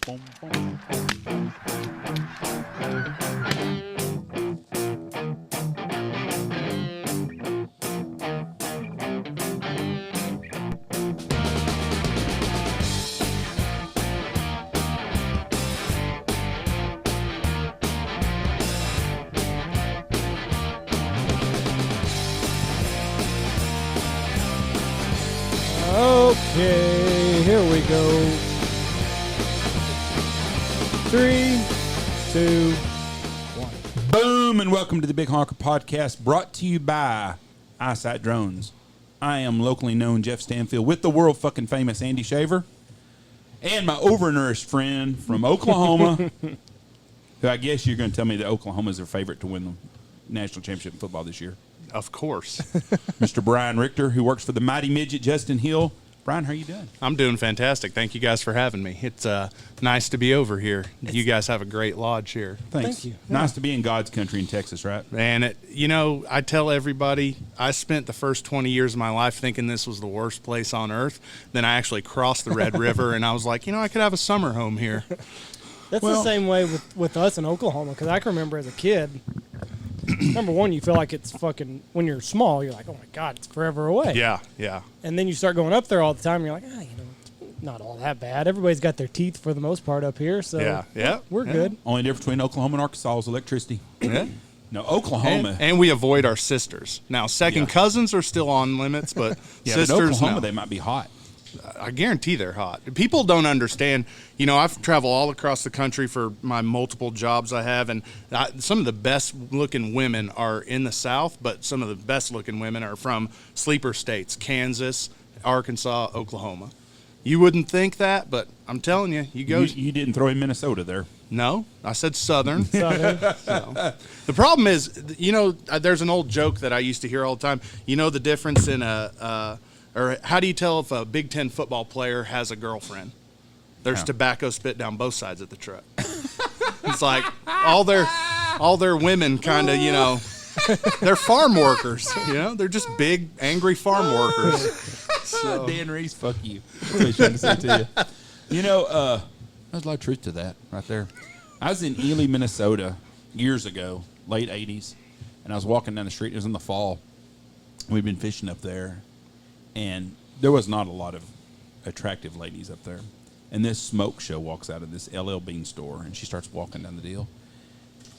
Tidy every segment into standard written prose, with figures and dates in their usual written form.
Okay, here we go. 3, 2, 1. Boom, and welcome to the Big Honker Podcast, brought to you by Eyesight Drones. I am locally known Jeff Stanfield with the world fucking famous Andy Shaver, and my overnourished friend from Oklahoma, who I guess you're going to tell me that Oklahoma is their favorite to win the national championship in football this year. Of course. Mr. Brian Richter, who works for the mighty midget Justin Hill. Brian, how are you doing? I'm doing fantastic. Thank you guys for having me. It's nice to be over here. You guys have a great lodge here. Thanks. Thank you. Nice to be in God's country in Texas, right? And, I tell everybody, I spent the first 20 years of my life thinking this was the worst place on earth. Then I actually crossed the Red River, and I was like, I could have a summer home here. That's the same way with us in Oklahoma, because I can remember as a kid, number one, you feel like it's fucking, when you're small, you're like, oh my God, it's forever away. Yeah. And then you start going up there all the time, and you're like, it's not all that bad. Everybody's got their teeth for the most part up here, so we're good. Only difference between Oklahoma and Arkansas is electricity. Yeah. No, Oklahoma. And we avoid our sisters. Now, second cousins are still on limits, but sisters, but Oklahoma, no. they might be hot. I guarantee they're hot. People don't understand. I've traveled all across the country for my multiple jobs I have, and some of the best-looking women are in the South, but some of the best-looking women are from sleeper states, Kansas, Arkansas, Oklahoma. You wouldn't think that, but I'm telling you, You didn't throw in Minnesota there. No, I said Southern. Southern. So. The problem is, there's an old joke that I used to hear all the time. The difference in or how do you tell if a Big Ten football player has a girlfriend? There's tobacco spit down both sides of the truck. It's like all their women kind of, they're farm workers. They're just big, angry farm workers. So. Dan Reese, fuck you. That's what he's trying to say to you. There's a lot of truth to that right there. I was in Ely, Minnesota years ago, late 80s, and I was walking down the street. It was in the fall. We'd been fishing up there. And there was not a lot of attractive ladies up there. And this smoke show walks out of this LL Bean store, and she starts walking down the deal.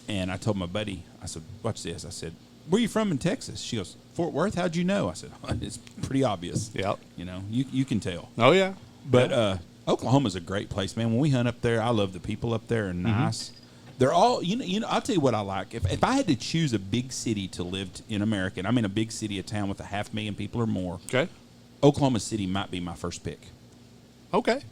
And I told my buddy, I said, watch this. I said, where are you from in Texas? She goes, Fort Worth? How'd you know? I said, it's pretty obvious. Yep. You can tell. Oh, yeah. But Oklahoma's a great place, man. When we hunt up there, I love the people up there and nice. They're all, I'll tell you what I like. If I had to choose a big city to live in America, and I'm in a big city, a town with 500,000 people or more. Okay. Oklahoma City might be my first pick. Okay. It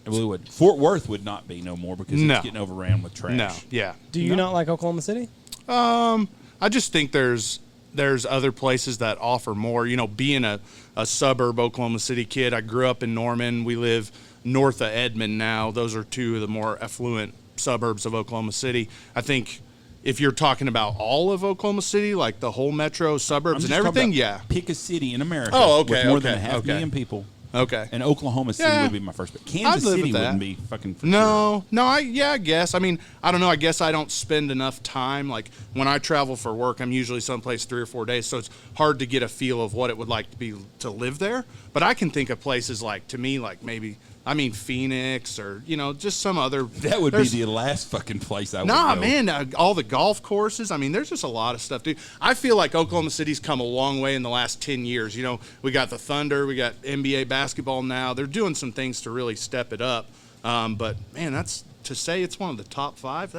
really would. Fort Worth would not be no more because it's getting overran with trash. No, yeah. Do you not like Oklahoma City? I just think there's other places that offer more. Being a suburb Oklahoma City kid, I grew up in Norman. We live north of Edmond now. Those are two of the more affluent suburbs of Oklahoma City. I think if you're talking about all of Oklahoma City, like the whole metro suburbs and everything, pick a city in America with more than 500,000 people. Okay. And Oklahoma City would be my first pick. Kansas City wouldn't be fucking for sure. No, I guess. I mean, I don't know. I guess I don't spend enough time. Like, when I travel for work, I'm usually someplace 3 or 4 days, so it's hard to get a feel of what it would like to be to live there. But I can think of places maybe Phoenix or, just some other. That would be the last fucking place I would go. Nah, man, all the golf courses. I mean, there's just a lot of stuff, dude. I feel like Oklahoma City's come a long way in the last 10 years. We got the Thunder, we got NBA basketball now. They're doing some things to really step it up. But, man, that's to say it's one of the top 5,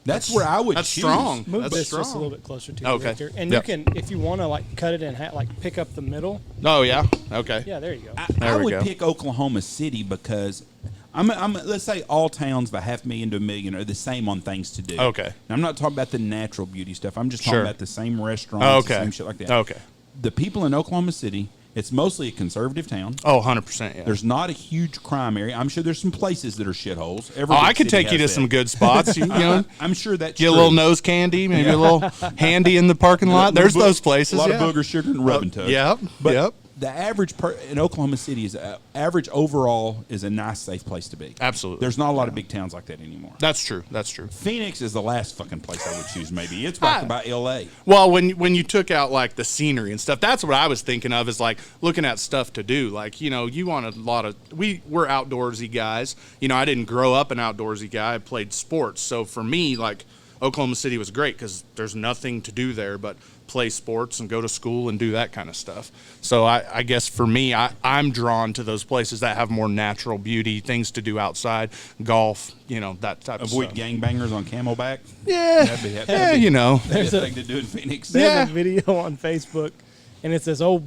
that's where I would That's choose. strong. Move That's this strong. just a little bit closer to you, Okay. Victor. And Yep. you can, if you want to, cut it in half, pick up the middle. Oh, yeah? Okay. Yeah, there you go. I we would go. pick Oklahoma City because let's say all towns by 500,000 to 1 million are the same on things to do. Okay. Now, I'm not talking about the natural beauty stuff. I'm just talking Sure. about the same restaurants, Okay. the same shit like that. Okay. The people in Oklahoma City, it's mostly a conservative town. Oh, 100%, yeah. There's not a huge crime area. I'm sure there's some places that are shitholes. I could take you to some good spots. I'm sure that's Get true. a little nose candy, maybe a little handy in the parking lot. There's those places. A lot yeah. of booger sugar and rubbing tug. Yep. But Yep. the average in Oklahoma City is average overall is a nice, safe place to be. Absolutely. There's not a lot of big towns like that anymore. That's true. That's true. Phoenix is the last fucking place I would choose. Maybe it's right about L.A. Well, when you took out like the scenery and stuff, that's what I was thinking of, is like looking at stuff to do. Like, you know, you want a lot of we're outdoorsy guys. You know, I didn't grow up an outdoorsy guy. I played sports, so for me, like, Oklahoma City was great because there's nothing to do there but play sports and go to school and do that kind of stuff. So I guess for me, I'm drawn to those places that have more natural beauty, things to do outside, golf, you know, that type of stuff. Avoid gangbangers on Camelback. Yeah, that'd be, you know. There's a thing to do in Phoenix. There's a video on Facebook, and it's this old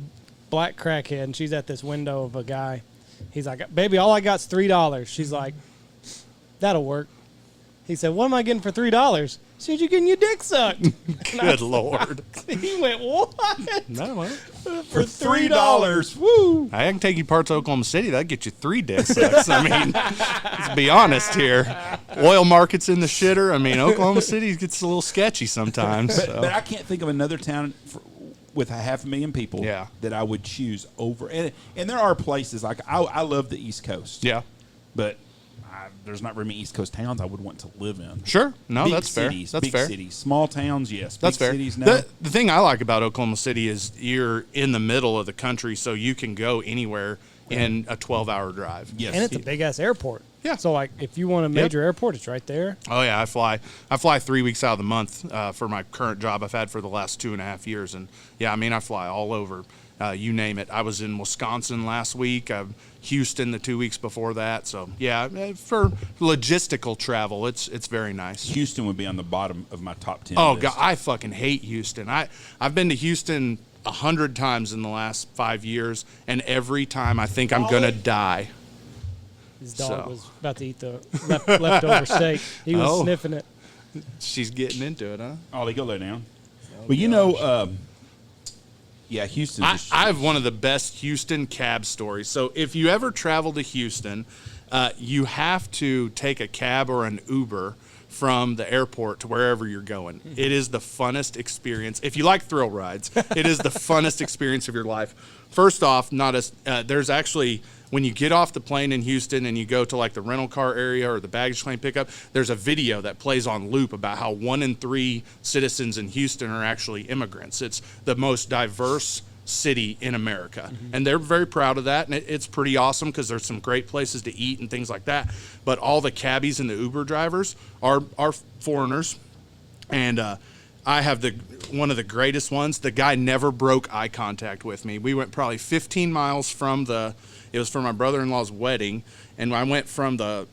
black crackhead, and she's at this window of a guy. He's like, "Baby, all I got's $3." She's like, "That'll work." He said, "What am I getting for $3?" She said, "You're getting your dick sucked." Good Lord. He went, "What?" No, well, For $3. Woo! I can take you parts of Oklahoma City. That'd get you 3 dick sucks. I mean, let's be honest here. Oil markets in the shitter. I mean, Oklahoma City gets a little sketchy sometimes. But I can't think of another town with 500,000 people that I would choose over. And there are places, like, I love the East Coast. Yeah. But there's not very many East Coast towns I would want to live in. Sure. No, big that's cities, fair. That's big fair. cities. Small towns, yes. That's big fair. Cities, no. The thing I like about Oklahoma City is you're in the middle of the country, so you can go anywhere in a 12-hour drive. Yes. And it's a big-ass airport. Yeah. So, like, if you want a major airport, it's right there. Oh, yeah. I fly 3 weeks out of the month for my current job I've had for the last 2.5 years. And, yeah, I mean, I fly all over. You name it. I was in Wisconsin last week. Houston the 2 weeks before that. So, yeah, for logistical travel, it's very nice. Houston would be on the bottom of my top 10 Oh, list. God, I fucking hate Houston. I've been to Houston 100 times in the last 5 years, and every time I think I'm going to die. His dog was about to eat the leftover steak. He was sniffing it. She's getting into it, huh? Ollie, go lay down. Well, you know, yeah, Houston. I have one of the best Houston cab stories. So if you ever travel to Houston, you have to take a cab or an Uber from the airport to wherever you're going. It is the funnest experience. If you like thrill rides, it is the funnest experience of your life. First off, there's actually, when you get off the plane in Houston and you go to like the rental car area or the baggage claim pickup, there's a video that plays on loop about how 1 in 3 citizens in Houston are actually immigrants. It's the most diverse city in America. And they're very proud of that. And it's pretty awesome because there's some great places to eat and things like that. But all the cabbies and the Uber drivers are foreigners. And I have one of the greatest ones. The guy never broke eye contact with me. We went probably 15 miles it was for my brother-in-law's wedding, and I went from the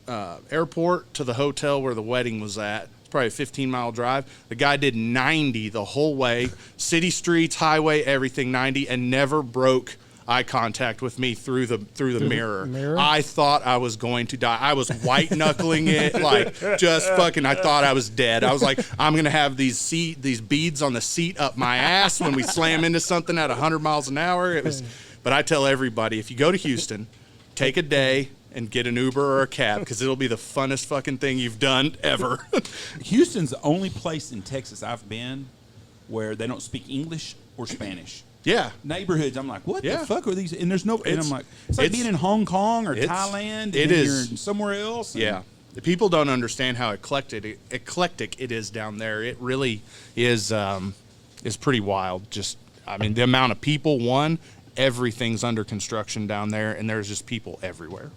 airport to the hotel where the wedding was at. It's probably a 15-mile drive. The guy did 90 the whole way, city streets, highway, everything 90, and never broke eye contact with me through the mirror. I thought I was going to die. I was white knuckling it, like just fucking. I thought I was dead. I was like, I'm gonna have these beads on the seat up my ass when we slam into something at 100 miles an hour. It was. But I tell everybody, if you go to Houston, take a day and get an Uber or a cab because it'll be the funnest fucking thing you've done ever. Houston's the only place in Texas I've been where they don't speak English or Spanish. Yeah. Neighborhoods, I'm like, what the fuck are these? And there's no, and I'm like, it's like being in Hong Kong or Thailand. It is. You're somewhere else. Yeah. The people don't understand how eclectic it is down there. It really is pretty wild. Just, I mean, the amount of people, everything's under construction down there, and there's just people everywhere.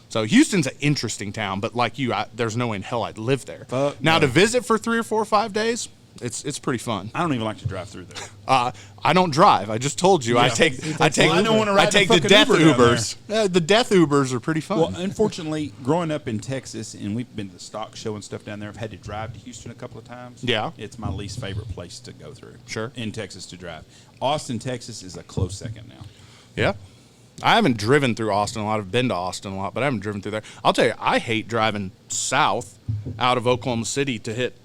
So Houston's an interesting town, but like you, there's no way in hell I'd live there. To visit for 3 or 4 or 5 days, it's pretty fun. I don't even like to drive through there. I don't drive. I just told you. I take the death Ubers. The death Ubers are pretty fun. Well, unfortunately, growing up in Texas, and we've been to the stock show and stuff down there, I've had to drive to Houston a couple of times. Yeah. It's my least favorite place to go through. Sure. In Texas to drive. Austin, Texas is a close second now. Yeah. I haven't driven through Austin a lot. I've been to Austin a lot, but I haven't driven through there. I'll tell you, I hate driving south out of Oklahoma City to hit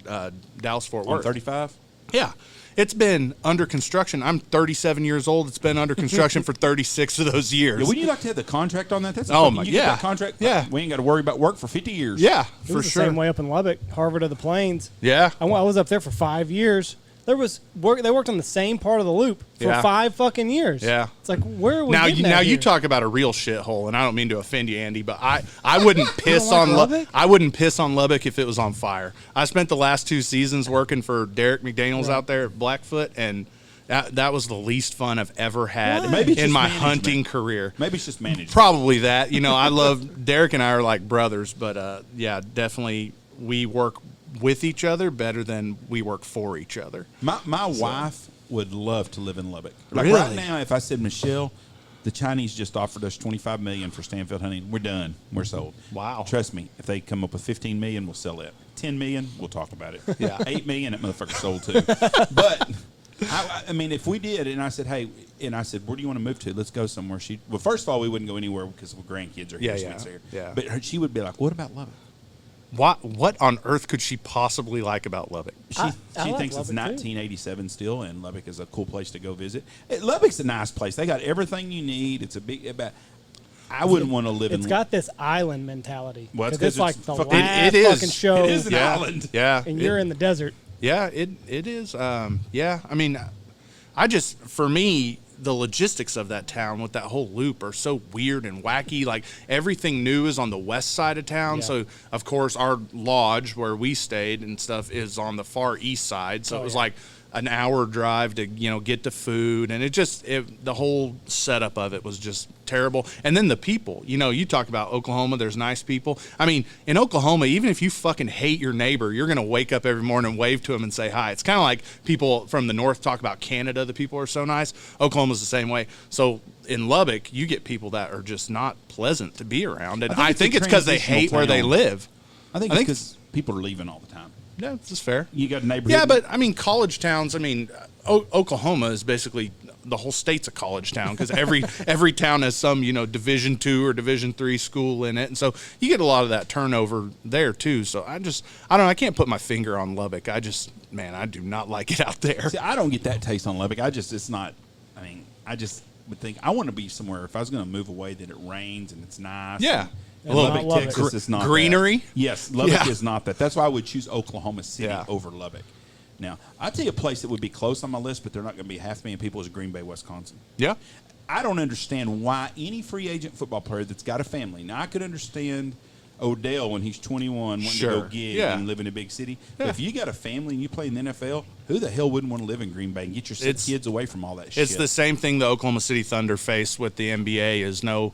Dallas-Fort Worth. On 35? Yeah. It's been under construction. I'm 37 years old. It's been under construction for 36 of those years. Yeah, wouldn't you like to have the contract on that? That's my, you get that contract. Yeah. We ain't got to worry about work for 50 years. Yeah, it was the same way up in Lubbock, Harvard of the Plains. Yeah. I was up there for 5 years. They worked on the same part of the loop for 5 fucking years. Yeah. It's like, where are we Now getting at you here? talk about a real shithole, and I don't mean to offend you, Andy, but I wouldn't piss like on Lubbock? I wouldn't piss on Lubbock if it was on fire. I spent the last 2 seasons working for Derek McDaniels out there at Blackfoot, and that was the least fun I've ever had Maybe it's in just my management. hunting career. Maybe it's just management. Probably that. You know, I love Derek and I are like brothers, but yeah, definitely we work with each other better than we work for each other. My wife would love to live in Lubbock. Like Really? right now, if I said, Michelle, the Chinese just offered us $25 million for Stanfield hunting, we're done. We're sold. Wow. Trust me, if they come up with $15 million, we'll sell it. $10 million, we'll talk about it. Yeah. $8 million, that motherfucker sold too. But I mean, if we did, and I said, hey, where do you want to move to? Let's go somewhere. Well, first of all, we wouldn't go anywhere because our grandkids are here. Yeah, Sweet's here. yeah. But she would be like, what about Lubbock? What on earth could she possibly like about Lubbock? She I like thinks it's Lubbock, too. 1987 still, and Lubbock is a cool place to go visit. Lubbock's a nice place. They got everything you need. It's a big. I wouldn't want to live in. It's got this island mentality. Well, it's 'Cause it's 'cause like it's the fucking- last It is. fucking show. It is an Yeah. island. Yeah, And you're in the desert. Yeah, it is. Yeah, I mean, for me, the logistics of that town with that whole loop are so weird and wacky. Like everything new is on the west side of town. Yeah. So of course our lodge where we stayed and stuff is on the far east side. So it was like an hour drive to get to food, and the whole setup of it was just terrible. And then the people, you talk about Oklahoma, there's nice people. I mean, in Oklahoma, even if you fucking hate your neighbor, you're gonna wake up every morning and wave to him and say hi. It's kind of like people from the north talk about Canada, the people are so nice. Oklahoma's the same way. So in Lubbock, you get people that are just not pleasant to be around, and I think it's because they hate where they live. I think it's because people are leaving all the time. Yeah, this is fair. You got a neighborhood. Yeah, but I mean, college towns. I mean, Oklahoma is basically the whole state's a college town because every town has some Division II or Division III school in it, and so you get a lot of that turnover there too. So I don't know. I can't put my finger on Lubbock. I do not like it out there. See, I don't get that taste on Lubbock. It's not. I mean, I just would think I want to be somewhere. If I was going to move away, that it rains and it's nice. Yeah. And Lubbock, Lubbock, Texas is not greenery. that. Yes, Lubbock Yeah. is not that. That's why I would choose Oklahoma City Yeah. over Lubbock. Now, I'll tell you a place that would be close on my list, but they're not going to be 500,000 people, is Green Bay, Wisconsin. Yeah. I don't understand why any free agent football player that's got a family. Now, I could understand Odell when he's 21 wanting to go gig and live in a big city. But if you got a family and you play in the NFL, who the hell wouldn't want to live in Green Bay and get your kids away from all that shit? It's the same thing the Oklahoma City Thunder face with the NBA is no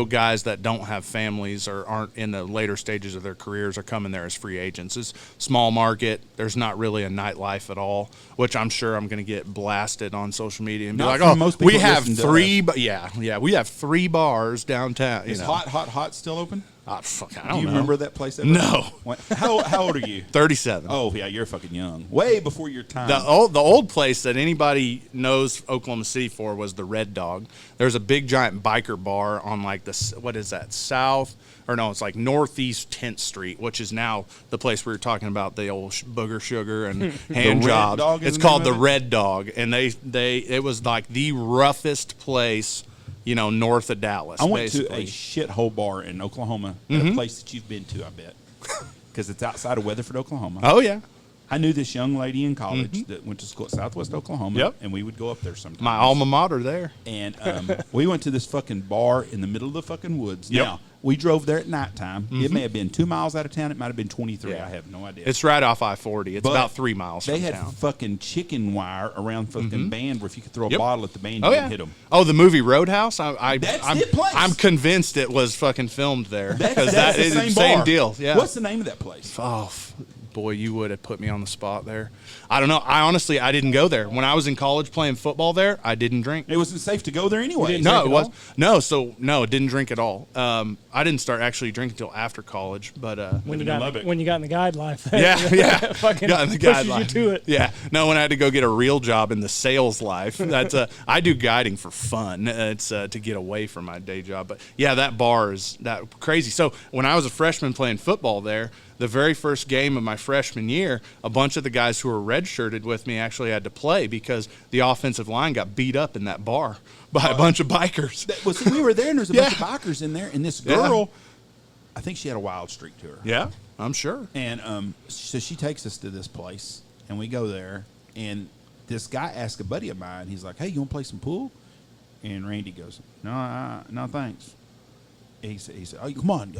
guys that don't have families or aren't in the later stages of their careers are coming there as free agents. It's small market. There's not really a nightlife at all, which I'm sure I'm going to get blasted on social media and be Not like, from most people we have listen to three, us. we have 3 bars downtown. Is Hot still open? I don't Do know. you remember that place ever? No. What? How old are you? 37. Oh, yeah, you're fucking young. Way before your time. The old place that anybody knows Oklahoma City for was the Red Dog. There's a big giant biker bar on like what is that, it's like Northeast 10th Street, which is now the place we were talking about, the old booger sugar and hand Red jobs. Dog is It's the called name the of it? Red Dog, and it was like the roughest place, north of Dallas. I went basically. to a shithole bar in Oklahoma, at a place that you've been to, I bet, because it's outside of Weatherford, Oklahoma. Oh yeah. I knew this young lady in college that went to school at Southwest Oklahoma, Yep. and we would go up there sometimes. My alma mater there. And we went to this fucking bar in the middle of the fucking woods. Yep. Now, we drove there at nighttime. It may have been 2 miles out of town. It might have been 23. Yeah. I have no idea. It's right off I-40. It's But about 3 miles They from had town. fucking chicken wire around fucking band where if you could throw a Yep. bottle at the band, Oh you yeah. could hit them. Oh, the movie Roadhouse. That's I'm, the place. I'm convinced it was fucking filmed there because That's that the is same the same bar. deal. Yeah. What's the name of that place? Oh, boy, you would have put me on the spot there. I don't know. I didn't go there when I was in college playing football there. I didn't drink. It wasn't safe to go there anyway. No, it was no. Didn't drink at all. I didn't start actually drinking until after college. But When you in got Lubbock. when you got in the guide life. yeah, Fucking got in the pushes guideline. you to it. Yeah, no. When I had to go get a real job in the sales life, that's I do guiding for fun. It's to get away from my day job. But yeah, that bar is that crazy. So when I was a freshman playing football there, the very first game of my freshman year, a bunch of the guys who were redshirted with me actually had to play because the offensive line got beat up in that bar by a bunch of bikers. Well, see, we were there, and there's a bunch of bikers in there, and this girl, I think she had a wild streak to her. Yeah, I'm sure. And so she takes us to this place, and we go there, And this guy asked a buddy of mine. He's like, "Hey, you want to play some pool?" And Randy goes, "No, thanks." He said, "Oh, come on,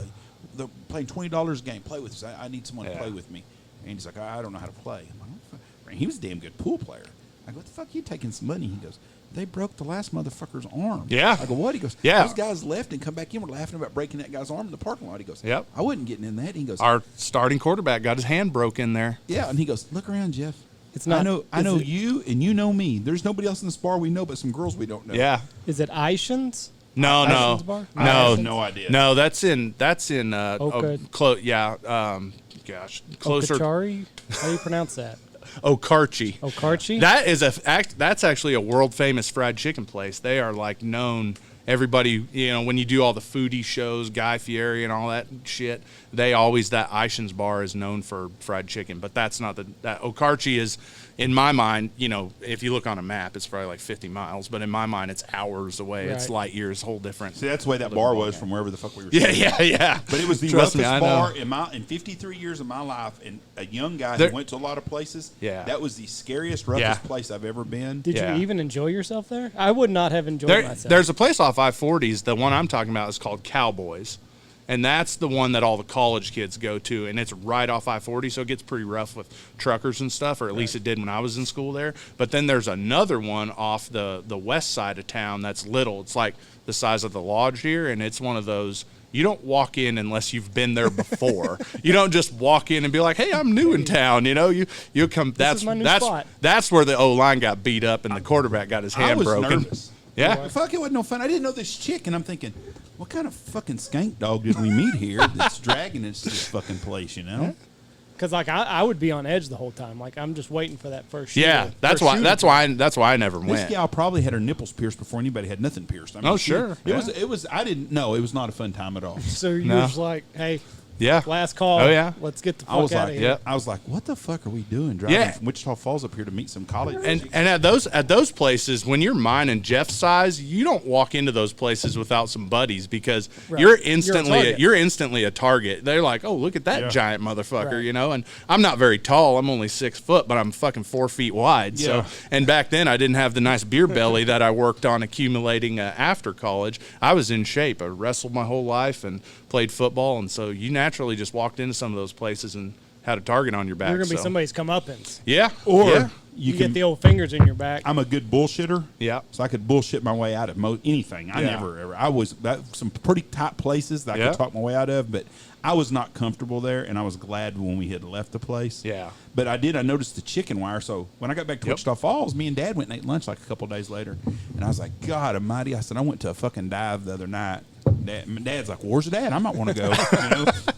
they're playing $20 a game. Play with us. I need someone to play with me." And he's like, "I don't know how to play." I'm like, "What the fuck?" He was a damn good pool player. I go, "What the fuck? You taking some money?" He goes, "They broke the last motherfucker's arm." Yeah. I go, "What?" He goes, "Yeah. Those guys left and come back in. We're laughing about breaking that guy's arm in the parking lot." He goes, "Yep. I wasn't getting in that." He goes, "Our starting quarterback got his hand broke in there." "Yeah." And he goes, "Look around, Jeff. It's not. I know you, and you know me. There's nobody else in this bar we know but some girls we don't know." Yeah. Is it Ishans? No. Ishans Bar? I have no idea. No, that's in Oka- closer. Okachari? How do you pronounce that? Okarchi. Okarchi? That's actually a world famous fried chicken place. They are like known. Everybody, when you do all the foodie shows, Guy Fieri and all that shit, that Ishans Bar is known for fried chicken. But that's not that Okarchi is, in my mind, if you look on a map, it's probably like 50 miles. But in my mind, it's hours away. Right. It's light years, whole different. See, that's the way that bar was from wherever the fuck we were. Yeah. But it was the roughest bar in 53 years of my life, and a young guy who went to a lot of places. Yeah. That was the scariest, roughest place I've ever been. Did you even enjoy yourself there? I would not have enjoyed myself. There's a place off I-40s. The one I'm talking about is called Cowboys. And that's the one that all the college kids go to, and it's right off I-40, so it gets pretty rough with truckers and stuff, or at least it did when I was in school there. But then there's another one off the west side of town that's little. It's like the size of the lodge here, and it's one of those, you don't walk in unless you've been there before. You don't just walk in and be like, "Hey, I'm new in town." You come. That's spot. That's where the O-line got beat up and the quarterback got his hand broken. I was nervous. Yeah. Fuck, it wasn't no fun. I didn't know this chick, and I'm thinking, what kind of fucking skank dog did we meet here that's dragging us to this fucking place, Because I would be on edge the whole time. Like, I'm just waiting for that first shooter. Yeah, that's why I never went. This gal probably had her nipples pierced before anybody had nothing pierced. I mean, sure. It was. I didn't know. It was not a fun time at all. So you're just like, hey. Yeah. Last call. Oh, yeah. Let's get the fuck out of here. Yeah. I was like, what the fuck are we doing driving from Wichita Falls up here to meet some college? And at those places, when you're mine and Jeff's size, you don't walk into those places without some buddies because you're instantly a target. They're like, "Oh, look at that giant motherfucker," And I'm not very tall. I'm only 6 foot, but I'm fucking 4 feet wide. Yeah. So, and back then I didn't have the nice beer belly that I worked on accumulating after college. I was in shape. I wrestled my whole life and played football, and so you naturally just walked into some of those places and had a target on your back. You're gonna be somebody's comeuppance. Yeah. Or you get the old fingers in your back. I'm a good bullshitter. Yeah. So I could bullshit my way out of anything. I was some pretty tight places that I could talk my way out of, but I was not comfortable there, and I was glad when we had left the place. Yeah. But I noticed the chicken wire. So when I got back to Wichita Falls, me and Dad went and ate lunch like a couple of days later, and I was like, God almighty. I said, I went to a fucking dive the other night. My Dad's like, well, where's Dad? I might want to go.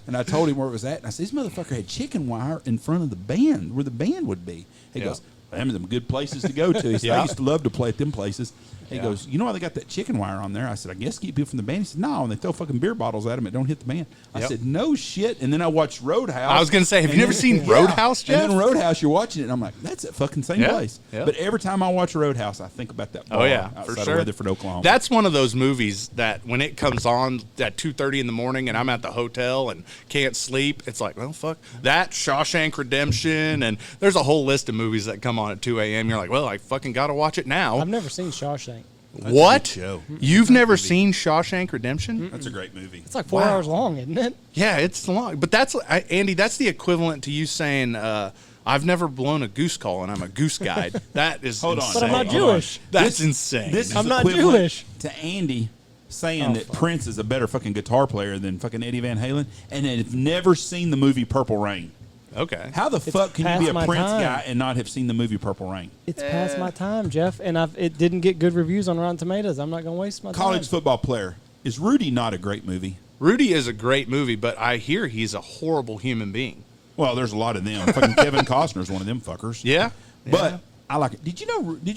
And I told him where it was at, and I said, this motherfucker had chicken wire in front of the band, where the band would be. He goes, them are some good places to go to. He said, I used to love to play at them places. He goes, you know why they got that chicken wire on there? I said, I guess keep people from the band. He said, no, and they throw fucking beer bottles at them. It don't hit the band. I said, no shit. And then I watched Roadhouse. I was going to say, have you never seen Roadhouse, Jeff? And then Roadhouse, you're watching it, and I'm like, that's that fucking same place. Yeah. But every time I watch Roadhouse, I think about that bar outside of Weatherford, Oklahoma. That's one of those movies that when it comes on at 2:30 in the morning and I'm at the hotel and can't sleep, it's like, well, fuck. That, Shawshank Redemption, and there's a whole list of movies that come on at 2 a.m. You're like, well, I fucking got to watch it now. I've never seen Shawshank. That's what? Show. You've never seen Shawshank Redemption? That's a great movie. It's like 4 hours long, isn't it? Yeah, it's long. But that's, Andy, that's the equivalent to you saying, I've never blown a goose call and I'm a goose guide. That is Hold insane. on. But I'm not Jewish. That's insane. This is I'm not equivalent Jewish. to Andy saying that Prince is a better fucking guitar player than fucking Eddie Van Halen, and have never seen the movie Purple Rain. Okay. How the fuck can you be a past my Prince time. guy and not have seen the movie Purple Rain? It's past my time, Jeff, and it didn't get good reviews on Rotten Tomatoes. I'm not going to waste my time. College football player. Is Rudy not a great movie? Rudy is a great movie, but I hear he's a horrible human being. Well, there's a lot of them. Fucking Kevin Costner's one of them fuckers. Yeah. But I like it. Did you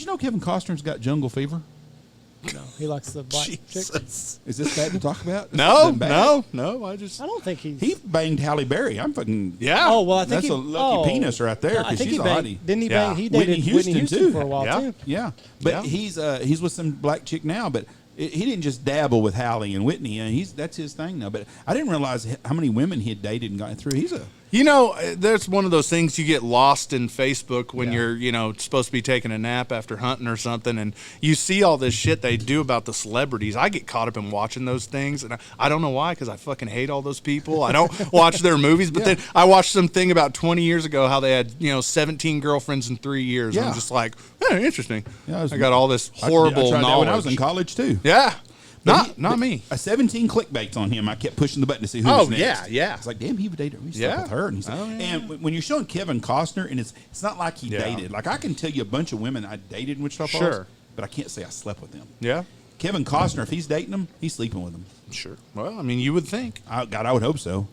know Kevin Costner's got jungle fever? No, he likes the black chick. Jesus. Is this bad to talk about? No. I don't think He banged Halle Berry. I'm fucking. Yeah. Oh well, I think that's a lucky penis right there because she's a hottie. Didn't he Yeah. bang? He dated Whitney Houston for a while too. Yeah, but he's with some black chick now. But he didn't just dabble with Halle and Whitney. That's his thing now. But I didn't realize how many women he had dated and gotten through. You know, there's one of those things you get lost in Facebook when you're, supposed to be taking a nap after hunting or something, and you see all this shit they do about the celebrities. I get caught up in watching those things, and I don't know why, because I fucking hate all those people. I don't watch their movies, but then I watched something about 20 years ago how they had, 17 girlfriends in 3 years. Yeah. I'm just like, interesting. Yeah, I got all this horrible I tried that knowledge. when I was in college too. Yeah. Not me. A 17 clickbaits on him. I kept pushing the button to see who was next. yeah. It's like, damn, he dated. We stuck Yeah. with her. And, and when you're showing Kevin Costner, and it's not like he dated. Like I can tell you a bunch of women I dated in Wichita Falls, Sure. but I can't say I slept with them. Yeah. Kevin Costner, if he's dating them, he's sleeping with them. Sure. Well, I mean, you would think. God, I would hope so.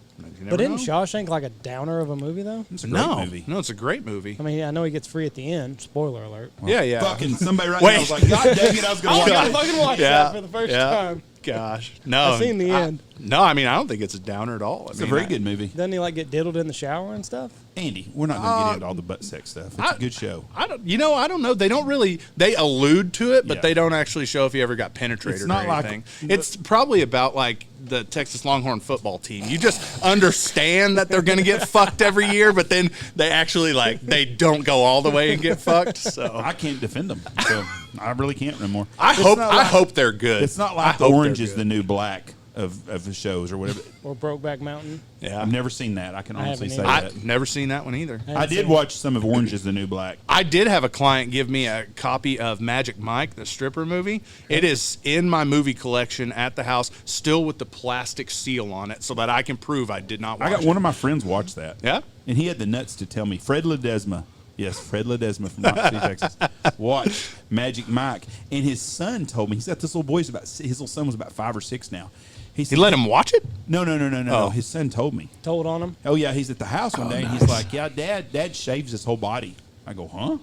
But isn't Shawshank like a downer of a movie, though? It's a great movie. No, it's a great movie. I mean, I know he gets free at the end. Spoiler alert. Yeah. Fucking somebody right now was like, God dang it, I was going to watch I it. fucking watched that for the first time. Gosh. No. I've seen the end. No, I mean, I don't think it's a downer at all. It's a very good movie. Doesn't he like get diddled in the shower and stuff? Andy, we're not going to get into all the butt sex stuff. It's a good show. I don't know. They don't really. They allude to it, but Yeah. they don't actually show if he ever got penetrated It's not or like- anything. It's probably about like the Texas Longhorn football team. You just understand that they're going to get fucked every year, but then they actually they don't go all the way and get fucked. So I can't defend them. So I really can't anymore. I hope they're good. It's not I like the hope Orange they're is good. the New Black of the shows or whatever. Or Brokeback Mountain? Yeah. I've never seen that. I can honestly say haven't that. I've never seen that one either. I did watch some of Orange is the New Black. I did have a client give me a copy of Magic Mike, the stripper movie. It is in my movie collection at the house, still with the plastic seal on it, so that I can prove I did not watch I got it. one of my friends watch that. Yeah? And he had the nuts to tell me, Fred Ledesma, yes, Fred Ledesma from Rock City, Texas, watched Magic Mike. And his son told me, he's got this little boy, his little son was about 5 or 6 now. He let him watch it? No. Oh. His son told me. Told on him? Oh, yeah, he's at the house one day, and he's like, yeah, Dad shaves his whole body. I go, huh?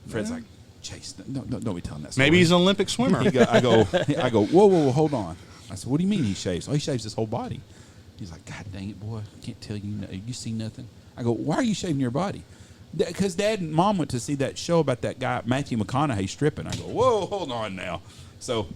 Fred's like, Chase, don't be telling that story. Maybe he's an Olympic swimmer. I go, whoa, hold on. I said, what do you mean he shaves? Oh, he shaves his whole body. He's like, God dang it, boy, I can't tell you, you see nothing. I go, why are you shaving your body? Because Dad and Mom went to see that show about that guy, Matthew McConaughey, stripping. I go, whoa, hold on now. So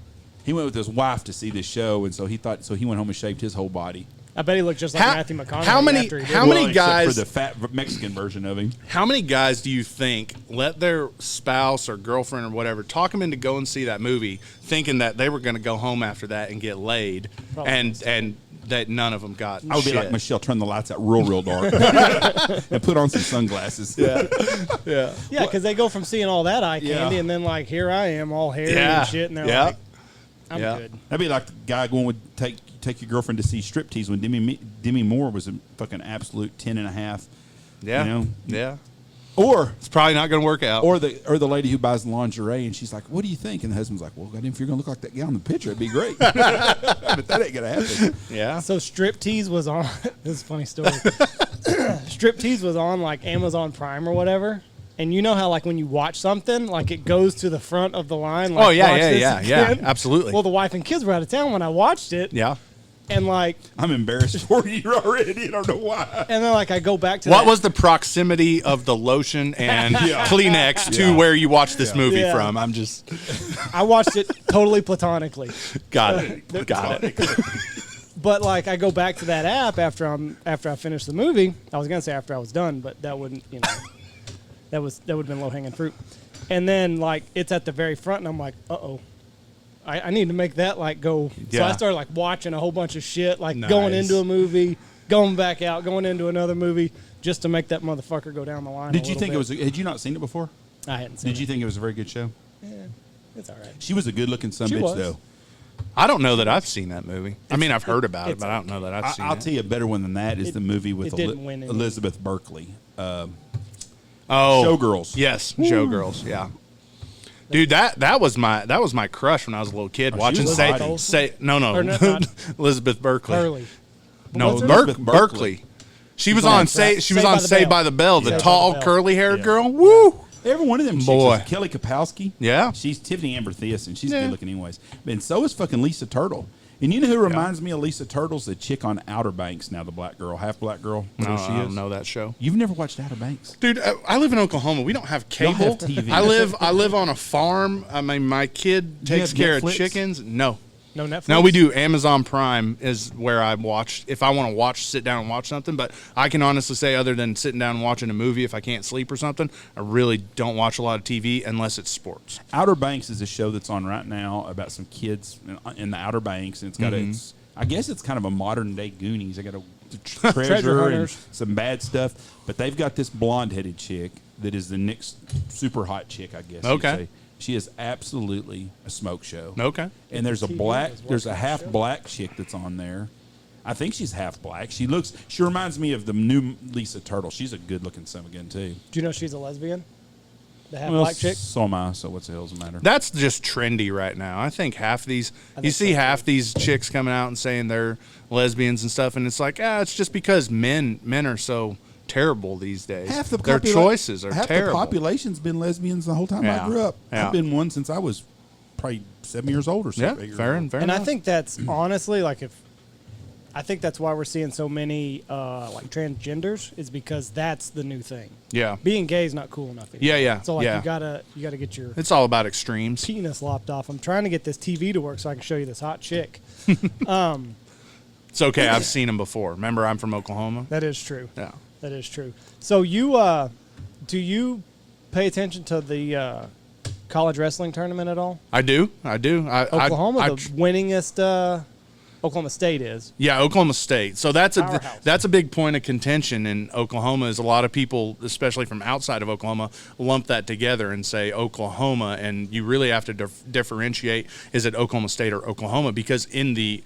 he went with his wife to see this show, and so he went home and shaved his whole body. I bet he looked just like Matthew McConaughey. how many after he did how it. many except guys for the fat Mexican version of him? How many guys do you think let their spouse or girlfriend or whatever talk them into go and see that movie, thinking that they were going to go home after that and get laid, and that none of them got? I would be shit. like Michelle, turn the lights out real dark, and put on some sunglasses. Yeah, Yeah, because they go from seeing all that eye candy Yeah. and then here I am all hairy Yeah. and shit, and they're Yeah. like, I'm Yeah. good. That'd be like the guy going would take your girlfriend to see striptease when Demi Moore was a fucking absolute 10.5. yeah, You know? yeah. Or It's probably not going to work out. the lady who buys the lingerie and she's like, "What do you think?" And the husband's like, "Well, goddamn, if you're gonna look like that guy in the picture, it'd be great." But that ain't gonna happen. yeah. So Striptease was on. This is a funny story. Striptease was on like Amazon Prime or whatever. And you know how like when you watch something, like it goes to the front of the line. Like, Oh, yeah, watch yeah, this yeah, again? yeah, absolutely. Well, the wife and kids were out of town when I watched it. Yeah. And like, I'm embarrassed for you already. I don't know why. and then like I go back to What that- was the proximity of the lotion and Kleenex to where you watched this movie Yeah. from? I'm just I watched it totally platonically. got it. Got it. But like I go back to that app after I finished the movie. I was gonna say after I was done, but that wouldn't, that would have been low hanging fruit. And then like it's at the very front, and I'm like, I need to make that like go. So Yeah. I started like watching a whole bunch of shit, like Nice. going into a movie, going back out, going into another movie, just to make that motherfucker go down the line. Did you think it was? Had you not seen it before? I hadn't seen Did you think it was a very good show? it. Yeah, it's all right. She was a good-looking son She bitch, was. though. I don't know that I've seen that movie. I mean, I've heard about it, but I don't know that I've seen I'll it. tell you a better one than that is It- the movie with it didn't win any. Elizabeth Berkley. Oh, Showgirls. Yes, Showgirls. Yeah, dude, that was my crush when I was a little kid. Oh, she watching was say hot. say no Or not Elizabeth Berkley. Curly. No, What's her name? Berkeley. She was on on Saved by the Bell. The Saved by tall, the Bell. curly-haired Yeah. girl. Woo! Every one of them chicks Boy. is Kelly Kapowski. Yeah. She's Tiffany Amber Thiessen. She's Yeah. good looking anyways. And so is fucking Lisa Turtle. And you know who reminds me of Lisa Turtle's the chick on Outer Banks now, the black girl, half black girl. No, Whatever she I is. don't know that show. You've never watched Outer Banks? Dude, I live in Oklahoma. We don't have cable. don't have TV. I live on a farm. I mean, my kid takes have care of Netflix? chickens. No. No Netflix? No, we do. Amazon Prime is where I watch. If I want to sit down and watch something. But I can honestly say, other than sitting down and watching a movie, if I can't sleep or something, I really don't watch a lot of TV unless it's sports. Outer Banks is a show that's on right now about some kids in the Outer Banks, and it's got I guess it's kind of a modern day Goonies. They got a treasure and some bad stuff, but they've got this blonde-headed chick that is the next super hot chick, I guess. Okay. You'd say. She is absolutely a smoke show. Okay. And there's a half black chick that's on there. I think she's half black. She reminds me of the new Lisa Turtle. She's a good looking son again too. Do you know she's a lesbian? The half black chick? So am I, so what the hell's the matter? That's just trendy right now. I think half these chicks coming out and saying they're lesbians and stuff, and it's like, it's just because men are so terrible these days. Their choices are terrible. The population's been lesbians the whole time I grew up. Yeah. I've been one since I was probably 7 years old or so. Yeah, fair And enough. I think that's honestly I think that's why we're seeing so many like transgenders is because that's the new thing. Yeah. Being gay is not cool enough anymore. Yeah. So like you gotta get your It's all about extremes. penis lopped off. I'm trying to get this TV to work so I can show you this hot chick. It's okay. I've seen them before. Remember, I'm from Oklahoma. That is true. Yeah. That is true. So you do you pay attention to the college wrestling tournament at all? I do. Oklahoma, I the winningest. Oklahoma State is. Yeah, Oklahoma State. So that's Powerhouse. a big point of contention in Oklahoma. Is a lot of people, especially from outside of Oklahoma, lump that together and say Oklahoma, and you really have to differentiate: is it Oklahoma State or Oklahoma? Because in the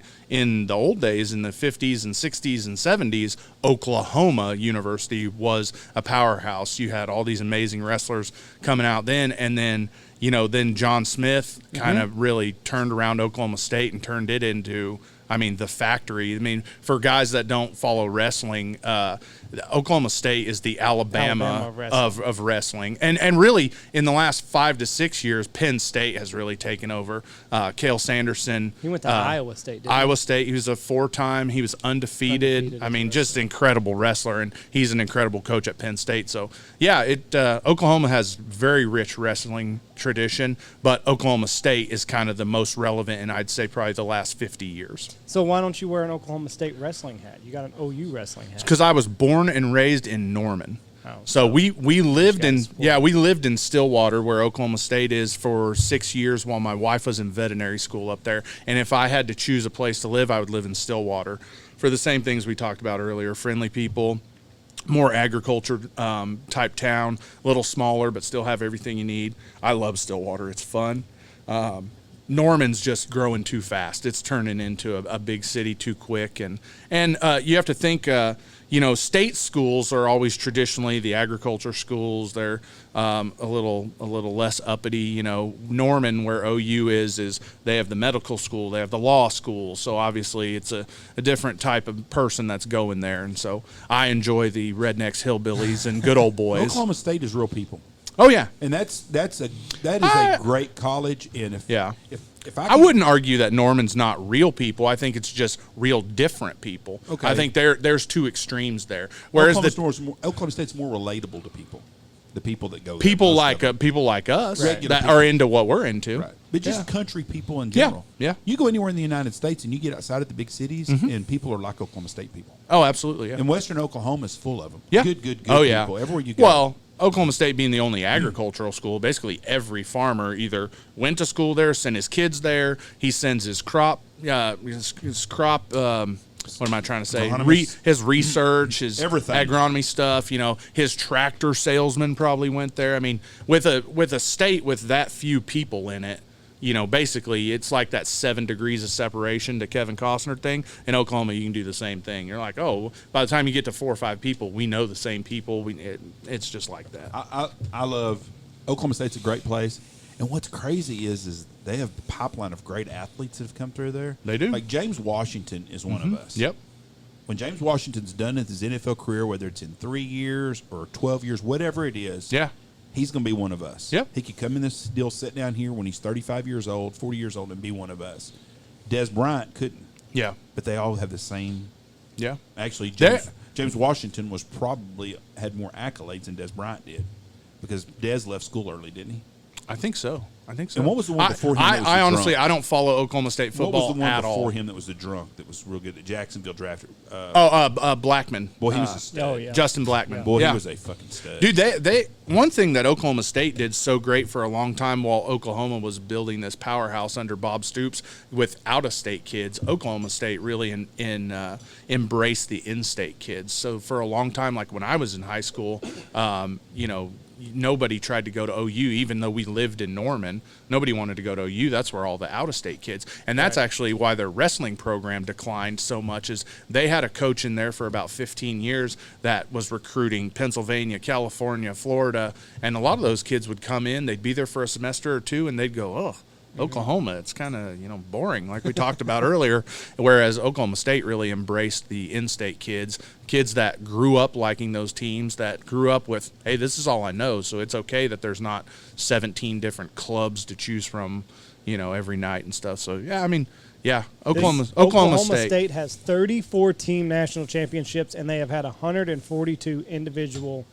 old days, in the 50s and 60s and 70s, Oklahoma University was a powerhouse. You had all these amazing wrestlers coming out then, and then John Smith kind of really turned around Oklahoma State and turned it into, the factory. For guys that don't follow wrestling, Oklahoma State is the Alabama of wrestling. And really, in the last 5 to 6 years, Penn State has really taken over. Cale Sanderson. He went to Iowa State, didn't he? Iowa State. He was a 4-time. He was undefeated. Just incredible wrestler, and he's an incredible coach at Penn State. So, yeah, Oklahoma has very rich wrestling tradition, but Oklahoma State is kind of the most relevant, and I'd say probably the last 50 years. So why don't you wear an Oklahoma State wrestling hat? You got an OU wrestling hat. Because I was born and raised in Norman. Oh, so we lived in Stillwater, where Oklahoma State is, for 6 years while my wife was in veterinary school up there. And if I had to choose a place to live, I would live in Stillwater for the same things we talked about earlier: friendly people, more agriculture type town, a little smaller but still have everything you need. I love Stillwater. It's fun. Norman's just growing too fast. It's turning into a big city too quick, and you have to think. State schools are always traditionally the agriculture schools. They're a little less uppity. Norman, where OU is they have the medical school, they have the law school. So obviously it's a different type of person that's going there, and so I enjoy the rednecks, hillbillies, and good old boys. Oklahoma State is real people. Oh yeah, and that is a great college. And if I wouldn't argue that Norman's not real people. I think it's just real different people. Okay. I think there's two extremes there. Whereas Oklahoma State's more relatable to people, the people that go there. People like us that are into what we're into. Right. But just country people in general. Yeah. You go anywhere in the United States and you get outside of the big cities, and people are like Oklahoma State people. Oh, absolutely. Yeah. And Western Oklahoma is full of them. Yeah. Good oh, people. Yeah. Everywhere you go. Well, Oklahoma State being the only agricultural school, basically every farmer either went to school there, sent his kids there. He sends his crop. What am I trying to say? His research, his everything, agronomy stuff. His tractor salesman probably went there. With a state with that few people in it, basically it's like that 7 degrees of separation to Kevin Costner thing. In Oklahoma, you can do the same thing. You're like, oh, by the time you get to 4 or 5 people, we know the same people. It's just like that. I love Oklahoma State's a great place. And what's crazy is they have a pipeline of great athletes that have come through there. They do. Like James Washington is one of us. Yep. When James Washington's done his NFL career, whether it's in 3 years or 12 years, whatever it is, he's going to be one of us. Yep. He could come in this deal, sit down here when he's 35 years old, 40 years old, and be one of us. Des Bryant couldn't. Yeah. But they all have the same. Yeah. Actually, James Washington had more accolades than Des Bryant did, because Des left school early, didn't he? I think so. And what was the one before him? I honestly, I don't follow Oklahoma State what football was the one at before all. him that was the drunk that was real good that Jacksonville drafted? Blackman. Boy, he was a stud. Oh, yeah. Justin Blackman. Boy, yeah. he was a fucking stud. Dude, they one thing that Oklahoma State did so great for a long time while Oklahoma was building this powerhouse under Bob Stoops with out-of-state kids, Oklahoma State really embraced the in-state kids. So for a long time, like when I was in high school, nobody tried to go to OU, even though we lived in Norman. Nobody wanted to go to OU. That's where all the out-of-state kids. And that's actually why their wrestling program declined so much, is they had a coach in there for about 15 years that was recruiting Pennsylvania, California, Florida, and a lot of those kids would come in. They'd be there for a semester or two, and they'd go, oh, Oklahoma, it's kind of, boring, like we talked about earlier, whereas Oklahoma State really embraced the in-state kids that grew up liking those teams, that grew up with, hey, this is all I know, so it's okay that there's not 17 different clubs to choose from, every night and stuff. So, Oklahoma State has 34 team national championships, and they have had 142 individual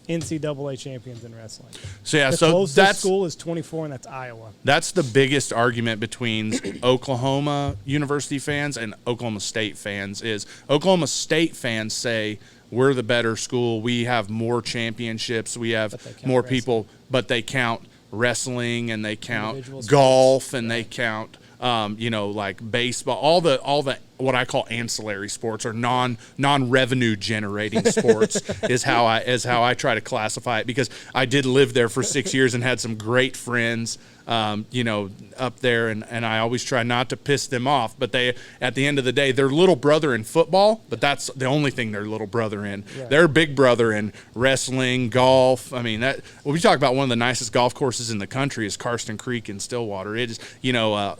NCAA champions in wrestling. So the closest school is 24, and that's Iowa. That's the biggest argument between Oklahoma University fans and Oklahoma State fans is Oklahoma State fans say we're the better school, we have more championships, we have more people, but they count wrestling and they count golf and they count like baseball, all the what I call ancillary sports or non-revenue generating sports is how I try to classify it, because I did live there for 6 years and had some great friends up there, and I always try not to piss them off, but they, at the end of the day, they're little brother in football, but that's the only thing they're little brother in. Right. They're big brother in wrestling, golf. I mean, we talk about one of the nicest golf courses in the country is Karsten Creek in Stillwater. It is,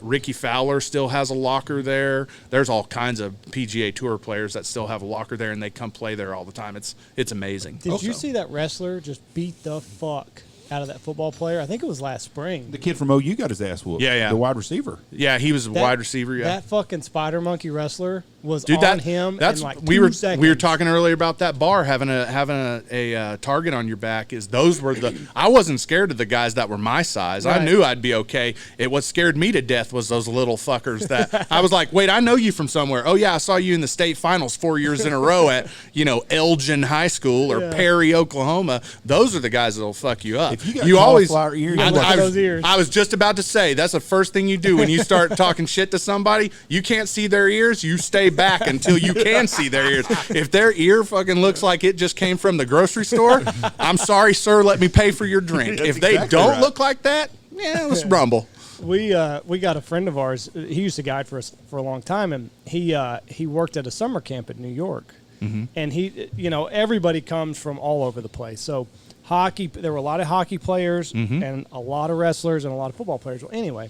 Ricky Fowler still has a locker there. There's all kinds of PGA Tour players that still have a locker there, and they come play there all the time. It's amazing. Did you see that wrestler just beat the fuck out of that football player? I think it was last spring. The kid from OU got his ass whooped. Yeah. The wide receiver. Yeah, he was a wide receiver. Yeah. That fucking spider monkey wrestler was on him. That's in like we 2 were seconds. we were talking earlier about that bar having a target on your back. Those were I wasn't scared of the guys that were my size. Right. I knew I'd be okay. What scared me to death was those little fuckers that I was like, wait, I know you from somewhere. Oh yeah, I saw you in the state finals 4 years in a row at Elgin High School or Perry, Oklahoma. Those are the guys that'll fuck you up. If you got always ears, those ears. I was just about to say that's the first thing you do when you start talking shit to somebody. You can't see their ears. You stay back until you can see their ears. If their ear fucking looks like it just came from the grocery store, I'm sorry, sir. Let me pay for your drink. If they don't look like that, let's rumble. We got a friend of ours. He used to guide for us for a long time, and he worked at a summer camp in New York. Mm-hmm. And he, everybody comes from all over the place. So hockey, there were a lot of hockey players and a lot of wrestlers and a lot of football players. Well, anyway,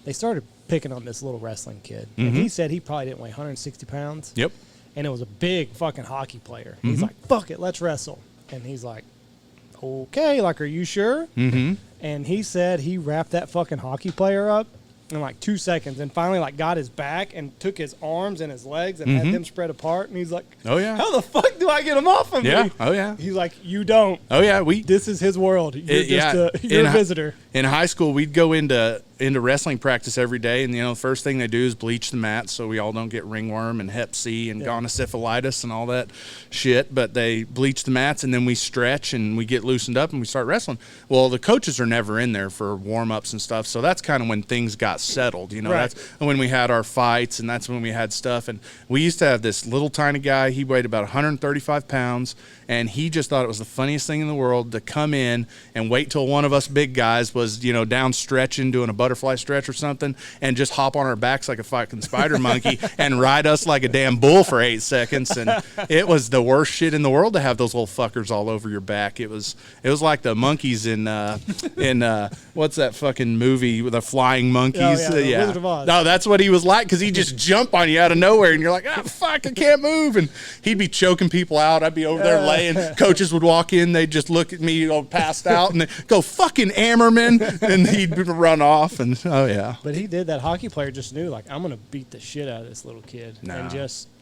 they started picking on this little wrestling kid. And he said he probably didn't weigh 160 pounds. Yep. And it was a big fucking hockey player. He's like, fuck it, let's wrestle. And he's like, okay, like, are you sure? Mm-hmm. And he said he wrapped that fucking hockey player up in like 2 seconds, and finally like got his back and took his arms and his legs and had them spread apart. And he's like, oh yeah, how the fuck do I get him off of me? Oh yeah. He's like, you don't. Oh yeah, this is his world. You're you're a visitor. In high school, we'd go into wrestling practice every day, and the first thing they do is bleach the mats so we all don't get ringworm and hep C and gonosyphilitis and all that shit. But they bleach the mats, and then we stretch and we get loosened up and we start wrestling. Well, the coaches are never in there for warm ups and stuff, so that's kind of when things got settled. Right. That's when we had our fights, and that's when we had stuff. And we used to have this little tiny guy. He weighed about 135 pounds, and he just thought it was the funniest thing in the world to come in and wait till one of us big guys was down stretching, doing a butterfly stretch or something, and just hop on our backs like a fucking spider monkey and ride us like a damn bull for 8 seconds. And it was the worst shit in the world to have those little fuckers all over your back. It was like the monkeys in what's that fucking movie with the flying monkeys? The Wizard of Oz. No, that's what he was like, because he'd just jump on you out of nowhere, and you're like, fuck, I can't move. And he'd be choking people out. I'd be over there laying. Coaches would walk in, they'd just look at me all passed out, and they'd go, fucking Ammerman, and he'd run off. And But he did. That hockey player just knew, like, I'm gonna beat the shit out of this little kid. And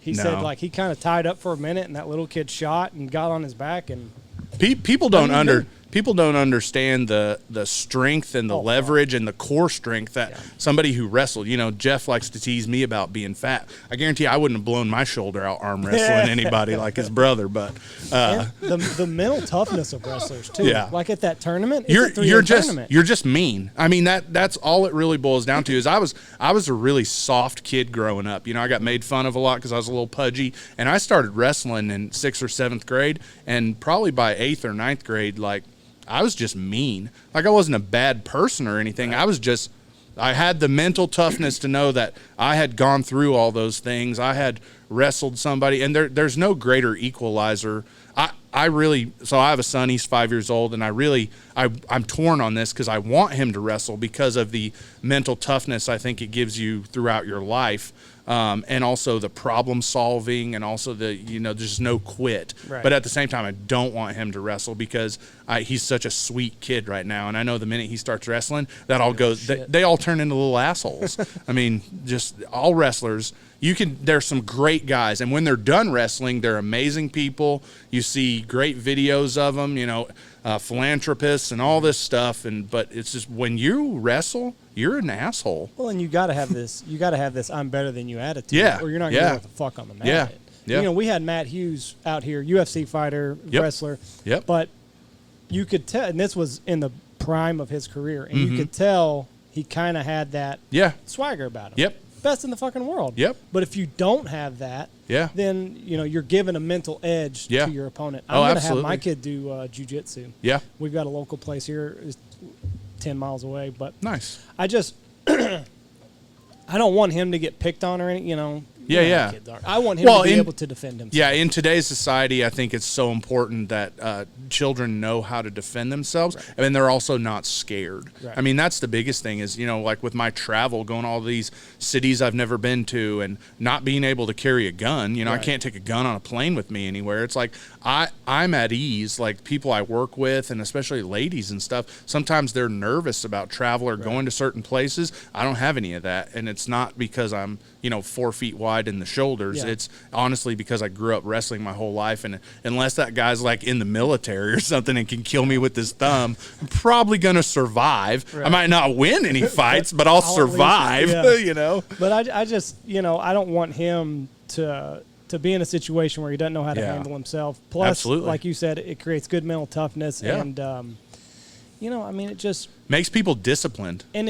he said, like, he kind of tied up for a minute, and that little kid shot and got on his back. And people don't people don't understand the strength and the leverage and the core strength that somebody who wrestled. Jeff likes to tease me about being fat. I guarantee I wouldn't have blown my shoulder out arm wrestling anybody like his brother. But the mental toughness of wrestlers too. Yeah. Like at that tournament, you're tournament. just mean. I mean that's all it really boils down to. Is I was a really soft kid growing up. I got made fun of a lot because I was a little pudgy, and I started wrestling in 6th or 7th grade, and probably by 8th or 9th grade, like, I was just mean. Like, I wasn't a bad person or anything. I had the mental toughness to know that I had gone through all those things. I had wrestled somebody, and there's no greater equalizer. So I have a son, he's 5 years old, and I'm torn on this because I want him to wrestle because of the mental toughness I think it gives you throughout your life. And also the problem solving, and also there's no quit. Right. But at the same time, I don't want him to wrestle because he's such a sweet kid right now. And I know the minute he starts wrestling, that all goes, they all turn into little assholes. I mean, just all wrestlers. There's some great guys, and when they're done wrestling, they're amazing people. You see great videos of them, philanthropists and all this stuff. But it's just when you wrestle, you're an asshole. Well, and you got to have this. I'm better than you attitude. Yeah. Or you're not going to know what the fuck on the mat. Yeah. Yeah. We had Matt Hughes out here, UFC fighter, wrestler. Yep. But you could tell, and this was in the prime of his career, and you could tell he kind of had that swagger about him. Yep. Best in the fucking world. Yep. But if you don't have that, then you're given a mental edge to your opponent. I'm going to have my kid do jiu-jitsu. Yeah. We've got a local place here, it's 10 miles away, but nice. I just I don't want him to get picked on or anything, Yeah. Kids are. I want him to be able to defend himself. Yeah, in today's society, I think it's so important that children know how to defend themselves, and they're also not scared. Right. I mean, that's the biggest thing is, like with my travel, going to all these cities I've never been to, and not being able to carry a gun. I can't take a gun on a plane with me anywhere. It's like I'm at ease, like people I work with, and especially ladies and stuff, sometimes they're nervous about travel or going to certain places. I don't have any of that, and it's not because I'm 4 feet wide in the shoulders. Yeah. It's honestly because I grew up wrestling my whole life, and unless that guy's like in the military or something and can kill me with his thumb, I'm probably gonna survive. Right. I might not win any fights, but I'll survive. But I just I don't want him to be in a situation where he doesn't know how to handle himself. Plus, like you said, it creates good mental toughness, and it just makes people disciplined. And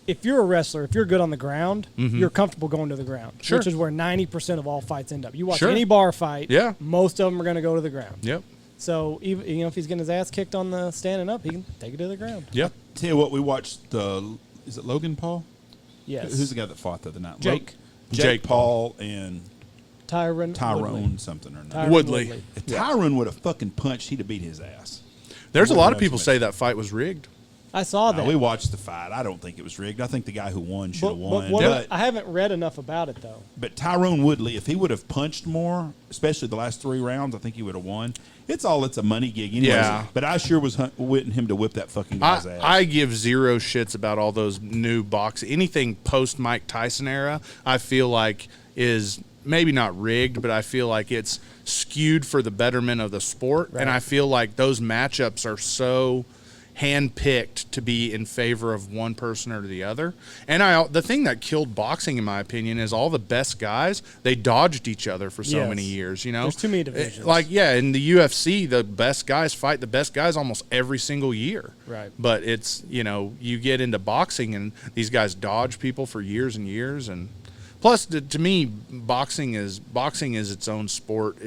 if you're a wrestler, if you're good on the ground, you're comfortable going to the ground, which is where 90% of all fights end up. You watch any bar fight, most of them are going to go to the ground. Yep. So even if he's getting his ass kicked on the standing up, he can take it to the ground. Yep. Tell you what, we watched is it Logan Paul? Yes. Who's the guy that fought the other night? Jake Paul and Tyrone something or not. Woodley. If Tyrone would have fucking punched, he'd have beat his ass. There's a lot of people say that fight was rigged. I saw that. We watched the fight. I don't think it was rigged. I think the guy who won should have won. But I haven't read enough about it, though. But Tyrone Woodley, if he would have punched more, especially the last 3 rounds, I think he would have won. It's a money gig anyways. Yeah. But I sure was wanting him to whip that fucking guy's ass. I give zero shits about all those new boxing. Anything post-Mike Tyson era, I feel like is maybe not rigged, but I feel like it's skewed for the betterment of the sport. Right. And I feel like those matchups are so handpicked to be in favor of one person or the other. And the thing that killed boxing, in my opinion, is all the best guys, they dodged each other for so many years. There's too many divisions. In the UFC, the best guys fight the best guys almost every single year. Right. But it's, you get into boxing and these guys dodge people for years and years. And plus, to me, boxing is its own sport.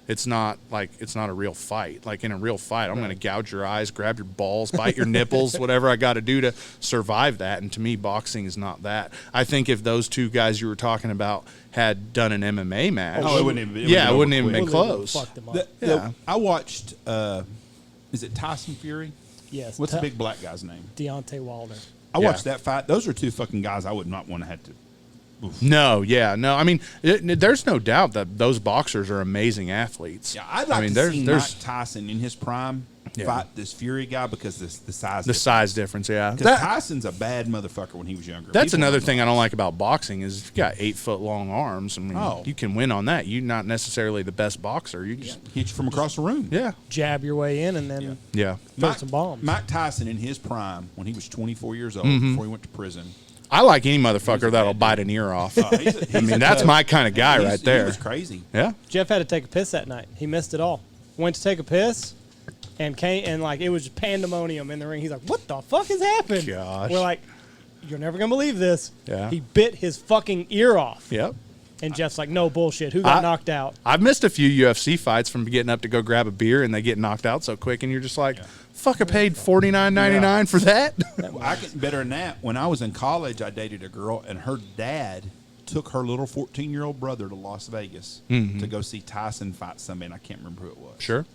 It's not a real fight. Like in a real fight, I'm going to gouge your eyes, grab your balls, bite your nipples, whatever I got to do to survive that. And to me, boxing is not that. I think if those two guys you were talking about had done an MMA match, it wouldn't even been close. I watched. Is it Tyson Fury? Yes. What's the big black guy's name? Deontay Wilder. I watched that fight. Those are 2 fucking guys I would not want to have to No, yeah, no. I mean, there's no doubt that those boxers are amazing athletes. Yeah, I'd like to see there's Mike Tyson in his prime fight this Fury guy because the size. the size difference. Yeah, Because Tyson's a bad motherfucker when he was younger. that's People another don't thing know. I don't like about boxing is if you got 8 foot long arms. I mean, you can win on that. You're not necessarily the best boxer. You just Hit you from across the room. Jab your way in and then yeah. throw some bombs. Mike Tyson in his prime when he was 24 years old Mm-hmm. before he went to prison. I like any motherfucker a that'll bad bite an ear off. I mean, that's my kind of guy right there. He was crazy. Yeah. Jeff had to take a piss that night. He missed it all. Went to take a piss and came and like it was just pandemonium in the ring. He's like, "What the fuck has happened?" Gosh. We're like, "You're never gonna believe this." Yeah. He bit his fucking ear off. Yep. And Jeff's like, "No bullshit. Who got knocked out?" I've missed a few UFC fights from getting up to go grab a beer and they get knocked out so quick, and you're just like, "Fuck, I paid $49.99 for that." I can better than that. When I was in college, I dated a girl, and her dad took her little 14-year-old brother to Las Vegas to go see Tyson fight somebody, and I can't remember who it was. Sure.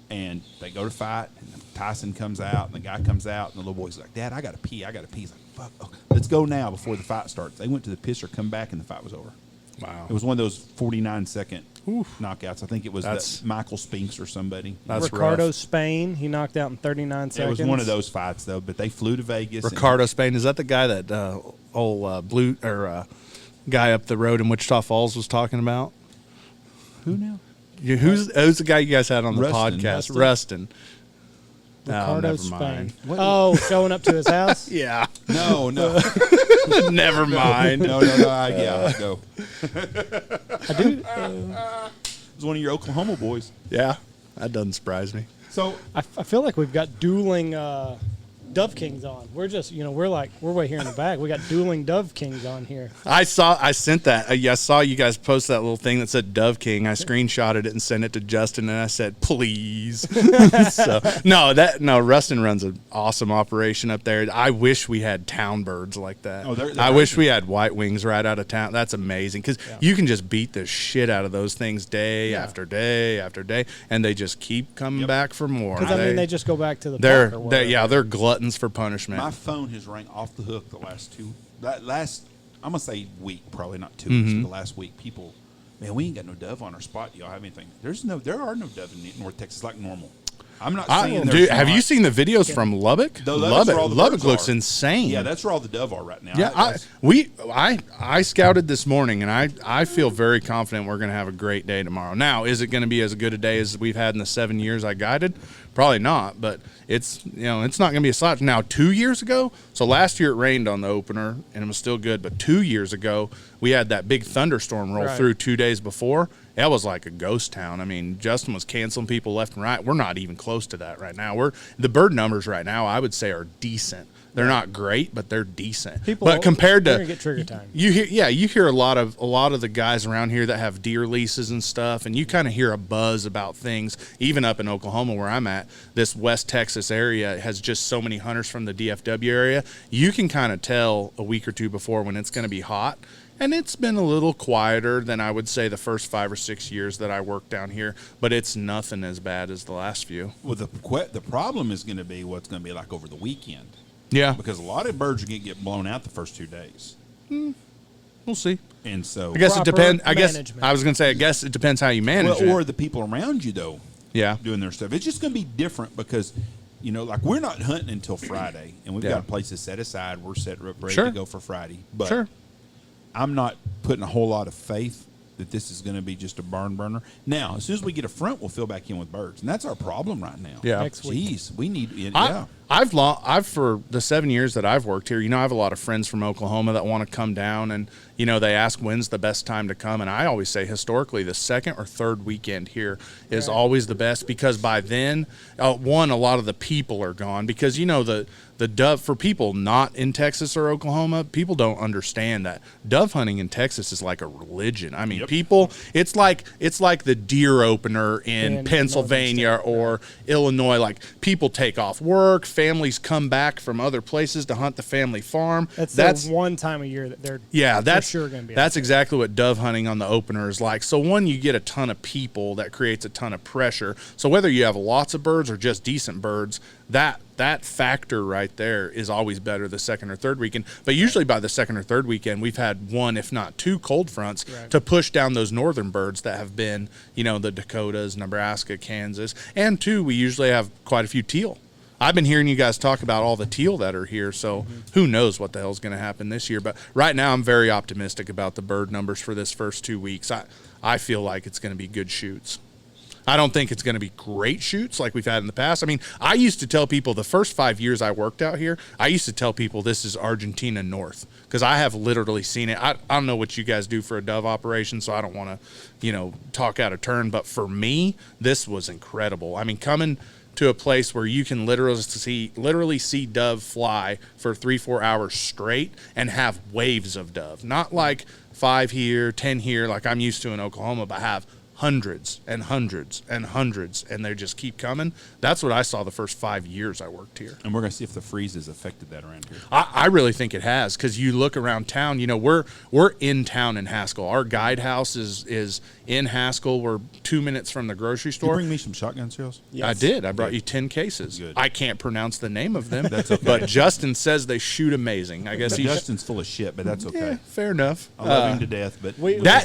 And they go to fight, and Tyson comes out, and the guy comes out, and the little boy's like, "Dad, I got to pee. He's like, "Fuck, okay, let's go now before the fight starts." They went to the pisser, come back, and the fight was over. Wow. It was one of those 49-second knockouts. I think it was That's- Michael Spinks or somebody. That's Ricardo rough. Spain, he knocked out in 39 It seconds. was one of those fights, though, but they flew to Vegas. Ricardo Spain, is that the guy that old blue or guy up the road in Wichita Falls was talking about? Who now? Who's the guy you guys had on the Rustin. podcast? Rustin. Ricardo never Spain. mind. Oh, showing up to his house? Yeah. No. Never mind. No. I'll go. I do. It was one of your Oklahoma boys. Yeah. That doesn't surprise me. So I feel like we've got dueling Dove Kings on. We're just, we're way here in the back. We got dueling Dove Kings on here. I sent that. I saw you guys post that little thing that said Dove King. I screenshotted it and sent it to Justin, and I said, "Please." No, Rustin runs an awesome operation up there. I wish we had town birds like that. Oh, they're I wish amazing. we had white wings right out of town. That's amazing because you can just beat the shit out of those things day after day after day, and they just keep coming back for more. Because, they just go back to the they're park or whatever. they're gluttons for punishment. my phone has rang off the hook the last I'm gonna say week, probably not 2 Mm-hmm. weeks, but the last week. People, man, we ain't got no dove on our spot. Do y'all have anything? There are no dove in North Texas like normal. I'm not saying Dude, have you seen the videos from Lubbock? The Lubbock's where all the Lubbock birds looks are. insane. Yeah, that's where all the dove are right now. Yeah, I scouted this morning, and I feel very confident we're going to have a great day tomorrow. Now, is it going to be as good a day as we've had in the 7 years I guided? Probably not, but it's it's not going to be a slouch. Now, 2 years ago, so last year it rained on the opener, and it was still good, but 2 years ago we had that big thunderstorm roll Right. through 2 days before. That was like a ghost town. I mean, Justin was canceling people left and right. We're not even close to that right now. The bird numbers right now, I would say, are decent. They're not great, but they're decent. But compared they're to gonna get trigger time. you hear a lot of the guys around here that have deer leases and stuff, and you kind of hear a buzz about things. Even up in Oklahoma, where I'm at, this West Texas area has just so many hunters from the DFW area. You can kind of tell a week or two before when it's going to be hot. And it's been a little quieter than I would say the first 5 or 6 years that I worked down here, but it's nothing as bad as the last few. Well, the problem is going to be what's going to be like over the weekend. Yeah, Because a lot of birds are going to get blown out the first 2 days. we'll see. And so, I guess it Proper depends. I management. guess it depends how you manage it. or the people around you, though, Yeah. doing their stuff. It's just going to be different because, like we're not hunting until Friday, and we've Yeah. got places set aside. We're set up ready Sure. to go for Friday. But Sure. I'm not putting a whole lot of faith that this is going to be just a barn burner. Now, as soon as we get a front, we'll fill back in with birds, and that's our problem right now. Yeah. Next week. Jeez, we need. I've for the 7 years that I've worked here, I have a lot of friends from Oklahoma that want to come down, and they ask when's the best time to come, and I always say historically the second or third weekend here is always the best because by then, one, a lot of the people are gone because the dove, for people not in Texas or Oklahoma, people don't understand that dove hunting in Texas is like a religion. I mean, people, it's like the deer opener in Pennsylvania or Illinois. Like people take off work, families come back from other places to hunt the family farm. That's the one time a year that they're that's for sure going to be. That's exactly what dove hunting on the opener is like. So one, you get a ton of people that creates a ton of pressure. So whether you have lots of birds or just decent birds, that that factor right there is always better the second or third weekend. But usually by the second or third weekend, we've had one, if not two, cold fronts to push down those northern birds that have been, the Dakotas, Nebraska, Kansas. And two, we usually have quite a few teal. I've been hearing you guys talk about all the teal that are here, so who knows what the hell's going to happen this year. But right now I'm very optimistic about the bird numbers for this first 2 weeks. I feel like it's going to be good shoots. I don't think it's going to be great shoots like we've had in the past. I mean, I used to tell people the first 5 years I worked out here, I used to tell people this is Argentina North because I have literally seen it. I don't know what you guys do for a dove operation, so I don't want to, talk out of turn. But for me, this was incredible. I mean, coming to a place where you can literally see dove fly for 3-4 hours straight and have waves of dove. Not like 5 here, 10 here like I'm used to in Oklahoma, but have hundreds and hundreds and hundreds, and they just keep coming. That's what I saw the first 5 years I worked here. And we're going to see if the freeze has affected that around here. I really think it has, because you look around town, we're in town in Haskell. Our guide house is in Haskell. We're 2 minutes from the grocery store. Did you bring me some shotgun shells? Yes. I did. I brought you 10 cases. Good. I can't pronounce the name of them. That's okay. But Justin says they shoot amazing. I guess Justin's full of shit, but that's okay. Yeah, fair enough. I love him to death, but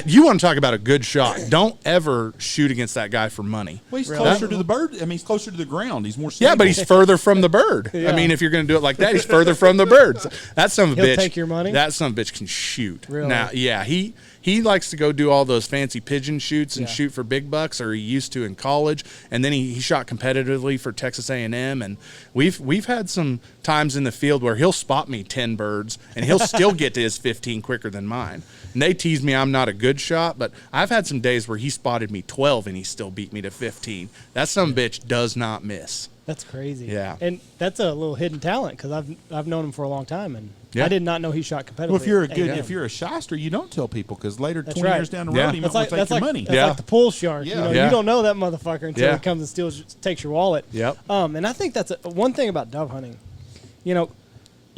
you want to talk about a good shot. Don't ever shoot against that guy for money. Well, he's closer to the bird. I mean, he's closer to the ground. He's more stable. Yeah, but he's further from the bird. I mean, if you're going to do it like that, he's further from the birds. That son of a bitch. He'll take your money? That son of a bitch can shoot. Really? Now, yeah, he likes to go do all those fancy pigeon shoots and shoot for big bucks, or he used to in college. And then he shot competitively for Texas A&M. And we've had some times in the field where he'll spot me 10 birds, and he'll still get to his 15 quicker than mine. And they tease me I'm not a good shot, but I've had some days where he spotted me 12 and he still beat me to 15. That son of a bitch does not miss. That's crazy. Yeah. And that's a little hidden talent, because I've known him for a long time, and Yeah. I did not know he shot competitively. Well, at if you're a shyster, you don't tell people, because later, That's 20 right. years down the road, he might want to take your money. That's like the pool shark. Yeah. Yeah. You don't know that motherfucker until he comes and takes your wallet. Yep. And I think that's one thing about dove hunting. You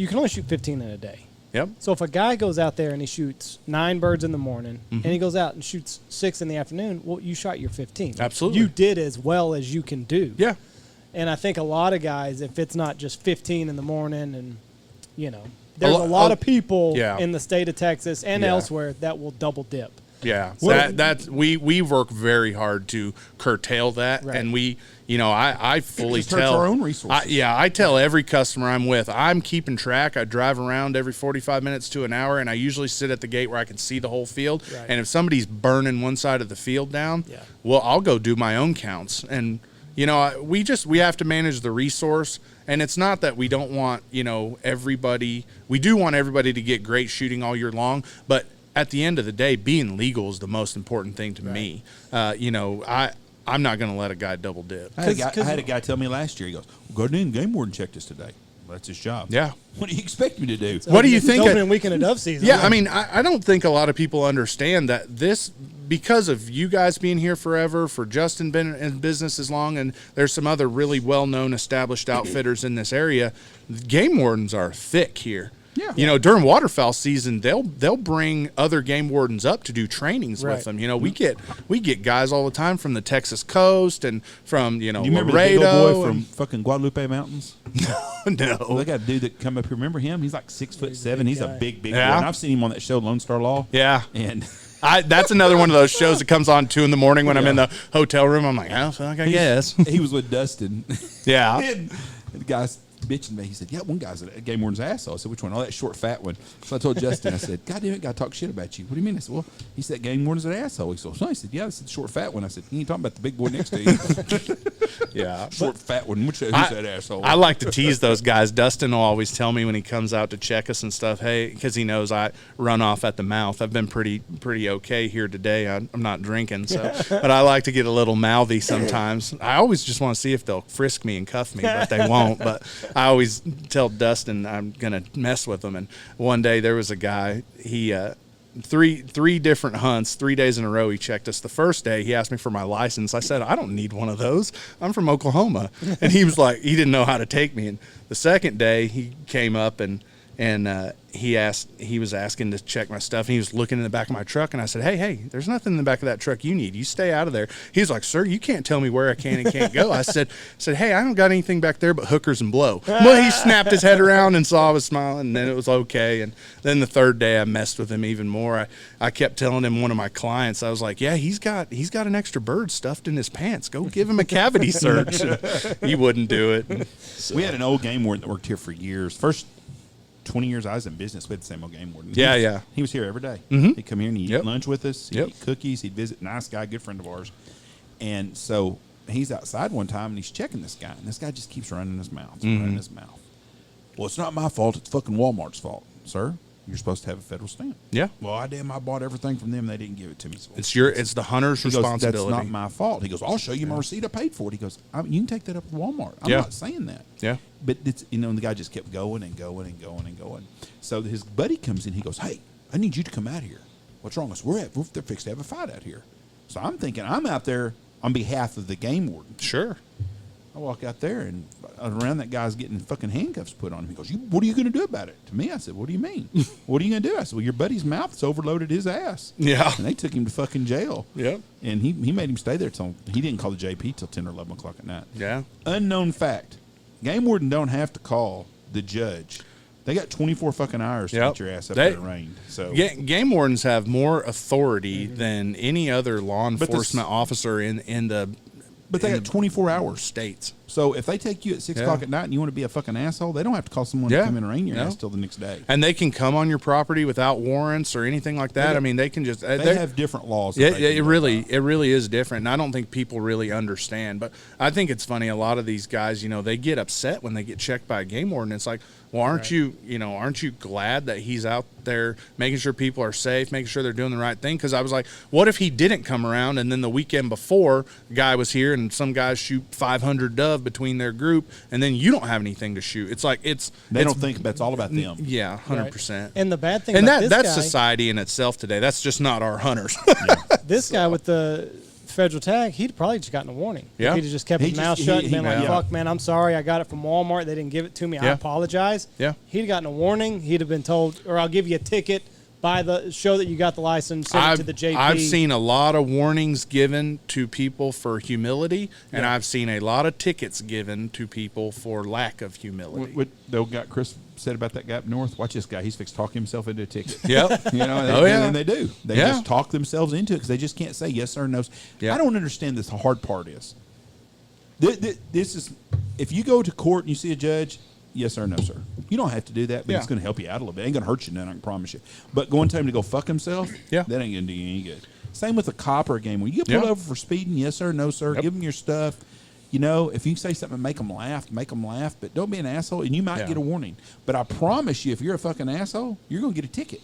can only shoot 15 in a day. Yep. So if a guy goes out there and he shoots 9 birds in the morning, and he goes out and shoots 6 in the afternoon, well, you shot your 15. Absolutely. You did as well as you can do. Yeah. And I think a lot of guys, if it's not just 15 in the morning, and there's a lot of people in the state of Texas and elsewhere that will double dip. Yeah, So- that's we work very hard to curtail that, Right. and I fully Just hurts tell our own resources. I tell every customer I'm with, I'm keeping track. I drive around every 45 minutes to an hour, and I usually sit at the gate where I can see the whole field. Right. And if somebody's burning one side of the field down, Yeah. well, I'll go do my own counts. And we have to manage the resource. And it's not that we don't want everybody. We do want everybody to get great shooting all year long, but at the end of the day, being legal is the most important thing to me. I'm not going to let a guy double dip. I had a guy tell me last year, he goes, "Go to the game warden checked us today." Well, that's his job. Yeah. What do you expect me to do? What do you It's think? opening weekend of dove season. Yeah, I mean, I don't think a lot of people understand that this, because of you guys being here forever, for Justin been in business as long, and there's some other really well-known established outfitters in this area, game wardens are thick here. Yeah. During waterfowl season, they'll bring other game wardens up to do trainings Right. with them. We get guys all the time from the Texas coast and from You remember the Laredo. big old boy and- from fucking Guadalupe Mountains? Well, no. they got a dude that come up here. Remember him? He's like 6'7". He's a guy. big Yeah. boy. And I've seen him on that show, Lone Star Law. Yeah. And That's another one of those shows that comes on 2 a.m. when I'm in the hotel room. I'm like, oh, fuck, I guess. he was with Dustin. Yeah. And the guy's bitching me. He said, "Yeah, one guy's a game warden's asshole." I said, "Which one?" "Oh, that short, fat one." So I told Justin, I said, "God damn it, guy talk shit about you." "What do you mean?" I said, "Well, he said game warden's an asshole." He said, "I said, yeah, this is the short, fat one." I said, "You ain't talking about the big boy next to you." Yeah. Short, fat one. Who's that asshole? I like to tease those guys. Dustin will always tell me when he comes out to check us and stuff, hey, because he knows I run off at the mouth. I've been pretty okay here today. I'm not drinking, but I like to get a little mouthy sometimes. I always just want to see if they'll frisk me and cuff me, but they won't. But I always tell Dustin I'm going to mess with him. And one day there was a guy, he three different hunts, 3 days in a row he checked us. The first day he asked me for my license. I said, I don't need one of those. I'm from Oklahoma. And he was like, he didn't know how to take me. And the second day he came up and and he was asking to check my stuff, and he was looking in the back of my truck, and I said, hey, there's nothing in the back of that truck you need. You stay out of there. He's like, sir, you can't tell me where I can and can't go. I said, hey, I don't got anything back there but hookers and blow. Well, he snapped his head around and saw I was smiling, and then it was okay. And then the third day I messed with him even more. I kept telling him, one of my clients, I was like, yeah, he's got an extra bird stuffed in his pants. Go give him a cavity search. He wouldn't do it. So. We had an old game warden that worked here for years. First 20 years I was in business, we had the same old game warden. He was here every day. Mm-hmm. He'd come here and he'd eat lunch with us. He'd eat cookies. He'd visit. Nice guy, good friend of ours. And so he's outside one time and he's checking this guy. And this guy just keeps running his mouth. Running his mouth. Well, it's not my fault. It's fucking Walmart's fault. Sir, you're supposed to have a federal stamp. Yeah. Well, I bought everything from them. They didn't give it to me. So It's the hunter's responsibility. That's not my fault. He goes, I'll show you my receipt. I paid for it. He goes, you can take that up with Walmart. I'm not saying that. Yeah. But it's, the guy just kept going and going and going and going. So his buddy comes in. He goes, hey, I need you to come out here. What's wrong? I said, they're fixed to have a fight out here. So I'm thinking I'm out there on behalf of the game warden. Sure. I walk out there, and around that guy's getting fucking handcuffs put on him. He goes, what are you going to do about it? To me, I said, what do you mean? What are you going to do? I said, well, your buddy's mouth's overloaded his ass. Yeah. And they took him to fucking jail. Yep. And he made him stay there till, he didn't call the JP till 10 or 11 o'clock at night. Yeah. Unknown fact. Game warden don't have to call the judge. They got 24 fucking hours to get your ass up there arraigned. So game wardens have more authority than any other law enforcement officer in the. But they got 24 hours. States. So if they take you at 6 o'clock at night and you want to be a fucking asshole, they don't have to call someone to come in and arraign your ass till the next day. And they can come on your property without warrants or anything like that. I mean, they can just. They have different laws. Yeah, it really is different. And I don't think people really understand. But I think it's funny. A lot of these guys, they get upset when they get checked by a game warden. It's like, well, aren't you glad that he's out there making sure people are safe, making sure they're doing the right thing? Because I was like, what if he didn't come around and then the weekend before, a guy was here and some guys shoot 500 dove between their group and then you don't have anything to shoot? It's like they don't think that's all about them. Yeah, 100%. Right. And the bad thing, and about that's this guy, society in itself today. That's just not our hunters. This guy with the federal tag, he'd probably just gotten a warning. Yeah. If he'd have just kept his mouth shut and been like, fuck, man, I'm sorry. I got it from Walmart. They didn't give it to me. I apologize. Yeah. He'd have gotten a warning. He'd have been told, or I'll give you a ticket. Show that you got the license, send it to the JP. I've seen a lot of warnings given to people for humility, and I've seen a lot of tickets given to people for lack of humility. What Chris said about that guy up north, watch this guy. He's fixed to talk himself into a ticket. Yep. And they do. They just talk themselves into it because they just can't say yes or no. Yeah. I don't understand this. The hard part is, this is, if you go to court and you see a judge, yes or no, sir. You don't have to do that, but it's going to help you out a little bit. It ain't going to hurt you none, I can promise you. But going to him to go fuck himself, that ain't going to do you any good. Same with a cop or a game. When you get pulled over for speeding, yes sir, no sir, give them your stuff. If you say something, make them laugh, but don't be an asshole, and you might get a warning. But I promise you, if you're a fucking asshole, you're going to get a ticket.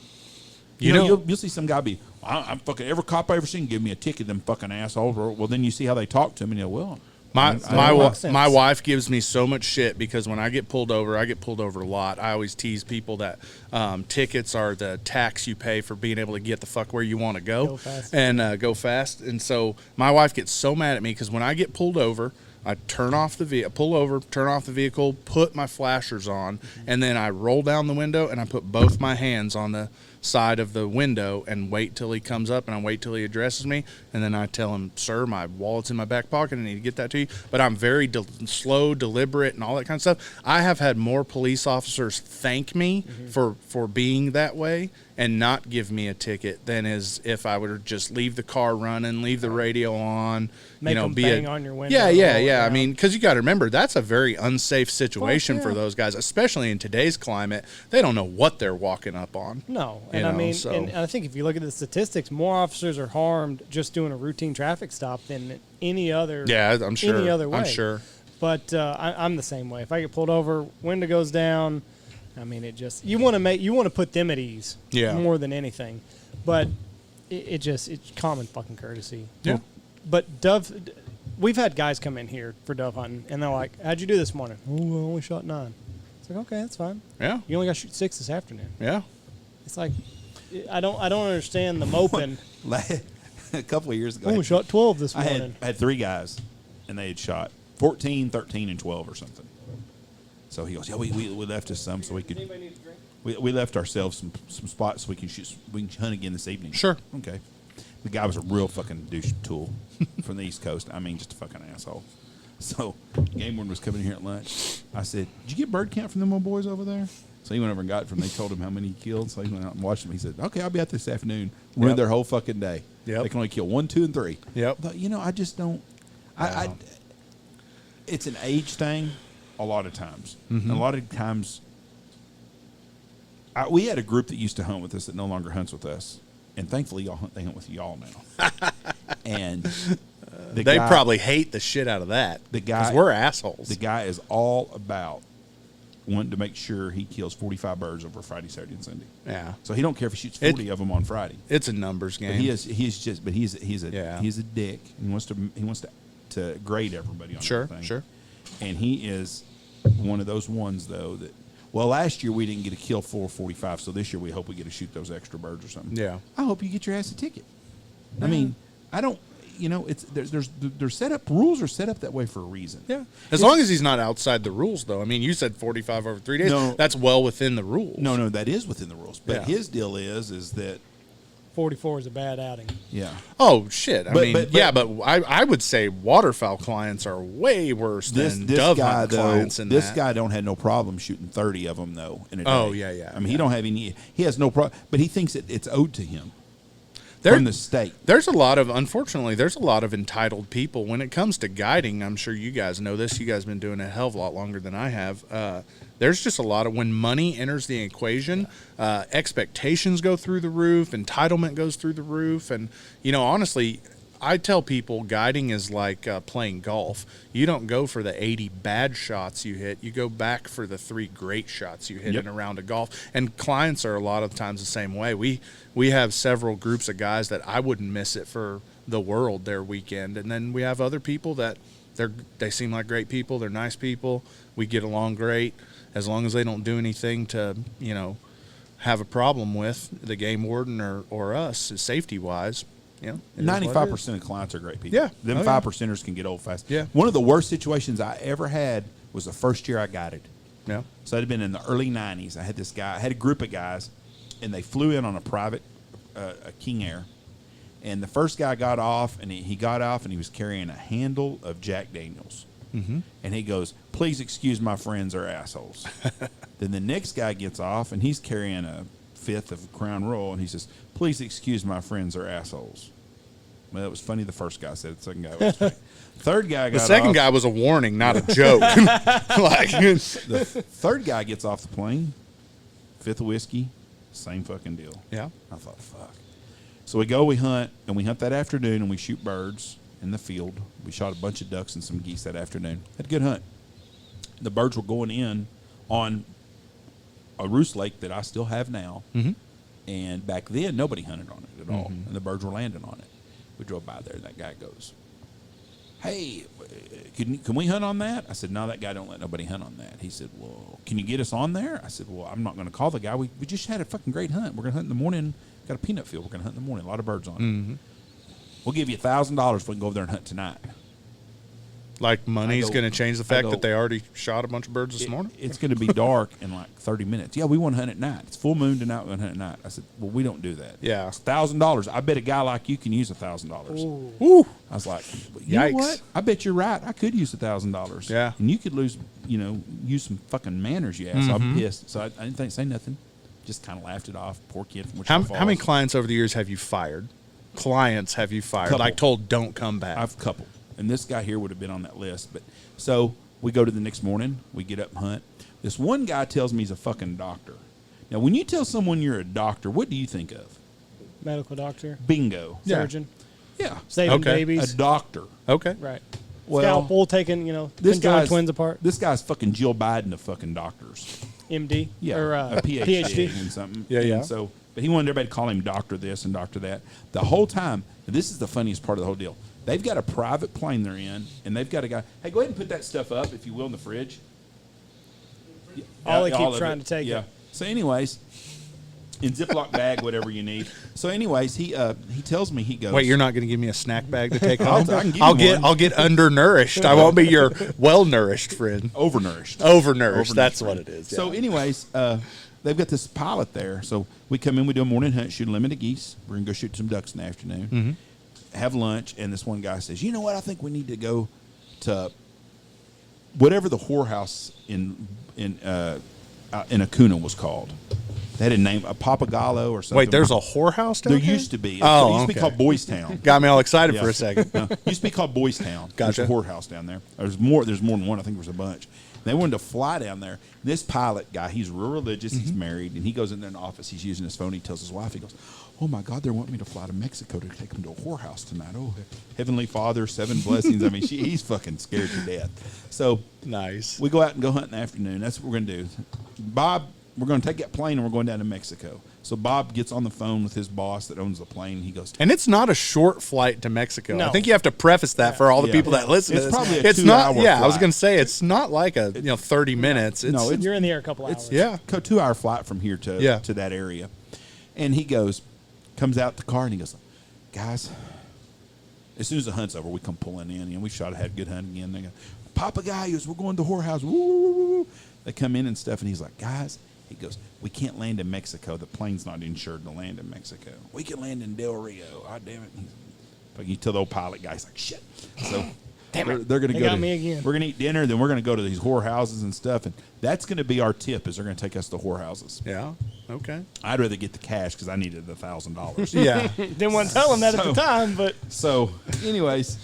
You'll see some guy be, I'm fucking, every cop I ever seen give me a ticket, them fucking assholes. Well, then you see how they talk to him, and well, my wife gives me so much shit because when I get pulled over a lot. I always tease people that tickets are the tax you pay for being able to get the fuck where you want to go fast. And go fast. And so my wife gets so mad at me because when I get pulled over, I turn off the vehicle, put my flashers on, and then I roll down the window and I put both my hands on the side of the window and wait till he comes up, and I wait till he addresses me, and then I tell him, sir, my wallet's in my back pocket, I need to get that to you. But I'm very slow, deliberate, and all that kind of stuff. I have had more police officers thank me for being that way and not give me a ticket than as if I would just leave the car running, leave the radio on, Make them bang on your window. Yeah. I mean, because you got to remember, that's a very unsafe situation for those guys, especially in today's climate. They don't know what they're walking up on. No, and and I think if you look at the statistics, more officers are harmed just doing a routine traffic stop than any other. Yeah, I'm sure. Any other way. I'm sure. But I'm the same way. If I get pulled over, window goes down. I mean, you want to put them at ease. More than anything, but it's common fucking courtesy. Yeah. But dove, we've had guys come in here for dove hunting, and they're like, "How'd you do this morning?" "Oh, I only shot 9." It's like, okay, that's fine. Yeah. You only got to shoot 6 this afternoon. Yeah. It's like, I don't understand the moping. A couple of years ago, I only shot 12 this morning. I had 3 guys, and they had shot 14, 13, and 12 or something. So he goes, yeah, we left us some so we could. Anybody need a drink? We left ourselves some spots so we can hunt again this evening. Sure. Okay. The guy was a real fucking douche tool from the East Coast. I mean, just a fucking asshole. So, game warden was coming here at lunch. I said, "Did you get bird count from them old boys over there?" So he went over and got it from them. They told him how many he killed. So he went out and watched them. He said, "Okay, I'll be out this afternoon." Ruined their whole fucking day. Yep. They can only kill 1, 2, and 3. Yep. But, I just don't. It's an age thing a lot of times. Mm-hmm. And a lot of times, we had a group that used to hunt with us that no longer hunts with us. And thankfully, they hunt with y'all now. And They probably hate the shit out of that. The guy, because we're assholes. The guy is all about wanting to make sure he kills 45 birds over Friday, Saturday, and Sunday. Yeah. So he don't care if he shoots 40 of them on Friday. It's a numbers game. But he's a dick. He wants to grade everybody on everything. Sure. And he is one of those ones though that. Well, last year we didn't get a kill 445, so this year we hope we get to shoot those extra birds or something. Yeah. I hope you get your ass a ticket. I mean, I don't. It's there's set up rules are set up that way for a reason. Yeah. As long as he's not outside the rules, though. I mean, you said 45 over 3 days. No. That's well within the rules. No, that is within the rules. But Yeah. his deal is that 44 is a bad outing. yeah. Oh shit! I mean, but I would say waterfowl clients are way worse than This dove guy hunt though, clients. this guy don't have no problem shooting 30 of them though in a day. Oh, yeah. I mean, he don't have any. He has no problem, but he thinks it's owed to him There- from the state. Unfortunately, there's a lot of entitled people when it comes to guiding. I'm sure you guys know this. You guys have been doing it a hell of a lot longer than I have. There's just a lot of, when money enters the equation, expectations go through the roof, entitlement goes through the roof. And, honestly, I tell people guiding is like playing golf. You don't go for the 80 bad shots you hit. You go back for the 3 great shots you hit in a round of golf. And clients are a lot of times the same way. We have several groups of guys that I wouldn't miss it for the world their weekend. And then we have other people that they seem like great people. They're nice people. We get along great. As long as they don't do anything to, have a problem with the game warden or us, safety-wise. 95% of clients are great people. Yeah. Them Oh, 5%ers can get old fast. Yeah. One of the worst situations I ever had was the first year I guided. Yeah. So it had been in the early 90s. I had a group of guys, and they flew in on a private a King Air. And the first guy got off, and he got off, and he was carrying a handle of Jack Daniels. Mm-hmm. And he goes, "Please excuse my friends, are assholes." Then the next guy gets off, and he's carrying a 5th of Crown Royal, and he says, "Please excuse my friends, are assholes." Well, it was funny the first guy said it. The second guy was funny. Third guy got The second off. guy was a warning, not a joke. The third guy gets off the plane, 5th of whiskey, same fucking deal. Yeah. I thought, fuck. So we hunt, and we hunt that afternoon, and we shoot birds in the field. We shot a bunch of ducks and some geese that afternoon. Had a good hunt. The birds were going in on a roost lake that I still have now. Mm-hmm. And back then, nobody hunted on it at all. And the birds were landing on it. We drove by there, and that guy goes, "Hey, can we hunt on that?" I said, "No, that guy don't let nobody hunt on that." He said, "Well, can you get us on there?" I said, "Well, I'm not going to call the guy. We just had a fucking great hunt. We're going to hunt in the morning. Got a peanut field. We're going to hunt in the morning. A lot of birds on it. Mm-hmm. We'll give you $1,000 if we can go over there and hunt tonight." Like money's I go- going to change the I fact go- that they already shot a bunch of birds this morning? It's going to be dark in like 30 minutes. Yeah, we want to hunt at night. It's full moon tonight. We're going to hunt at night. I said, "Well, we don't do that. Yeah. It's $1,000. I bet a guy like you can use $1,000. Woo. I was like, you know Yikes. what? I bet you're right. I could use $1,000. Yeah. And you could use some fucking manners, you ass. I'm pissed. So I didn't say nothing. Just kind of laughed it off. Poor kid from Wichita Falls. How many clients over the years have you fired? Clients have you fired? Couple. Like told, don't come back. I've a couple. And this guy here would have been on that list. But so we go to the next morning. We get up and hunt. This one guy tells me he's a fucking doctor. Now, when you tell someone you're a doctor, what do you think of? Medical doctor, Bingo. Yeah. surgeon, Yeah. saving Okay. babies. A doctor. Okay. Right. Well, Scalpel taking, conjoined twins apart. This guy's fucking Jill Biden of fucking doctors. MD. Yeah, Or a PhD and something. Yeah, yeah. And so, but he wanted everybody to call him doctor this and doctor that. The whole time, and this is the funniest part of the whole deal. They've got a private plane they're in, and they've got a guy. Hey, go ahead and put that stuff up, if you will, in the fridge. Ollie keeps of trying it. to take Yeah. it. So, anyways, in Ziploc bag, whatever you need. So, anyways, he tells me, he goes. Wait, you're not going to give me a snack bag to take I'll- home? I can give I'll you get one. I'll get undernourished. I won't be your well nourished friend. overnourished. Overnourished. That's friend. what it is. So, yeah. anyways, they've got this pilot there. So we come in, we do a morning hunt, shoot a limit of geese. We're going to go shoot some ducks in the afternoon, have lunch, and this one guy says, you know what, I think we need to go to whatever the whorehouse in Acuna was called. They had a name, a Papagallo or something. Wait, there's a whorehouse down There here? used to be. Oh, It used to be okay. called Boys Town. Got me all excited Yeah. for a second. No, it used to be called Boys Town. Gotcha. There's a whorehouse down there. There's more than one. I think there was a bunch. They wanted to fly down there. This pilot guy, he's real religious. He's married, and he goes in there in the office. He's using his phone. He tells his wife, he goes, oh, my God, they want me to fly to Mexico to take them to a whorehouse tonight. Oh, Heavenly Father, 7 blessings. I mean, he's fucking scared to death. So Nice. we go out and go hunt in the afternoon. That's what we're going to do. Bob, we're going to take that plane, and we're going down to Mexico. So Bob gets on the phone with his boss that owns the plane. He goes, And it's not a short flight to Mexico. No. I think you have to preface that for all the Yeah. people that listen It's to this. probably a it's not. 2-hour Yeah, I was flight. going to say it's not like a 30 minutes. It's, No, You're in the air a couple hours. yeah. 2-hour flight from here to Yeah. to that area. And he comes out the car and he goes, guys, as soon as the hunt's over, we come pulling in and we had a good hunt again. They go, Papagayos, we're going to the whorehouse. Woo, woo, woo, woo. They come in and stuff, and he's like, guys, he goes, we can't land in Mexico. The plane's not insured to land in Mexico. We can land in Del Rio. Oh, damn it. But you tell the old pilot guy, he's like, shit. So they're going to They go. got me again. We're going to eat dinner, then we're going to go to these whorehouses and stuff, and that's going to be our tip. Is they're going to take us to whorehouses. Yeah. Okay. I'd rather get the cash because I needed $1,000. Yeah. Didn't want to tell them that at the time, but So, anyways,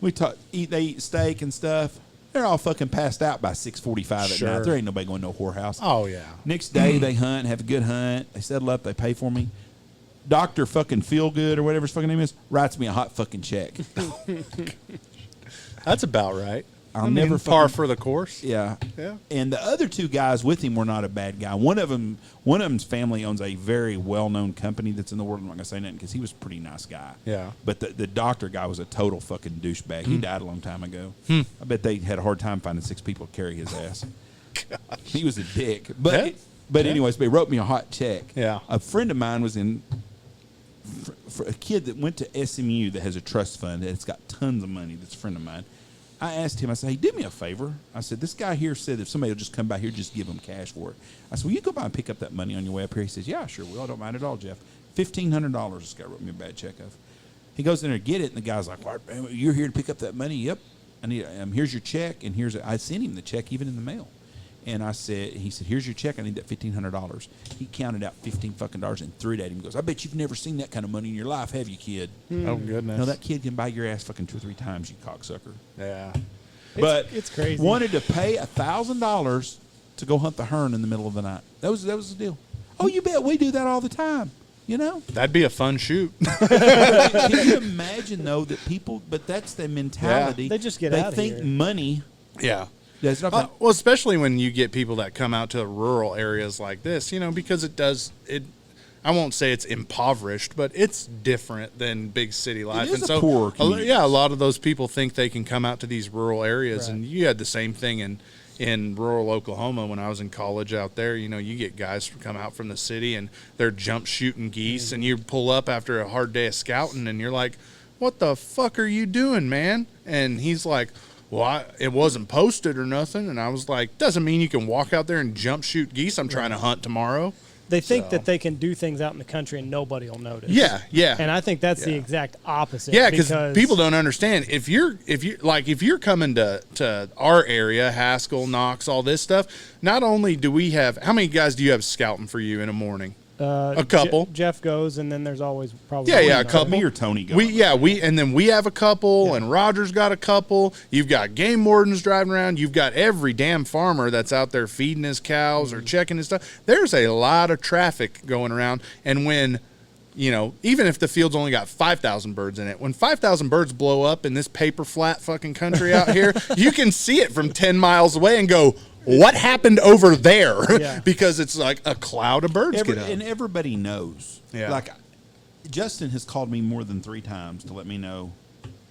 they eat steak and stuff. They're all fucking passed out by 6:45 at Sure. night. There ain't nobody going to no whorehouse. Oh yeah. Next day they hunt, have a good hunt. They settle up. They pay for me. Dr. fucking Feelgood or whatever his fucking name is writes me a hot fucking check. That's about right. I'll I mean, never par fucking- for the course. Yeah. Yeah. And the other 2 guys with him were not a bad guy. One of them's family owns a very well-known company that's in the world. I'm not going to say nothing because he was a pretty nice guy. Yeah. But the doctor guy was a total fucking douchebag. He died a long time ago. I bet they had a hard time finding 6 people to carry his ass. He was a dick. But Yeah. anyways, they wrote me a hot check. Yeah. A friend of mine was in for a kid that went to SMU that has a trust fund that's got tons of money. That's a friend of mine. I asked him, I said, hey, do me a favor. I said, this guy here said if somebody will just come by here, just give him cash for it. I said, will you go by and pick up that money on your way up here? He says, yeah, sure will. I don't mind at all, Jeff. $1,500 this guy wrote me a bad check of. He goes in there to get it, and the guy's like, you're here to pick up that money? Yep. I need. Here's your check, and I sent him the check even in the mail. And he said, here's your check. I need that $1,500. He counted out $15 fucking and threw it at him. He goes, I bet you've never seen that kind of money in your life, have you, kid? Oh goodness. No, that kid can buy your ass fucking 2 or 3 times, you cocksucker. Yeah. But it's crazy. Wanted to pay $1,000 to go hunt the hern in the middle of the night. That was the deal. Oh, you bet we do that all the time. You know? That'd be a fun shoot. Can you imagine though that people? But that's their mentality. Yeah. They just get They outta think here. money. Yeah. That's not. Well, especially when you get people that come out to rural areas like this, because it. I won't say it's impoverished, but it's different than big city life. is a poorer community. Yeah, a lot of those people think they can come out to these rural areas, Right. and you had the same thing in rural Oklahoma when I was in college out there. You get guys who come out from the city and they're jump shooting geese, and you pull up after a hard day of scouting, and you're like, "What the fuck are you doing, man?" And he's like, well, it wasn't posted or nothing. And I was like, doesn't mean you can walk out there and jump shoot geese. I'm trying to hunt tomorrow. They think So- that they can do things out in the country and nobody will notice. Yeah, yeah. And I think that's the Yeah. exact opposite. Yeah, because people don't understand. If you're coming to our area, Haskell, Knox, all this stuff, not only do we have, how many guys do you have scouting for you in a morning? A couple. Jeff goes, and then there's always probably Yeah, one a other. couple. Me or Tony go. We have a couple, and Roger's got a couple. You've got game wardens driving around. You've got every damn farmer that's out there feeding his cows or checking his stuff. There's a lot of traffic going around, and when, even if the field's only got 5,000 birds in it, when 5,000 birds blow up in this paper flat fucking country out here, you can see it from 10 miles away and go, what happened over there? Yeah. Because it's like a cloud of birds get up. And everybody knows. Yeah. Like, Justin has called me more than 3 times to let me know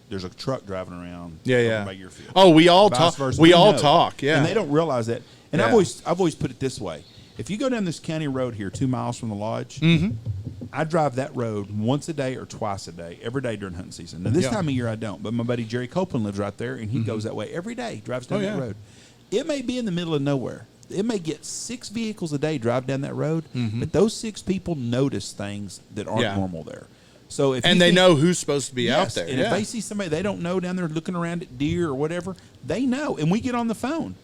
there's a truck driving around. over by your field. Oh, we all Vice talk. versa. We all know. talk. Yeah. And they don't realize that. And Yeah. I've always put it this way: if you go down this county road here, 2 miles from the lodge, I drive that road once a day or twice a day, every day during hunting season. Now this Yeah. time of year I don't, but my buddy Jerry Copeland lives right there, and he goes that way every day. Drives down Oh, that yeah. road. It may be in the middle of nowhere. it may get 6 vehicles a day drive down that road, but those 6 people notice things that aren't normal there. So if and they know who's supposed to be out there. And if they see somebody they don't know down there looking around at deer or whatever, they know, and we get on the phone.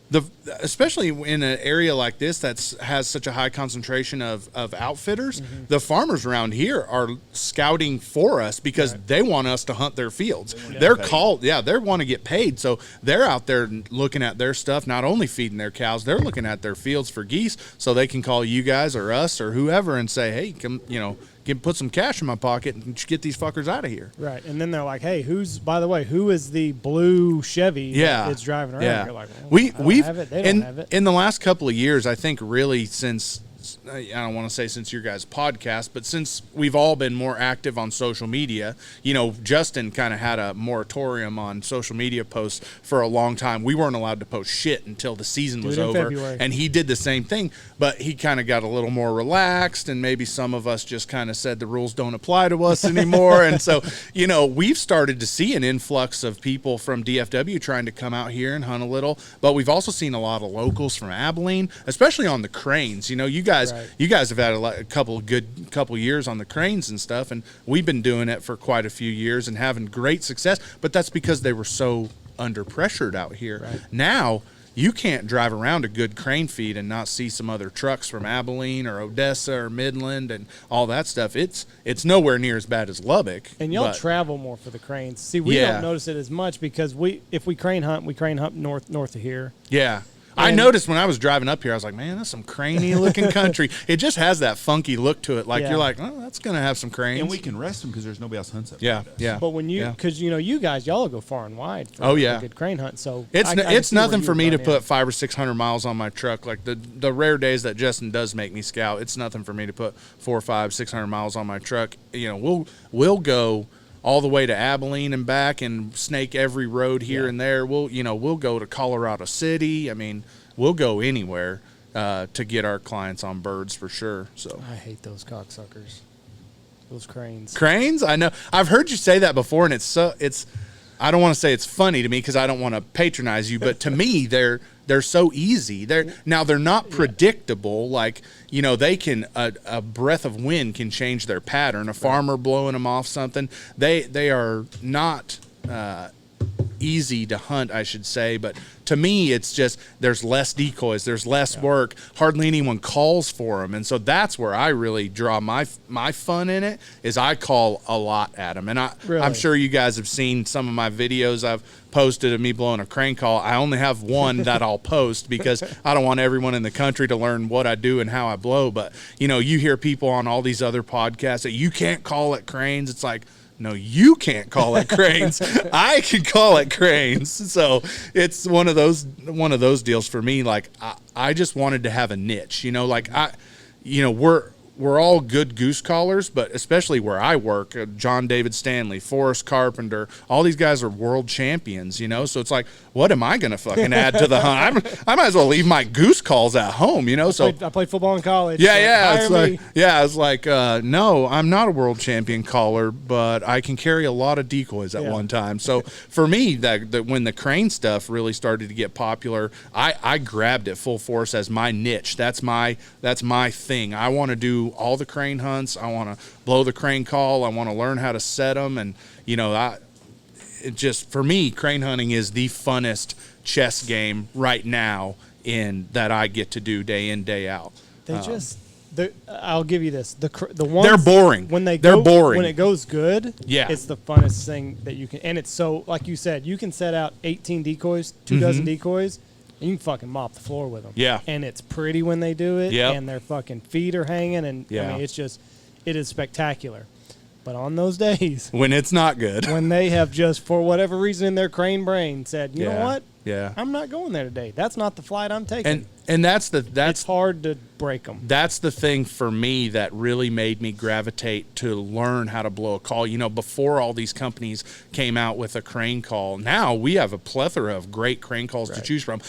Especially in an area like this that has such a high concentration of outfitters, the farmers around here are scouting for us because they want us to hunt their fields. They're called, they want to get paid, so they're out there looking at their stuff, not only feeding their cows, they're looking at their fields for geese, so they can call you guys or us or whoever and say, hey, come, put some cash in my pocket and get these fuckers out of here. Right, and then they're like, "Hey, who is the blue Chevy that's driving around?" Yeah, You're like, well, we've have it. They don't have it. In the last couple of years, I think really since, I don't want to say since your guys' podcast, but since we've all been more active on social media, Justin kind of had a moratorium on social media posts for a long time. We weren't allowed to post shit until the season was over. February. And he did the same thing, but he kind of got a little more relaxed, and maybe some of us just kind of said the rules don't apply to us anymore. And so, we've started to see an influx of people from DFW trying to come out here and hunt a little, but we've also seen a lot of locals from Abilene, especially on the cranes. You guys have had a couple years on the cranes and stuff, and we've been doing it for quite a few years and having great success, but that's because they were so under pressured out here. Right. Now you can't drive around a good crane feed and not see some other trucks from Abilene or Odessa or Midland and all that stuff. It's nowhere near as bad as Lubbock. And y'all travel more for the cranes. See, we don't notice it as much because if we crane hunt north of here. Yeah. I noticed when I was driving up here, I was like, man, that's some craney looking country. It just has that funky look to it. Like, you're like, oh, that's going to have some cranes. And we can rest them because there's nobody else hunts up there. Yeah. But when because you guys, y'all will go far and wide for a good crane hunt. So it's nothing for me to put 500 or 600 miles on my truck. Like the rare days that Justin does make me scout, it's nothing for me to put 400, 500, 600 miles on my truck. We'll go all the way to Abilene and back and snake every road here and there. We'll go to Colorado City. I mean, we'll go anywhere to get our clients on birds for sure. So I hate those cocksuckers. Those cranes. Cranes? I know. I've heard you say that before, and it's I don't want to say it's funny to me because I don't want to patronize you, but to me they're so easy. They're not predictable. Like, they can a breath of wind can change their pattern. A farmer blowing them off something. They are not easy to hunt, I should say, but to me it's just there's less decoys, there's less work, hardly anyone calls for them, and so that's where I really draw my fun in it, is I call a lot at them. And I'm sure you guys have seen some of my videos I've posted of me blowing a crane call. I only have one that I'll post because I don't want everyone in the country to learn what I do and how I blow. But you hear people on all these other podcasts that you can't call it cranes. It's like, no, you can't call it cranes. I can call it cranes. So it's one of those deals for me. Like I just wanted to have a niche, we're all good goose callers, but especially where I work, John David Stanley, Forrest Carpenter, all these guys are world champions, So it's like, what am I going to fucking add to the hunt? I might as well leave my goose calls at home, So I played football in college. It's like, no, I'm not a world champion caller, but I can carry a lot of decoys at one time. So for me, that when the crane stuff really started to get popular, I grabbed it full force as my niche. That's my thing. I want to do all the crane hunts. I want to blow the crane call. I want to learn how to set them. And, for me, crane hunting is the funnest chess game right now that I get to do day in, day out. I'll give you this. The ones, they're boring. They're boring. When it goes good, yeah, it's the funnest thing that you can. And it's so, like you said, you can set out 18 decoys, 2 dozen decoys, and you can fucking mop the floor with them. Yeah. And it's pretty when they do it. Yeah. And their fucking feet are hanging. And I mean, it is spectacular. But on those days, when it's not good, when they have just, for whatever reason in their crane brain, said, you know what? Yeah. I'm not going there today. That's not the flight I'm taking. And that's it's hard to break them. That's the thing for me that really made me gravitate to learn how to blow a call. Before all these companies came out with a crane call, now we have a plethora of great crane calls to choose from.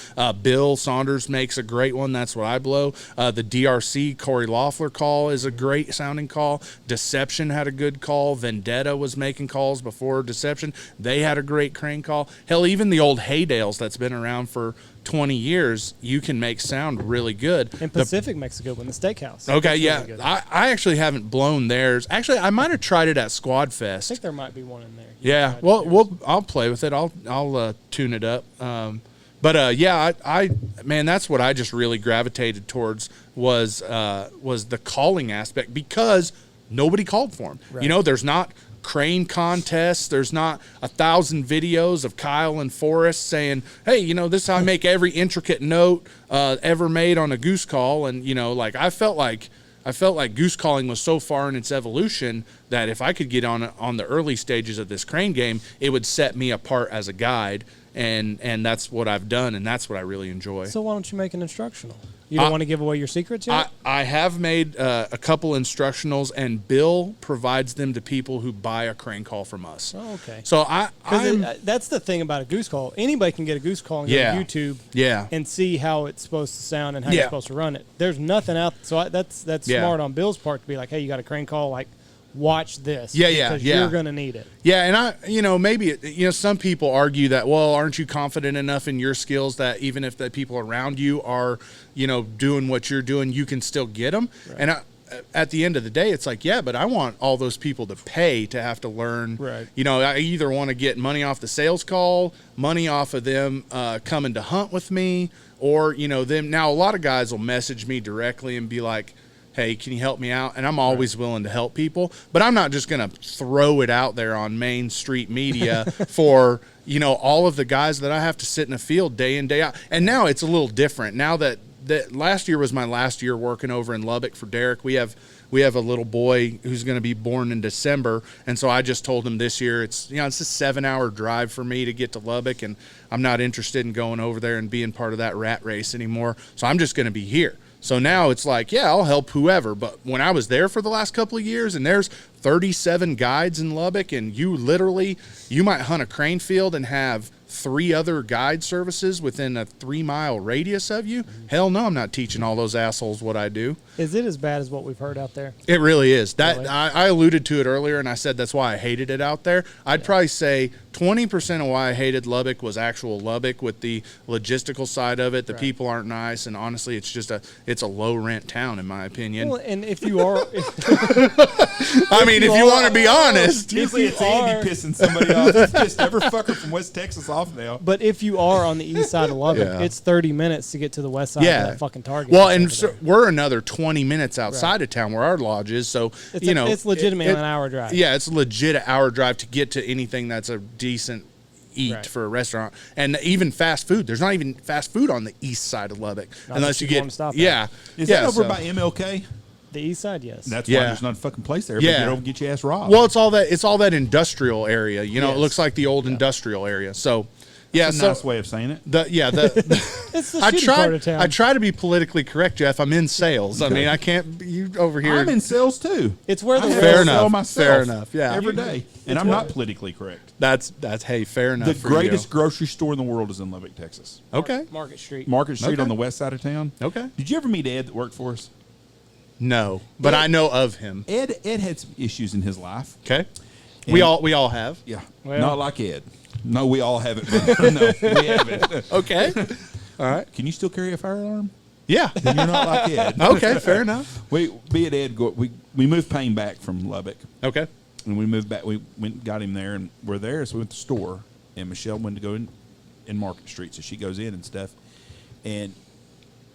Bill Saunders makes a great one. That's what I blow. The DRC Corey Loeffler call is a great sounding call. Deception had a good call. Vendetta was making calls before Deception. They had a great crane call. Hell, even the old Haydales that's been around for 20 years, you can make sound really good. And Pacific makes a good one, the steakhouse. Okay, That's yeah. really good. I actually haven't blown theirs. Actually, I might have tried it at Squad I Fest. think there might be one in there. Yeah, well, I'll play with it. I'll tune it up. Man, that's what I just really gravitated towards was the calling aspect, because nobody called for him. Right. You know, there's not crane contests. There's not 1,000 videos of Kyle and Forrest saying, hey, you know, this is how I make every intricate note ever made on a goose call. And, you know, like I felt like goose calling was so far in its evolution that if I could get on the early stages of this crane game, it would set me apart as a guide. And that's what I've done, and that's what I really enjoy. So why don't you make an instructional? You don't want to give away your secrets yet? I have made a couple instructionals, and Bill provides them to people who buy a crane call from us. Oh, okay. So that's the thing about a goose call. Anybody can get a goose call and go to YouTube and see how it's supposed to sound and how you're supposed to run it. There's nothing out. So that's smart on Bill's part to be like, hey, you got a crane call, like, watch this. Because you're going to need it. Yeah, and maybe some people argue that, well, aren't you confident enough in your skills that even if the people around you are, doing what you're doing, you can still get them? Right. And at the end of the day, it's like, yeah, but I want all those people to pay to have to learn. Right. I either want to get money off the sales call, money off of them coming to hunt with me, or, them. Now, a lot of guys will message me directly and be like, hey, can you help me out? And I'm always willing to help people, but I'm not just going to throw it out there on Main Street media for, all of the guys that I have to sit in a field day in, day out. And now it's a little different. Now that last year was my last year working over in Lubbock for Derek. We have a little boy who's going to be born in December. And so I just told him this year it's a 7-hour drive for me to get to Lubbock, and I'm not interested in going over there and being part of that rat race anymore. So I'm just going to be here. So now it's like, yeah, I'll help whoever. But when I was there for the last couple of years, and there's 37 guides in Lubbock, and you might hunt a crane field and have 3 other guide services within a 3-mile radius of you. Hell no, I'm not teaching all those assholes what I do. Is it as bad as what we've heard out there? It really is. Really? I alluded to it earlier, and I said that's why I hated it out there. I'd probably say 20% of why I hated Lubbock was actual Lubbock, with the logistical side of it. The people aren't nice, and honestly, it's a low rent town in my opinion. Well, and if you are, I mean, if you want to be honest, usually it's Andy pissing somebody off. It's just every fucker from West Texas off now. But if you are on the east side of Lubbock, it's 30 minutes to get to the west side of that fucking Target. Well, and so we're another 20 minutes outside of town where our lodge is. So, it's legitimately an hour drive. Yeah, it's a legit hour drive to get to anything that's a decent eat for a restaurant. And even fast food. There's not even fast food on the east side of Lubbock. Not unless you get, Is that over by MLK? The east side, yes. That's why there's not a fucking place there. But get over and get your ass robbed. Well, it's all that industrial area. It looks like the old industrial area. So, That's a nice way of saying it. It's the shitty part of town. I try to be politically correct, Jeff. I'm in sales. I mean, I can't. You over here. I'm in sales too. It's where the fair enough. Sell myself fair enough. Yeah. every day, and I'm not politically correct. That's hey, fair enough. The for greatest grocery store in the world is in Lubbock, Texas. Okay. Market Street. Market Street on the west side of town. Okay. Did you ever meet Ed that worked for us? No, but I know of him. Ed had some issues in his life. Okay. We all have. Yeah. Well, not like Ed. No, we all haven't. No, we haven't. Okay. All right. Can you still carry a fire alarm? Yeah. Then you're not like Ed. Okay, fair enough. We Ed. We moved Payne back from Lubbock. Okay. And we moved back. We went and got him there, and we're there. So we went to the store, and Michelle went to go in Market Street, so she goes in and stuff. And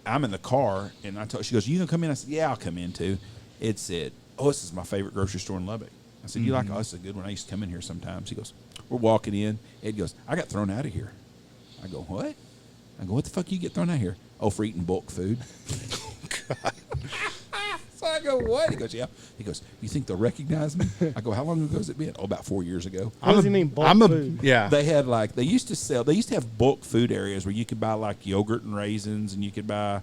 I'm in the car, and she goes, "You gonna come in?" I said, "Yeah, I'll come in too." It said, "Oh, this is my favorite grocery store in Lubbock." I said, "You like? Oh, this is a good one. I used to come in here sometimes." He goes, "We're walking in." Ed goes, "I got thrown out of here." I go, "What?" I go, "What the fuck you get thrown out of here?" "Oh, for eating bulk food." God. So I go, "What?" He goes, "Yeah." He goes, "You think they'll recognize me?" I go, "How long ago has it been?" "Oh, about 4 years ago." What does he mean, bulk food? Yeah. They had they used to have bulk food areas where you could buy like yogurt and raisins, and you could buy.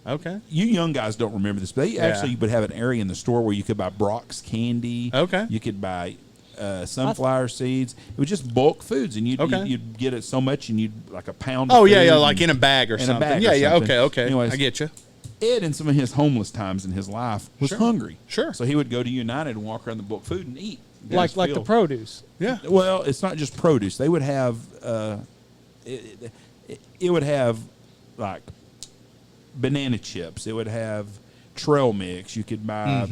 Okay. You young guys don't remember this, but they actually would have an area in the store where you could buy Brock's candy. Okay. You could buy sunflower seeds. It was just bulk foods, and you'd get it so much, and you'd like a pound. Oh of yeah, food yeah, like in a bag or something. Yeah. Okay. Anyways, I get you. Ed, in some of his homeless times in his life, was hungry. Sure. So he would go to United and walk around the bulk food and eat. Like the produce. Yeah. Well, it's not just produce. They would have. It would have like banana chips. It would have trail mix. You could buy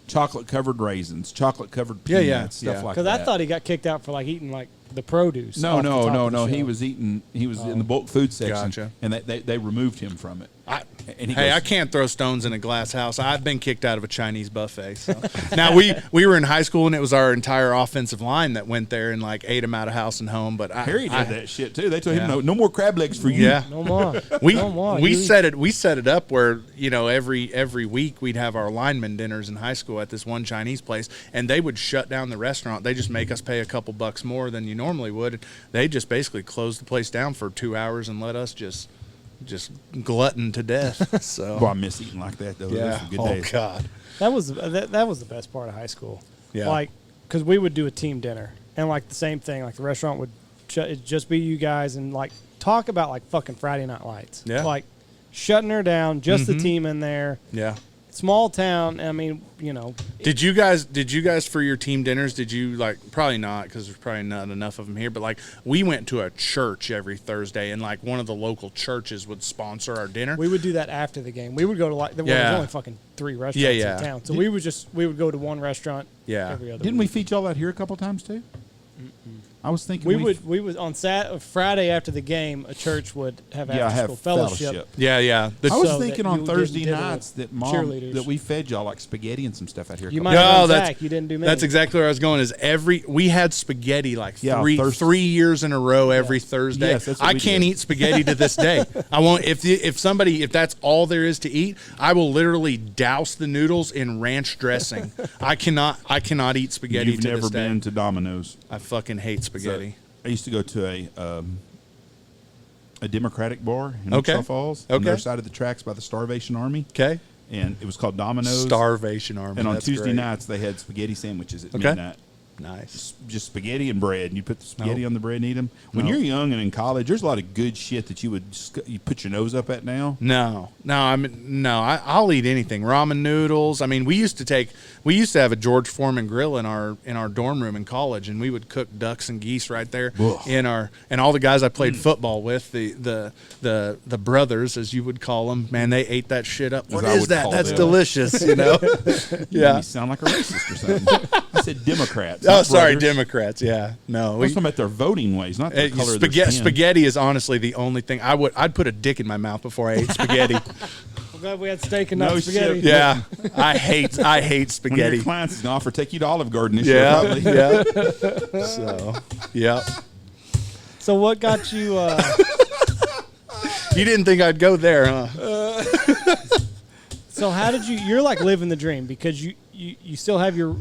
chocolate covered raisins, chocolate covered peanuts, stuff like that. Because I thought he got kicked out for like eating like the produce. No. He He was eating. He was in the bulk food section, Gotcha. and they removed him from it. I can't throw stones in a glass house. I've been kicked out of a Chinese buffet. So. Now we were in high school and it was our entire offensive line that went there and like ate them out of house and home. But Harry did that shit too. They told him no more crab legs for you. Yeah, No more. We set it up where every week we'd have our lineman dinners in high school at this one Chinese place, and they would shut down the restaurant. They just make us pay a couple bucks more than you normally would. They just basically closed the place down for 2 hours and let us just glutton to death. So Well, I miss eating like that though. Those yeah. were good Oh days. God. That was the best part of high school. Yeah. Like, because we would do a team dinner, and like the same thing. Like the restaurant would it'd just be you guys, and like talk about like fucking Friday Night Lights. Yeah. Like shutting her down, just the team in there. Yeah. Small town. I mean, Did you guys for your team dinners? Did you like probably not because there's probably not enough of them here. But like we went to a church every Thursday, and like one of the local churches would sponsor our dinner. we would do that after the game. We would go to like there's only fucking 3 restaurants Yeah. in town, so we would go to one restaurant. Yeah. Every other Didn't we week. feed y'all out here a couple times too? I was thinking We would on Friday after the game, a church would have after have school fellowship. Yeah. I was So thinking that on you Thursday did the nights that cheerleaders. that we fed y'all like spaghetti and some stuff out here. a You couple might have No, done that's- Zach. You didn't do me. That's exactly where I was going. Is we had spaghetti like Thursday. 3 years in a row every Thursday. Yes, that's what I we can't did. eat spaghetti to this day. I won't. If that's all there is to eat, I will literally douse the noodles in ranch dressing. I cannot eat spaghetti. You've to never this day. been to Domino's. I fucking hate spaghetti. I used to go to a Democratic bar in Okay. Wichita Falls on Okay. their side of the tracks by the Starvation Army, Okay. and it was called Domino's. Starvation Army. And on That's Tuesday great. nights they had spaghetti sandwiches at Okay. midnight. Nice. Just spaghetti and bread, and you put the spaghetti Nope. on the bread and eat them. When Nope. you're young and in college, there's a lot of good shit that you put your nose up at now. I'll eat anything. Ramen noodles. I mean, we used to have a George Foreman grill in our dorm room in college, and we would cook ducks and geese right there Ugh. and all the guys I played football with, the brothers as you would call them, man, they ate that shit up. What I is would that? call That's them. delicious, you know. Yeah, Yeah. you sound like a racist or something. I said Democrats. Oh, not sorry, brothers. Democrats. Yeah, no. I was talking about their voting ways, not the color of their Spaghetti, skin. spaghetti is honestly the only thing I'd put a dick in my mouth before I ate spaghetti. I'm glad we had steak and No not spaghetti. shit. Yeah, I hate One of your spaghetti. clients is going to offer to take you to Olive Garden this Yeah, year, probably. yeah. So, yeah. So what got you? You didn't think I'd go there, huh? So how did you? You're like living the dream because you still have your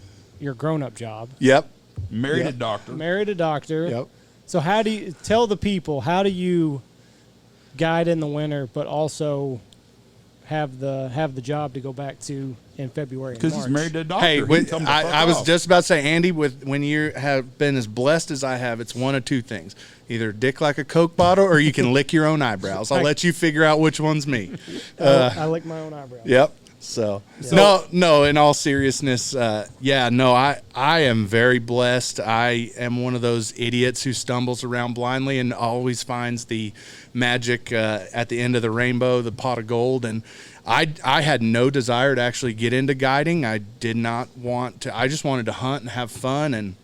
grown up job, Yep. Married a Yep. doctor. married a doctor. Yep. So how do you tell the people? How do you guide in the winter, but also have the job to go back to in February? Because he's married to a doctor. Hey, He can tell him to fuck I was off. just about to say, Andy, when you have been as blessed as I have, it's one of two things: either dick like a Coke bottle, or you can lick your own eyebrows. I'll let you figure out which one's me. I lick my own eyebrows. Yep. So no. In all seriousness, I am very blessed. I am one of those idiots who stumbles around blindly and always finds the magic at the end of the rainbow, the pot of gold. And I had no desire to actually get into guiding. I did not want to. I just wanted to hunt and have fun. And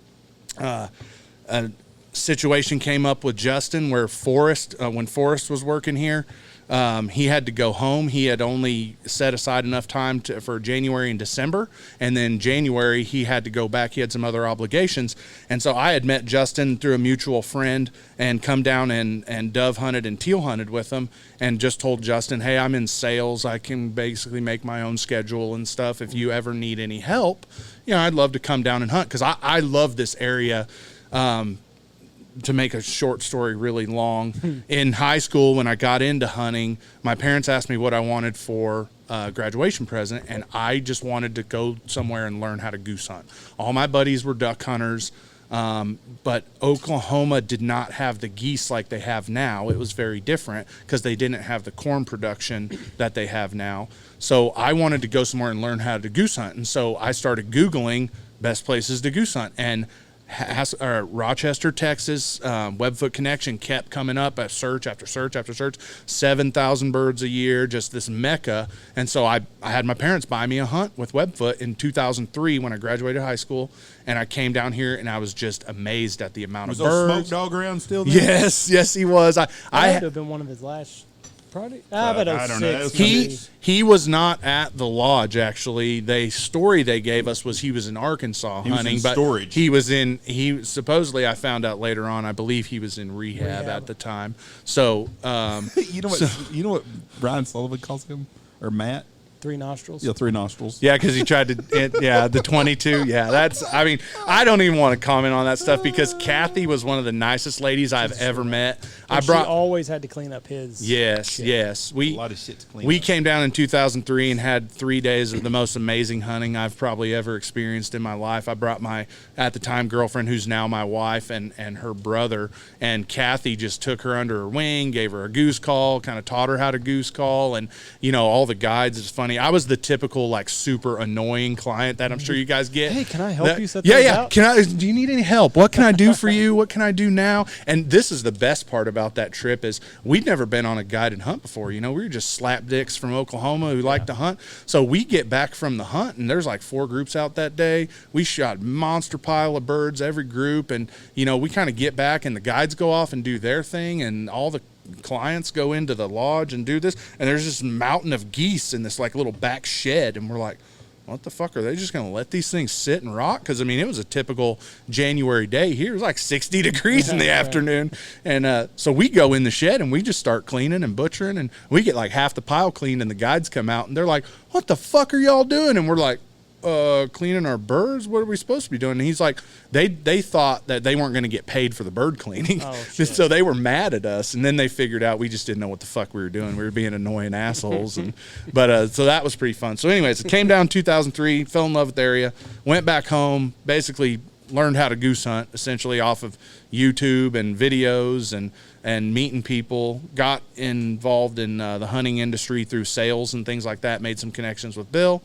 a situation came up with Justin where when Forrest was working here. He had to go home. He had only set aside enough time for January and December, and then January he had to go back. He had some other obligations, and so I had met Justin through a mutual friend and come down and dove hunted and teal hunted with him, and just told Justin, hey, I'm in sales. I can basically make my own schedule and stuff. If you ever need any help, I'd love to come down and hunt because I love this area. To make a short story really long, in high school when I got into hunting, my parents asked me what I wanted for a graduation present, and I just wanted to go somewhere and learn how to goose hunt. All my buddies were duck hunters, but Oklahoma did not have the geese like they have now. It was very different because they didn't have the corn production that they have now. So I wanted to go somewhere and learn how to goose hunt, and so I started Googling best places to goose hunt, and Rochester, Texas. Webfoot Connection kept coming up at search after search after search. 7,000 birds a year, just this mecca. And so I had my parents buy me a hunt with Webfoot in 2003 when I graduated high school. And I came down here and I was just amazed at the amount of birds. Was Smoke Dog around still there? Yes, he was. I had to have been one of his last. I don't know. He was not at the lodge, actually. The story they gave us was he was in Arkansas hunting, but storage. he supposedly, I found out later on, I believe he was in rehab at the time. So you know what Brian Sullivan calls him, or Matt? 3 nostrils. Yeah, 3 nostrils. yeah, because he tried to, the 22. Yeah, I don't even want to comment on that stuff because Kathy was one of the nicest ladies I've ever met. She always had to clean up his. Yes. A lot of shit to clean We up. came down in 2003 and had 3 days of the most amazing hunting I've probably ever experienced in my life. I brought my, at the time, girlfriend, who's now my wife, and her brother, and Kathy just took her under her wing, gave her a goose call, kind of taught her how to goose call, and, all the guides. It's funny. I was the typical, super annoying client that I'm sure you guys get. Hey, can I help you set things those out? Do you need any help? What can I do for you? What can I do now? And this is the best part about that trip is we'd never been on a guided hunt before. We were just slapdicks from Oklahoma who like to hunt. So we get back from the hunt and there's 4 groups out that day. We shot monster pile of birds every group, and we kind of get back and the guides go off and do their thing, and all the clients go into the lodge and do this, and there's this mountain of geese in this little back shed, and we're like, what the fuck, are they just going to let these things sit and rot? Because, it was a typical January day here. It was 60 degrees in the afternoon. And so we go in the shed and we just start cleaning and butchering, and we get half the pile cleaned, and the guides come out and they're like, what the fuck are y'all doing? And we're like, cleaning our birds? What are we supposed to be doing? And he's like, they thought that they weren't going to get paid for the bird cleaning. Oh, shit. So they were mad at us, and then they figured out we just didn't know what the fuck we were doing. We were being annoying assholes. But so that was pretty fun. So anyways, it came down in 2003, fell in love with the area, went back home, basically learned how to goose hunt essentially off of YouTube and videos and meeting people, got involved in the hunting industry through sales and things like that, made some connections with Bill.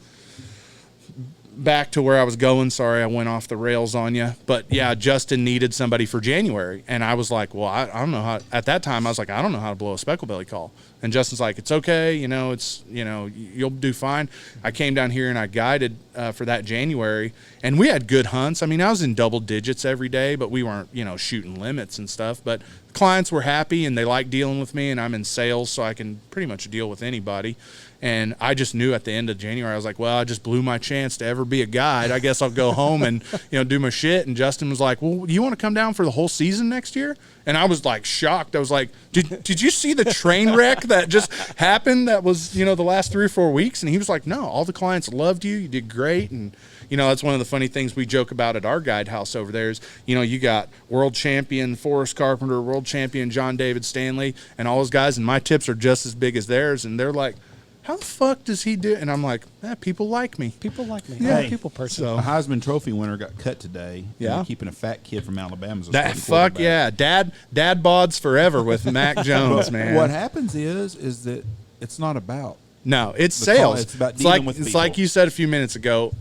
Back to where I was going. Sorry, I went off the rails on you. But yeah, Justin needed somebody for January. And I was like, well, I don't know how, at that time, I was like, I don't know how to blow a specklebelly call. And Justin's like, it's okay. You'll do fine. I came down here and I guided for that January, and we had good hunts. I was in double digits every day, but we weren't, shooting limits and stuff. But clients were happy and they liked dealing with me, and I'm in sales, so I can pretty much deal with anybody. And I just knew at the end of January, I was like, well, I just blew my chance to ever be a guide. I guess I'll go home and, do my shit. And Justin was like, well, you want to come down for the whole season next year? And I was shocked. I was like, did you see the train wreck that just happened? That was, the last 3 or 4 weeks. And he was like, no, all the clients loved you. You did great. And, that's one of the funny things we joke about at our guide house over there is, you got world champion Forrest Carpenter, world champion John David Stanley, and all those guys. And my tips are just as big as theirs. And they're like, how the fuck does he do it? And I'm like, people like me. People like me. Yeah. I'm a people person. So a Heisman Trophy winner got cut today. Yeah. Keeping a fat kid from Alabama. That fuck yeah. Dad bods forever with Mac Jones, man. What happens is that it's not about. No, it's sales. It's about dealing with people. It's like you said a few minutes ago,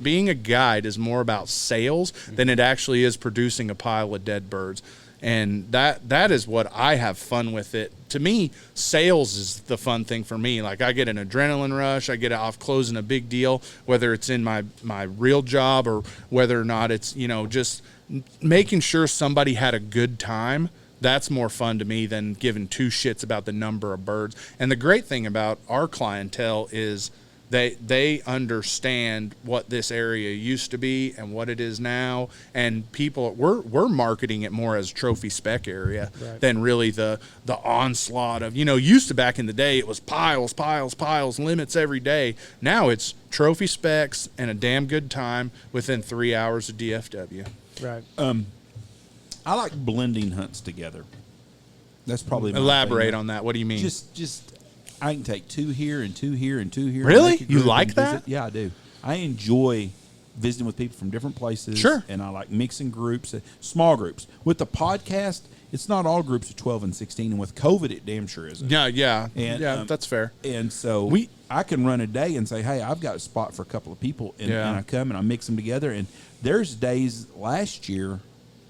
being a guide is more about sales than it actually is producing a pile of dead birds. And that is what I have fun with it. To me, sales is the fun thing for me. I get an adrenaline rush. I get off closing a big deal, whether it's in my real job or whether or not it's, just making sure somebody had a good time. That's more fun to me than giving 2 shits about the number of birds. And the great thing about our clientele is they understand what this area used to be and what it is now, and people we're marketing it more as trophy spec area than really the onslaught of used to back in the day it was piles limits every day. Now it's trophy specs and a damn good time within 3 hours of DFW. Right. I like blending hunts together. That's probably my Elaborate thing. On that. What do you mean? Just I can take 2 here and 2 here and 2 here. Really? You like that? Yeah, I do. I enjoy visiting with people from different places. Sure. And I like mixing groups, small groups. With the podcast, it's not all groups of 12 and 16, and with COVID, it damn sure isn't. Yeah. And, that's fair. And so I can run a day and say, hey, I've got a spot for a couple of people, and I come and I mix them together. And there's days last year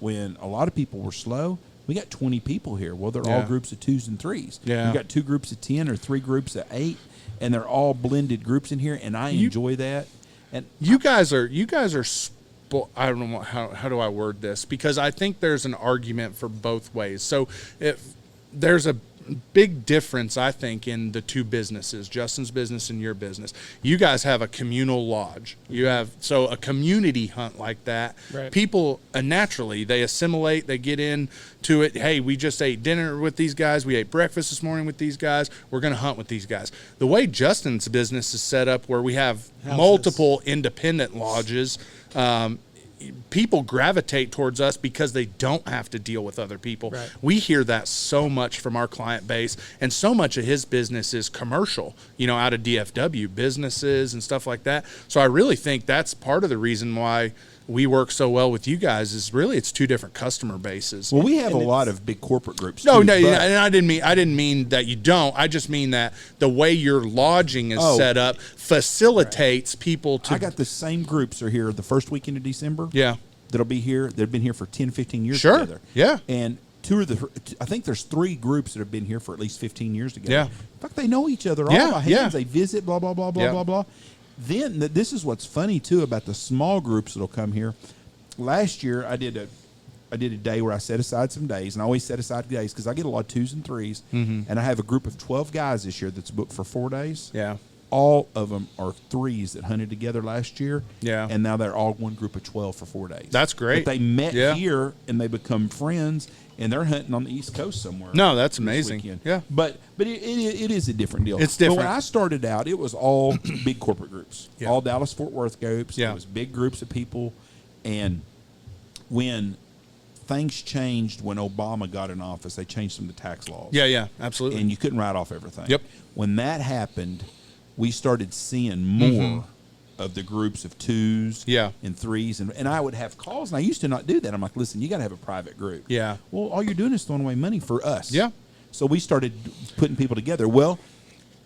when a lot of people were slow. We got 20 people here. Well, they're all groups of 2s and 3s. Yeah. We got 2 groups of 10 or 3 groups of 8, and they're all blended groups in here, and I enjoy that. And you guys are I don't know how do I word this, because I think there's an argument for both ways. So if there's a big difference, I think, in the two businesses, Justin's business and your business. You guys have a communal lodge. You have a community hunt like that. Right. People naturally they assimilate, they get into it. Hey, we just ate dinner with these guys. We ate breakfast this morning with these guys. We're going to hunt with these guys. The way Justin's business is set up, where we have multiple independent lodges, people gravitate towards us because they don't have to deal with other people. Right. We hear that so much from our client base, and so much of his business is commercial, out of DFW, businesses and stuff like that. So I really think that's part of the reason why we work so well with you guys, is really it's two different customer bases. Well, we have a lot of big corporate groups. No, too, and I didn't mean that you don't. I just mean that the way your lodging is set up facilitates people to. I got the same groups are here the first weekend of December. Yeah, that'll be here. They've been here for 10, 15 years sure. together. Yeah, and I think there's 3 groups that have been here for at least 15 years together. Yeah, in fact, they know each other all by hands. Yeah. They visit. Blah blah blah blah blah blah. Then this is what's funny too about the small groups that'll come here. Last year, I did a day where I set aside some days, and I always set aside days because I get a lot of 2s and 3s, and I have a group of 12 guys this year that's booked for 4 days. Yeah. All of them are 3s that hunted together last year, and now they're all one group of 12 for 4 days. That's great. But they met here, and they become friends, and they're hunting on the East Coast somewhere. No, that's amazing. Yeah. But it is a different deal. It's different. But when I started out, it was all big corporate groups, all Dallas-Fort Worth groups. Yeah. It was big groups of people. And when things changed, when Obama got in office, they changed some of the tax laws. Yeah, absolutely. And you couldn't write off everything. Yep. When that happened, we started seeing more of the groups of 2s and 3s. And I would have calls, and I used to not do that. I'm like, listen, you got to have a private group. Yeah. Well, all you're doing is throwing away money for us. Yeah. So we started putting people together. Well,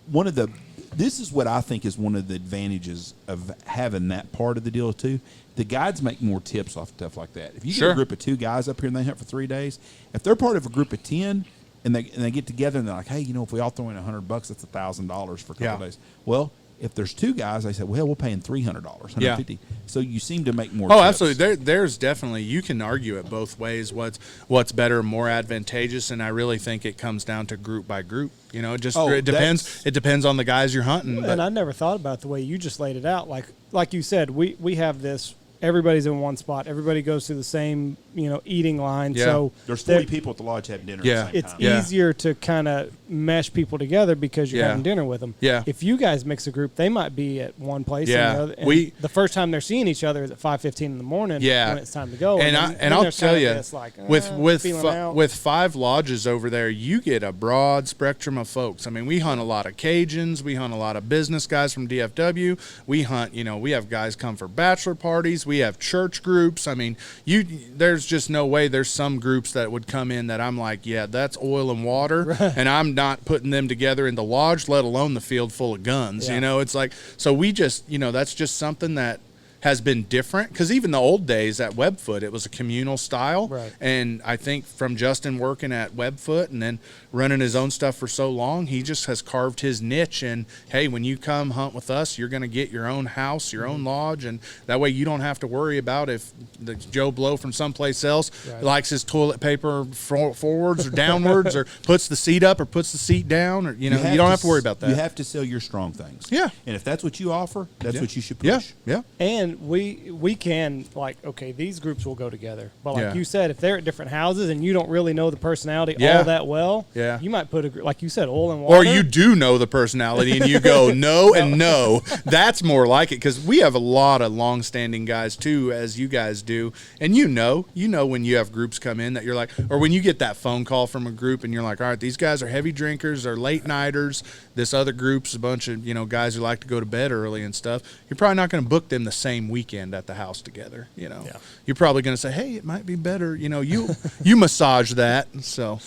this is what I think is one of the advantages of having that part of the deal too. The guides make more tips off stuff like that. If you get a group of 2 guys up here and they hunt for 3 days, if they're part of a group of 10 and they get together and they're like, hey, if we all throw in $100, that's $1,000 for a couple of days. Well, if there's 2 guys, they say, well, we're paying $300, $150. So you seem to make more. Oh, tips. absolutely. There's definitely, you can argue it both ways. What's better, more advantageous, and I really think it comes down to group by group. It depends. It depends on the guys you're hunting. And I never thought about the way you just laid it out. Like you said, we have this. Everybody's in one spot. Everybody goes through the same, eating line. Yeah. So there's 40 people at the lodge having dinner. Yeah. At the same it's time. easier to kind of mesh people together because you're having dinner with them. Yeah. If you guys mix a group, they might be at one place. Yeah. And the first time they're seeing each other is at 5:15 in the morning. Yeah. When it's time to go. And I'll tell you, with with 5 lodges over there, you get a broad spectrum of folks. I mean, we hunt a lot of Cajuns. We hunt a lot of business guys from DFW. We hunt, we have guys come for bachelor parties. We have church groups. I mean, there's just no way there's some groups that would come in that I'm like, yeah, that's oil and water, and I'm not putting them together in the lodge, let alone the field full of guns. It's like, so we just, that's just something that has been different, because even the old days at Webfoot, it was a communal style. Right. And I think from Justin working at Webfoot and then running his own stuff for so long, he just has carved his niche. And hey, when you come hunt with us, you're going to get your own house, your own lodge, and that way you don't have to worry about if the Joe Blow from someplace else likes his toilet paper forwards or downwards, or puts the seat up or puts the seat down, or you don't have to worry about that. You have to sell your strong things. Yeah. And if that's what you offer, that's what you should push. Yeah. And we can, okay, these groups will go together. But like you said, if they're at different houses and you don't really know the personality all that well, you might put like you said, oil and water. Or you do know the personality and you go no and no. That's more like it, because we have a lot of long-standing guys too, as you guys do. And you know when you have groups come in that you're like, or when you get that phone call from a group and you're like, all right, these guys are heavy drinkers, they're late nighters. This other group's a bunch of guys who like to go to bed early and stuff. You're probably not going to book them the same weekend at the house together. You're probably going to say, hey, it might be better. You massage that. So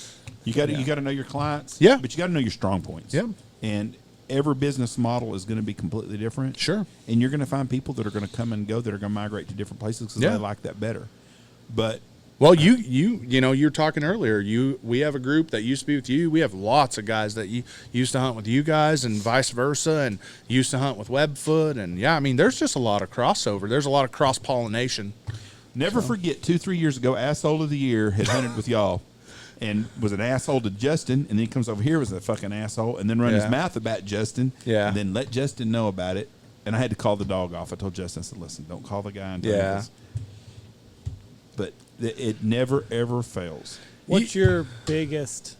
you got to know your clients. Yeah. But you got to know your strong points. Yeah. And every business model is going to be completely different. Sure. And you're going to find people that are going to come and go that are going to migrate to different places because they like that better. But well, you know, you were talking earlier. We have a group that used to be with you. We have lots of guys that used to hunt with you guys, and vice versa, and used to hunt with Webfoot, and I mean, there's just a lot of crossover. There's a lot of cross pollination. Never forget, 2-3 years ago, asshole of the year had hunted with y'all, and was an asshole to Justin, and then he comes over here was a fucking asshole, and then run his mouth about Justin, and then let Justin know about it, and I had to call the dog off. I told Justin, I said, listen, don't call the guy and tell him this. But it never, ever fails. What's your biggest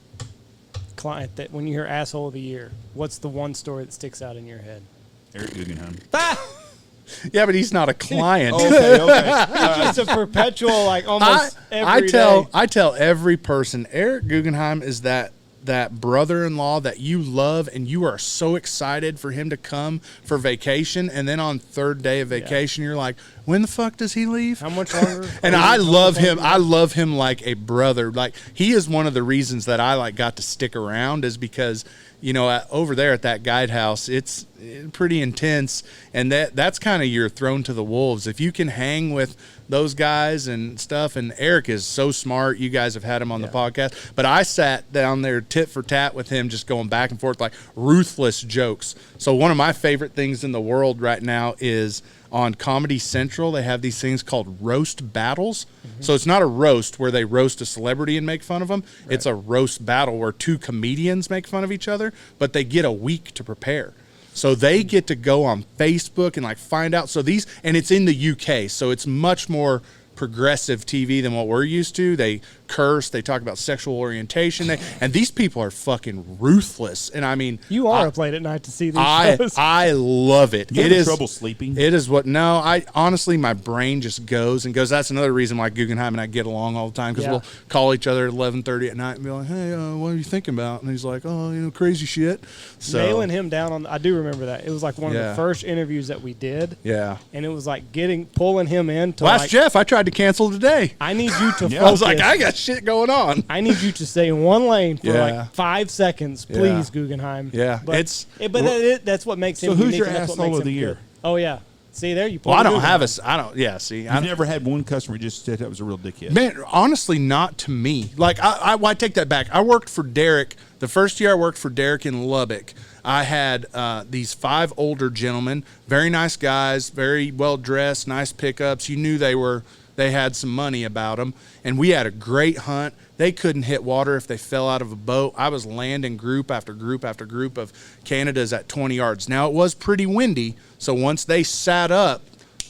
client that when you hear asshole of the year, what's the one story that sticks out in your head? Eric Guggenheim. Yeah, but he's not a client. Okay. It's a perpetual, like almost every day. I tell every person, Eric Guggenheim is that brother-in-law that you love, and you are so excited for him to come for vacation, and then on third day of vacation, you're like, when the fuck does he leave? How much longer? And I love him. I love him like a brother. Like, he is one of the reasons that I got to stick around, is because, you know, over there at that guide house, it's pretty intense, and that's kind of your thrown to the wolves. If you can hang with those guys and stuff, and Eric is so smart. You guys have had him on the podcast, but I sat down there tit for tat with him, just going back and forth, like ruthless jokes. So one of my favorite things in the world right now is on Comedy Central. They have these things called roast battles. Mm-hmm. So it's not a roast where they roast a celebrity and make fun of them. Right. It's a roast battle where two comedians make fun of each other, but they get a week to prepare. So they get to go on Facebook and find out. So and it's in the UK, so it's much more progressive TV than what we're used to. They curse, they talk about sexual orientation, and these people are fucking ruthless. And I mean, you are up late at night to see these shows. I love it. You have trouble sleeping? It is what? No, I honestly, my brain just goes and goes. That's another reason why Guggenheim and I get along all the time, because we'll call each other at 11:30 at night and be like, "Hey, what are you thinking about?" And he's like, "Oh, crazy shit." So nailing him down on. I do remember that. It was like one of the first interviews that we did. Yeah, and it was like pulling him in to Last Jeff. I tried to cancel today. I need you to focus. I was like, I got shit going on. I need you to stay in one lane for 5 seconds, please, Guggenheim. Yeah, that's what makes him. So who's unique, your asshole of the year? Oh yeah, see there you. Well, I don't have a. I don't. Yeah, see, I've never had one customer just said that was a real dickhead. Man, honestly, not to me. Like I take that back. I worked for Derek. The first year I worked for Derek in Lubbock, I had these 5 older gentlemen, very nice guys, very well dressed, nice pickups. You knew they had some money about them, and we had a great hunt. They couldn't hit water if they fell out of a boat. I was landing group after group after group of Canadas at 20 yards. Now, it was pretty windy, so once they sat up,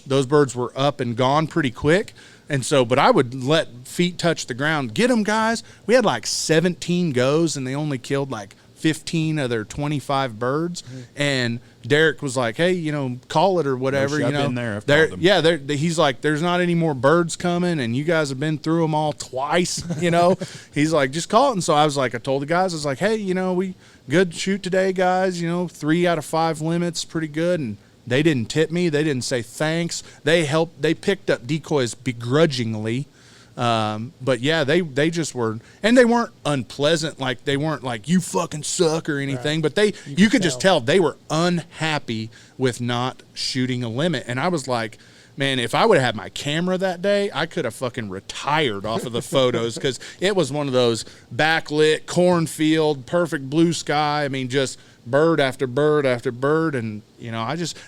those birds were up and gone pretty quick. And so, but I would let feet touch the ground. Get them, guys. We had 17 goes, and they only killed 15 of their 25 birds. Mm-hmm. And Derek was like, hey, call it or whatever. I've been there. I've called them. Yeah, he's like, there's not any more birds coming, and you guys have been through them all twice, He's like, just call it. And so I was like, I told the guys, I was like, hey, we good shoot today, guys. 3 out of 5 limits, pretty good. And they didn't tip me. They didn't say thanks. They picked up decoys begrudgingly. But yeah, they just were, and they weren't unpleasant. Like, they weren't like, you fucking suck or anything, but you could just tell they were unhappy with not shooting a limit. And I was like, man, if I would have had my camera that day, I could have fucking retired off of the photos, because it was one of those backlit cornfield, perfect blue sky. I mean, just bird after bird after bird. And,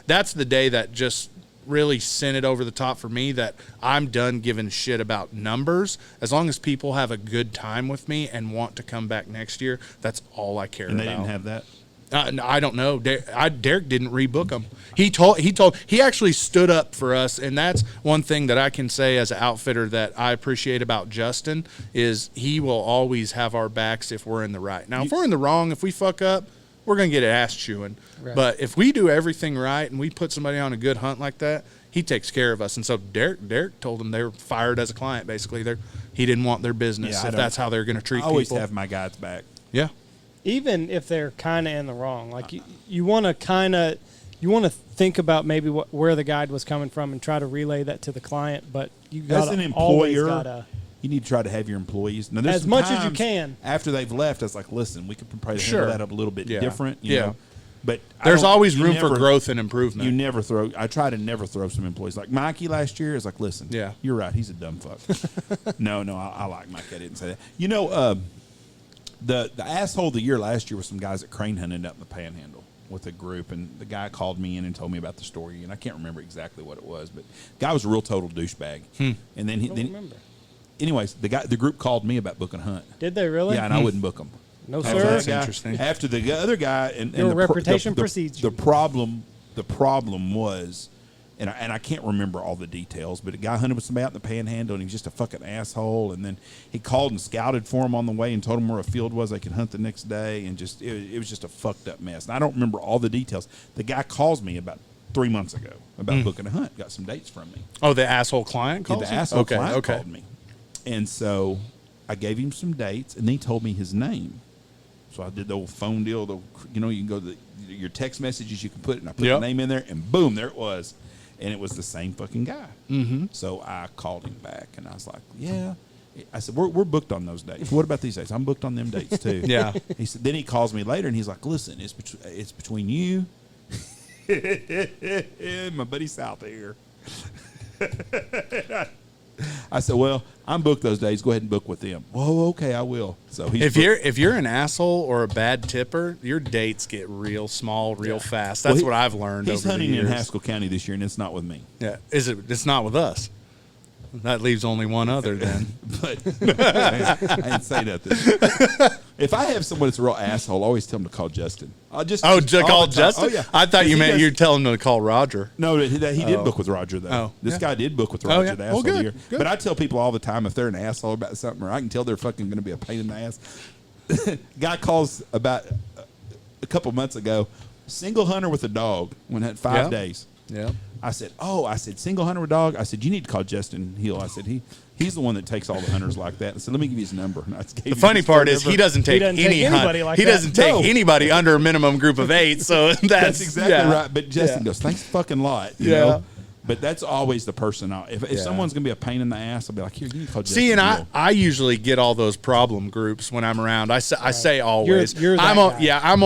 that's the day that just really sent it over the top for me, that I'm done giving shit about numbers. As long as people have a good time with me and want to come back next year, that's all I care about. And they didn't have that? I don't know. Derek didn't rebook them. He actually stood up for us, and that's one thing that I can say as an outfitter that I appreciate about Justin, is he will always have our backs if we're in the right. Now, if we're in the wrong, if we fuck up, we're going to get an ass chewing. Right. But if we do everything right and we put somebody on a good hunt like that, he takes care of us. And so Derek told them they were fired as a client, basically. He didn't want their business if that's how they're going to treat people. I always have my guys back. Yeah. Even if they're kind of in the wrong. Like, you want to think about maybe where the guide was coming from and try to relay that to the client. But you got as an employer, you need to try to have your employees. Now, as much as you can. After they've left, I was like, listen, we could probably handle that up a little bit different. You know? But There's always room for never- growth and improvement. You never throw. I try to never throw some employees. Like Mikey last year is like, listen, Yeah. you're right. He's a dumb fuck. no, I like Mikey. I didn't say that. You know, the asshole of the year last year was some guys that crane hunted up in the Panhandle with a group, and the guy called me in and told me about the story, and I can't remember exactly what it was, but the guy was a real total douchebag. And then I don't remember. anyways, the group called me about booking a hunt. Did they really? Yeah, and I wouldn't book them. No, Oh, sir. that's Guy- interesting. After the other guy, and Your the reputation precedes you. The problem was, and I can't remember all the details, but a guy hunted with somebody out in the Panhandle, and he was just a fucking asshole. And then he called and scouted for him on the way and told him where a field was they could hunt the next day, and just it was just a fucked up mess. And I don't remember all the details. The guy calls me about 3 months ago about booking a hunt. Got some dates from me. Oh, the asshole client Yeah, calls the you? asshole Okay, client okay. called me, and so I gave him some dates, and then he told me his name. So I did the old phone deal. You can go to your text messages. You can put it, and I put Yep. the name in there, and boom, there it was, and it was the same fucking guy. Mm-hmm. So I called him back, and I was like, "Yeah." I said, "We're booked on those dates. What about these dates? I'm booked on them dates too." Yeah. He said. Then he calls me later, and he's like, "Listen, it's between you, and my buddy South here." I said, "Well, I'm booked those days. Go ahead and book with them." "Well, okay, I will." So he's If you're an asshole or a bad tipper, your dates get real small, real fast. That's Well, what I've learned He's over the hunting years. in Haskell County this year, and it's not with me. Yeah, it's not with us. That leaves only one other then. But I didn't say nothing. If I have someone that's a real asshole, I always tell them to call Justin. I'll just Oh, all call the time. Justin? Oh, yeah. I thought you 'Cause he meant does- you're telling him to call Roger. No, he did book with Roger though. Oh, This yeah. guy did book with Oh, Roger, yeah. the Oh, asshole of the good, year. good. But I tell people all the time if they're an asshole about something, or I can tell they're fucking going to be a pain in the ass. Guy calls about a couple months ago, single hunter with a dog. Went had 5 Yeah. days. Yeah. I said, single hunter with dog. I said, you need to call Justin Hill. I said, he's the one that takes all the hunters like that. I said, let me give you his number. And I just gave The him funny his part phone is number. he doesn't take doesn't take any anybody like he that. doesn't take No. anybody under a minimum group of 8. So That's exactly yeah. right. But Justin goes, thanks a fucking lot. You Yeah. know? But that's always the person. If Yeah. someone's going to be a pain in the ass, I'll be like, here, you can call Justin See, and Hill. I usually get all those problem groups when I'm around. I say always. You're that I'm guy. Yeah, I'm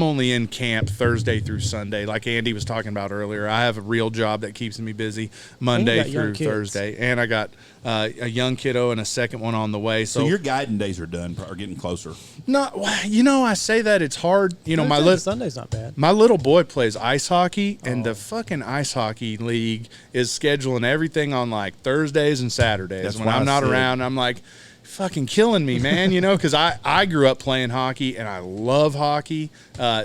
only in camp Thursday through Sunday, like Andy was talking about earlier. I have a real job that keeps me busy Monday got young through kids. Thursday, and I got a young kiddo and a second one on the way. So your guiding days are done, are getting closer. no, I say that it's hard. Sunday's not bad. My little boy plays ice hockey, and Oh. the fucking ice hockey league is scheduling everything on like Thursdays and Saturdays. That's when why I'm I not said- around, I'm like, fucking killing me, man. Because I grew up playing hockey, and I love hockey,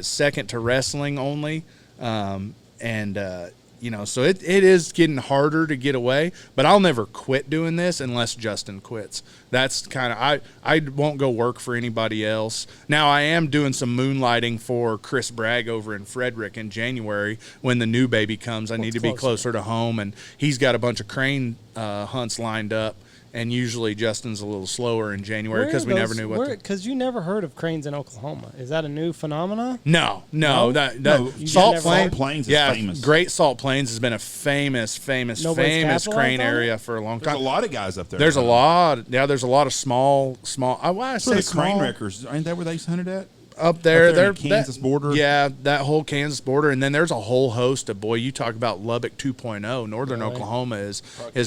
second to wrestling only. So it is getting harder to get away, but I'll never quit doing this unless Justin quits. That's kind of, I won't go work for anybody else. Now I am doing some moonlighting for Chris Bragg over in Frederick in January when the new baby comes. I need to be closer to home, and he's got a bunch of crane hunts lined up. And usually Justin's a little slower in January because we never knew what. Because you never heard of cranes in Oklahoma. Is that a new phenomena? No. No, Salt never- Plains. Salt Plains is yeah, famous. Great Salt Plains has been a famous Nobody's crane capitalized on area it? for a long There's time. a lot of guys up there. There's a lot. Yeah, there's a lot of small. I So say the small crane wreckers, ain't that where they hunted at? up there. Up there They're in Kansas border? Yeah, that whole Kansas border, and then there's a whole host of you talk about Lubbock 2.0. Northern Really? Oklahoma is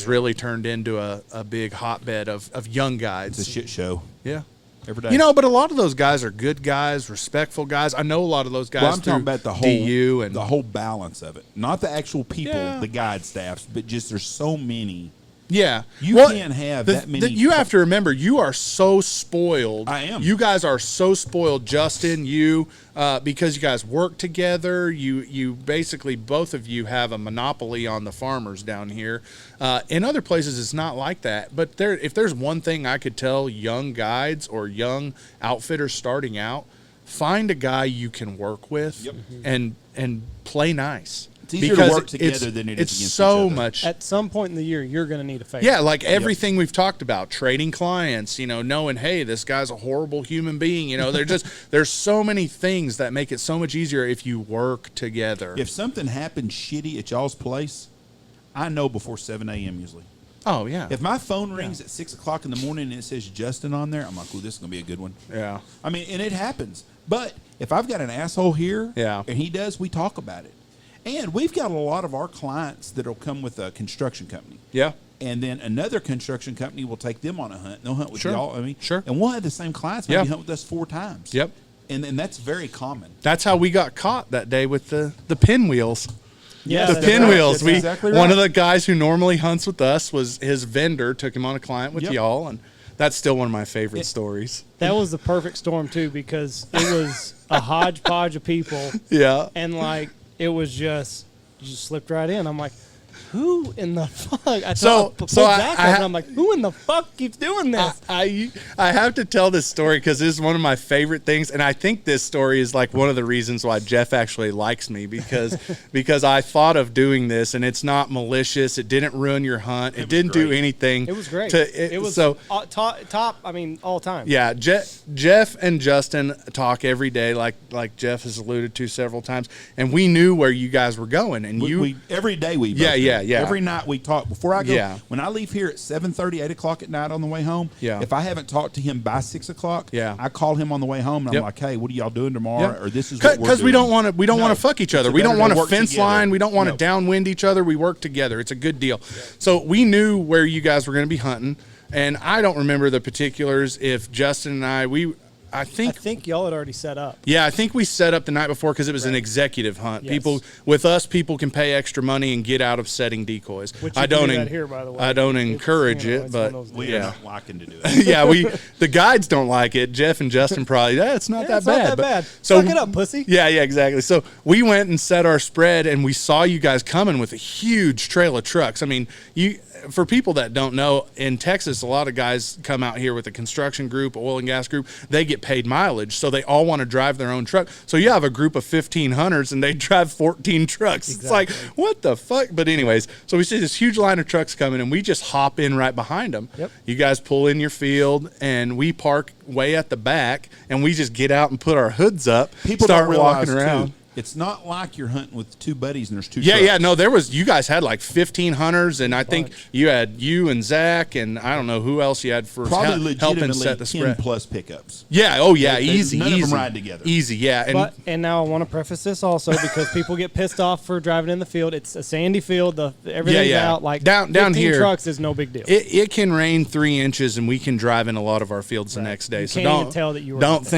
really turned into a big hotbed of young guides. It's a shit show Yeah. every day. But a lot of those guys are good guys, respectful guys. I know a lot of those guys. Well, I'm talking through about the whole DU and the whole balance of it, not the actual people, Yeah. the guide staffs, but just there's so many. yeah. You can't have that many. You have to remember, you are so spoiled. I am. You guys are so spoiled, Justin. Because you guys work together. You basically both of you have a monopoly on the farmers down here. In other places, it's not like that. But if there's one thing I could tell young guides or young outfitters starting out, find a guy you can work with and play nice. It's easier to work together than it is it's against so each other. much. At some point in the year, you're going to need a favor. Yeah, like everything we've talked about, trading clients, knowing, hey, this guy's a horrible human being. There's so many things that make it so much easier if you work together. If something happens shitty at y'all's place, I know before 7 a.m. usually. Oh, yeah. If my phone rings at 6 o'clock in the morning and it says Justin on there, I'm like, "Ooh, this is gonna be a good one." Yeah. I mean, and it happens. But If I've got an asshole here, Yeah. and he does, we talk about it. And we've got a lot of our clients that'll come with a construction company. Yeah. And then another construction company will take them on a hunt. They'll hunt with Sure. y'all. I mean, Sure. And we'll have the same clients maybe Yeah. hunt with us 4 times. Yep. And that's very common. That's how we got caught that day with the pinwheels. Yeah, The that's pinwheels. That's exactly One right. of the guys who normally hunts with us was his vendor took him on a client with Yep. y'all, and that's still one of my favorite stories. That was the perfect storm too, because it was a hodgepodge of people, Yeah. and like it was just you just slipped right in. I'm like, who in the fuck? I So pulled I Zach over, and I'm like, who in the fuck keeps doing this? I have to tell this story because this is one of my favorite things, and I think this story is like one of the reasons why Jeff actually likes me because I thought of doing this, and it's not malicious. It didn't ruin your hunt. It didn't do great. anything. It was great. It was so. top. I mean, all time. Yeah, Jeff and Justin talk every day, like Jeff has alluded to several times, and we knew where you guys were going, and We every day we both Yeah, do. yeah, yeah. Every night we talk. Before I go, Yeah. when I leave here at 7:30, 8 o'clock at night on the way home, Yeah. if I haven't talked to him by 6 o'clock, Yeah. I call him on the way home and Yep. I'm like, hey, what are y'all doing tomorrow? Yeah. Or this is what we're because doing. we don't want to No. fuck each other. It's We don't better want to to work fence together. line. We don't want No. to downwind each other. We work together. It's a good deal. So we knew where you guys were going to be hunting, and I don't remember the particulars. If Justin and I I think y'all had already set up. Yeah, I think we set up the night before because it was an executive hunt. Yes. People can pay extra money and get out of setting decoys. Which I you don't do that here, by the way. I don't It's, encourage you know, it, it's but one of those We deals. are yeah. not liking to do it. Yeah, the guides don't like it. Jeff and Justin probably. It's not Yeah, that it's bad. not that but- bad. So Suck it up, pussy. Yeah, exactly. So we went and set our spread, and we saw you guys coming with a huge trail of trucks. I mean, for people that don't know, in Texas, a lot of guys come out here with a construction group, oil and gas group. They get paid mileage, so they all want to drive their own truck. So you have a group of 15 hunters, and they drive 14 trucks. It's like, what the fuck? But anyways, so we see this huge line of trucks coming, and we just hop in right behind them. Yep. You guys pull in your field, and we park way at the back, and we just get out and put our hoods up, People start don't realize, walking around. too, it's not like you're hunting with 2 buddies and there's 2 Yeah, trucks. yeah, no, you guys had like 15 hunters, and I think you and Zach, and I don't know who else you had for Probably helping legitimately set the 10 spread. plus pickups. Yeah, oh yeah, They- easy, none of easy. them ride together. Easy, yeah. And now I want to preface this also because people get pissed off for driving in the field. It's a sandy field. Everything's yeah. out. Like Down 15 here, trucks is no big deal. It can rain 3 inches, and we can drive in a lot of our fields the next day. You So can't even don't tell that you were don't out there.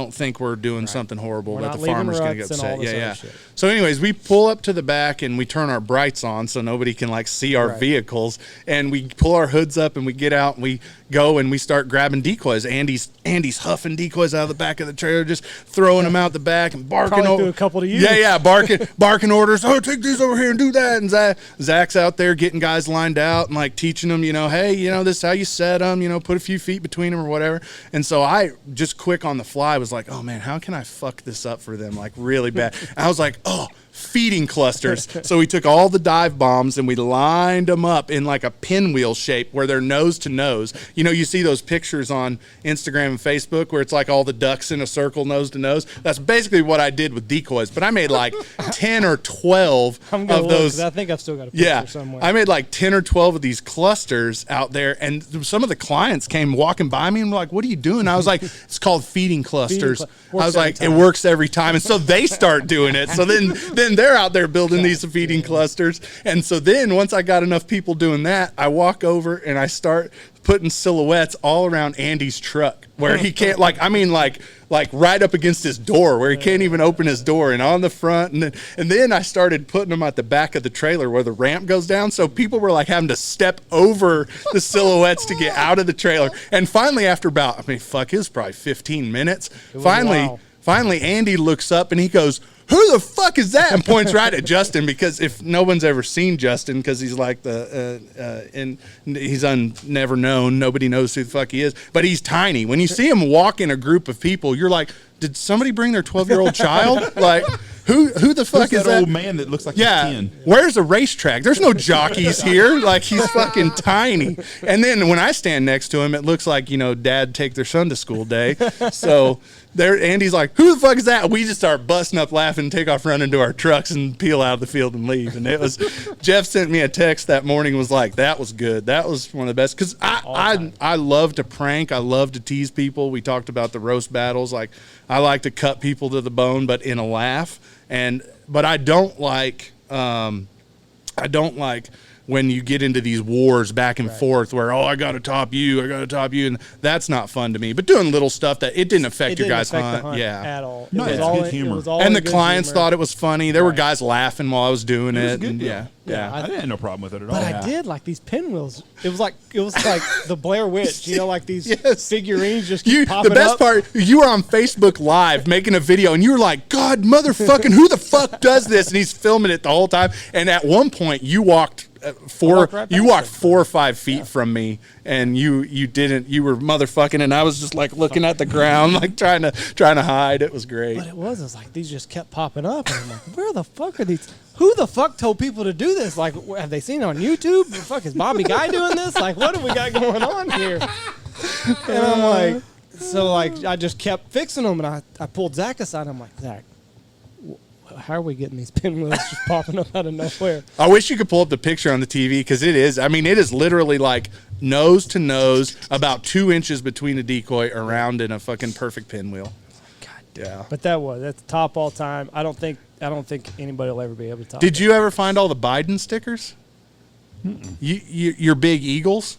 think we're doing something horrible We're that not the leaving farmer's going to ruts get and all upset. this Yeah, other yeah. shit. So anyways, we pull up to the back and we turn our brights on so nobody can like see our Right. vehicles, and we pull our hoods up and we get out and we go and we start grabbing decoys. Andy's huffing decoys out of the back of the trailer, just throwing them out the back and barking. Probably threw a couple to you. Yeah, barking orders. Oh, take these over here and do that. And Zach's out there getting guys lined out and like teaching them, hey, this is how you set them. Put a few feet between them or whatever. And so I just quick on the fly was like, oh man, how can I fuck this up for them like really bad? And I was like, oh, feeding clusters. So we took all the dive bombs and we lined them up in like a pinwheel shape where they're nose to nose. You see those pictures on Instagram and Facebook where it's like all the ducks in a circle, nose to nose. That's basically what I did with decoys, but I made like 10 or 12 I'm gonna of look, those. 'cause I think I've still got a picture Yeah, somewhere. I made like 10 or 12 of these clusters out there, and some of the clients came walking by me and were like, what are you doing? I was like, it's called feeding clusters. Works I was every like, time. it works every time. And so they start doing it. So then they're out there building these feeding clusters. And so then once I got enough people doing that, I walk over and I start putting silhouettes all around Andy's truck where he can't like right up against his door where he can't even open his door, and on the front, and then I started putting them at the back of the trailer where the ramp goes down, so people were like having to step over the silhouettes to get out of the trailer. And finally, after about it was probably 15 minutes, finally Andy looks up and he goes, who the fuck is that? And points right at Justin, because if no one's ever seen Justin, because he's like he's never known. Nobody knows who the fuck he is, but he's tiny. When you see him walk in a group of people, you're like, did somebody bring their 12-year-old child? Like, who the fuck Who's is that old man that looks like he's 10? Where's the racetrack? There's no jockeys here. Like, he's fucking tiny. And then when I stand next to him, it looks like, dad take their son to school day. So there, Andy's like, "Who the fuck is that?" We just start busting up laughing, take off running to our trucks, and peel out of the field and leave. And it was Jeff sent me a text that morning. Was like, "That was good. That was one of the best." Because I love to prank. I love to tease people. We talked about the roast battles. Like, I like to cut people to the bone, but in a laugh. But I don't like when you get into these wars back and forth where, I got to top you, and that's not fun to me. But doing little stuff that it didn't affect your guys' hunt, at all. No, it's good humor. And the clients thought it was funny. There were guys laughing while I was doing it. Good, yeah. I didn't have no problem with it at all. But I did like these pinwheels. It was like the Blair Witch, like these figurines just keep popping up. The best part, you were on Facebook Live making a video, and you were like, "God, motherfucking, who the fuck does this?" And he's filming it the whole time. And at one point, you walked 4 or 5 feet from me, and you were motherfucking, and I was just like looking at the ground, like trying to hide. It was great. But it was like these just kept popping up, and I'm like, where the fuck are these? Who the fuck told people to do this? Like, have they seen it on YouTube? The fuck is Bobby Guy doing this? Like, what do we got going on here? And I'm like, I just kept fixing them, and I pulled Zach aside. I'm like, Zach, how are we getting these pinwheels just popping up out of nowhere? I wish you could pull up the picture on the TV, because it is literally like nose to nose, about 2 inches between the decoy, around in a fucking perfect pinwheel. God damn. Yeah. But that's top all time. I don't think anybody will ever be able to top. Did you ever find all the Biden stickers? Your big eagles?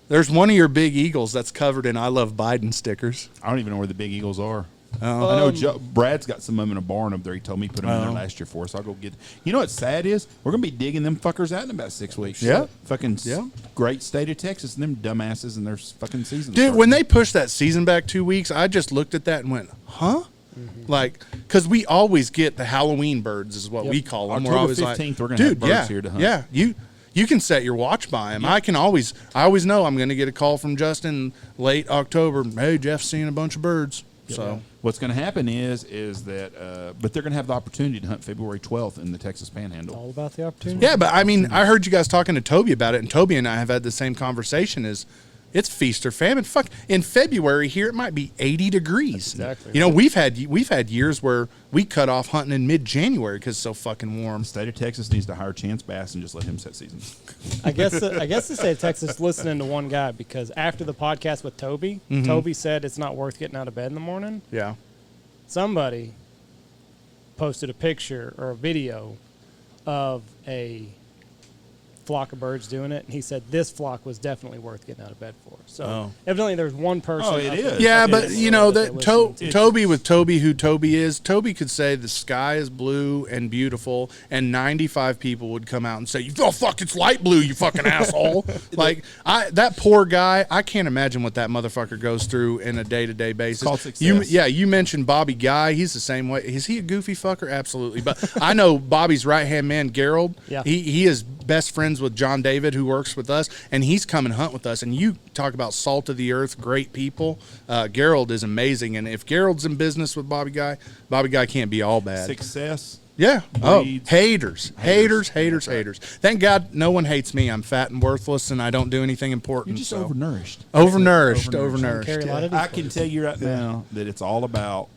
There's one of your big eagles that's covered in "I love Biden" stickers. I don't even know where the big eagles are. Oh. I know Brad's got some of them in a barn up there. He told me he put them in there last year for us. I'll go get. You know what's sad is we're gonna be digging them fuckers out in about 6 weeks. Yeah, Great state of Texas, and them dumbasses and their fucking season. Dude, when they pushed that season back 2 weeks, I just looked at that and went, "Huh?" Mm-hmm. Like, because we always get the Halloween birds, is what we call them. October 15th, we're gonna have birds here to hunt. Yeah, you can set your watch by them. Yeah. I always know I'm gonna get a call from Justin late October. Hey, Jeff's seeing a bunch of birds. Yeah. So what's going to happen is that, but they're going to have the opportunity to hunt February 12th in the Texas Panhandle. All about the opportunity. Yeah, but I mean, I heard you guys talking to Toby about it, and Toby and I have had the same conversation. It's feast or famine. Fuck, in February here it might be 80 degrees. That's exactly. You know, we've had years where we cut off hunting in mid-January because it's so fucking warm. The state of Texas needs to hire Chance Bass and just let him set seasons. I guess the state of Texas listening to one guy, because after the podcast with Toby, Toby said it's not worth getting out of bed in the morning. Yeah. Somebody posted a picture or a video of a flock of birds doing it, and he said this flock was definitely worth getting out of bed for. So evidently there's one person. Oh, it is. Yeah, but you know that Toby, with Toby, who Toby is, Toby could say the sky is blue and beautiful, and 95 people would come out and say, "Oh fuck, it's light blue, you fucking asshole!" Like that poor guy, I can't imagine what that motherfucker goes through in a day-to-day basis. It's called success. You mentioned Bobby Guy. He's the same way. Is he a goofy fucker? Absolutely. But I know Bobby's right-hand man, Gerald. Yeah. He is best friends with John David, who works with us, and he's come and hunt with us. And you talk about salt of the earth, great people. Gerald is amazing, and if Gerald's in business with Bobby Guy can't be all bad. Success. Yeah. Breeds. Haters. Thank God no one hates me. I'm fat and worthless, and I don't do anything important. You're just overnourished. Overnourished. I can tell you right now that it's all about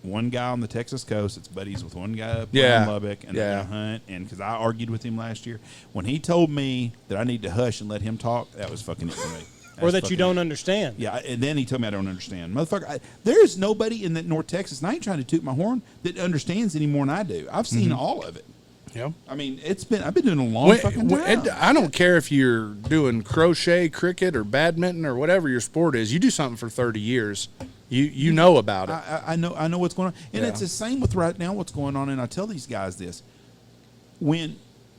one guy on the Texas coast that's buddies with one guy up in Lubbock, and they're going to hunt. And because I argued with him last year, when he told me that I need to hush and let him talk, that was fucking it for me. Or that you don't understand. Yeah, and then he told me I don't understand. Motherfucker, there is nobody in North Texas, and I ain't trying to toot my horn, that understands any more than I do. I've seen all of it. Yeah. I mean, I've been doing a long fucking time. I don't care if you're doing crochet, cricket, or badminton, or whatever your sport is. You do something for 30 years. You know about it. I know what's going on. And it's the same with right now what's going on, and I tell these guys this. When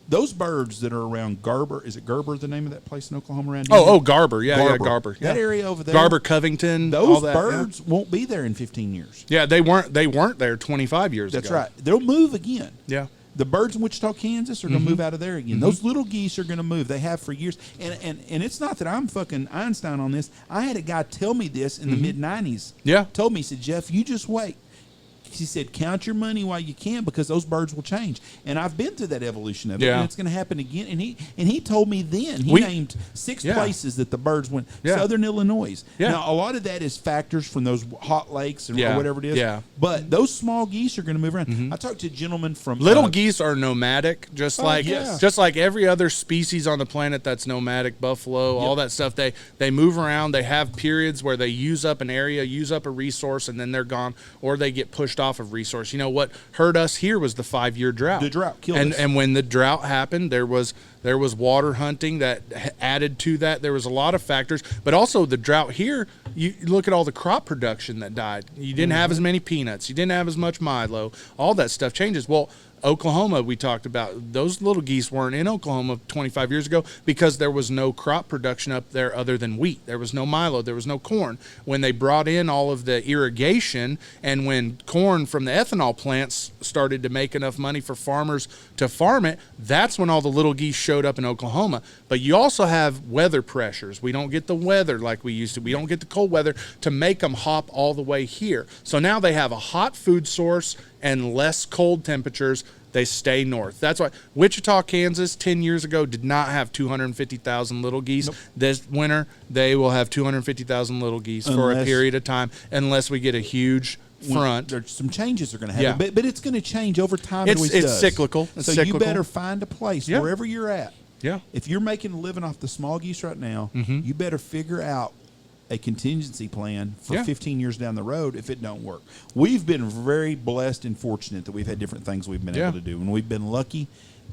those birds that are around Garber, is it Garber the name of that place in Oklahoma around here? Garber. Garber. That area over there. Garber, Covington, those all that, birds won't be there in 15 years. Yeah, they weren't there 25 years ago. That's right. They'll move again. Yeah. The birds in Wichita, Kansas are going to move out of there again. Those little geese are going to move. They have for years. And it's not that I'm fucking Einstein on this. I had a guy tell me this in the mid-'90s. Yeah. Told me, he said, Jeff, you just wait. he said, count your money while you can because those birds will change. And I've been through that evolution of it, Yeah. and it's going to happen again. And he told me then, he named 6 places that the birds went. Yeah. Southern Illinois. Yeah. Now, a lot of that is factors from those hot lakes or whatever it is. Yeah. But those small geese are going to move around. I talked to a gentleman from Little geese are nomadic, just like yes. just like every other species on the planet that's nomadic, buffalo, all that stuff. They move around. They have periods where they use up an area, use up a resource, and then they're gone, or they get pushed off of resource. You know what hurt us here was the 5-year drought. The drought killed us. And when the drought happened, there was water hunting that added to that. There was a lot of factors, but also the drought here. You look at all the crop production that died. You didn't have as many peanuts. You didn't have as much milo. All that stuff changes. Well, Oklahoma, we talked about, those little geese weren't in Oklahoma 25 years ago because there was no crop production up there other than wheat. There was no milo. There was no corn. When they brought in all of the irrigation and when corn from the ethanol plants started to make enough money for farmers to farm it, that's when all the little geese showed up in Oklahoma. But you also have weather pressures. We don't get the weather like we used to. We don't get the cold weather to make them hop all the way here. So now they have a hot food source and less cold temperatures. They stay north. That's why Wichita, Kansas, 10 years ago did not have 250,000 little geese. Nope. This winter, they will have 250,000 little geese for a period of time unless we get a huge front. There's some changes are going to happen, but it's going to change over time. It's cyclical. So you better find a place wherever you're at. Yeah. If you're making a living off the small geese right now, you better figure out a contingency plan for 15 years down the road if it don't work. We've been very blessed and fortunate that we've had different things we've been able to do, and we've been lucky,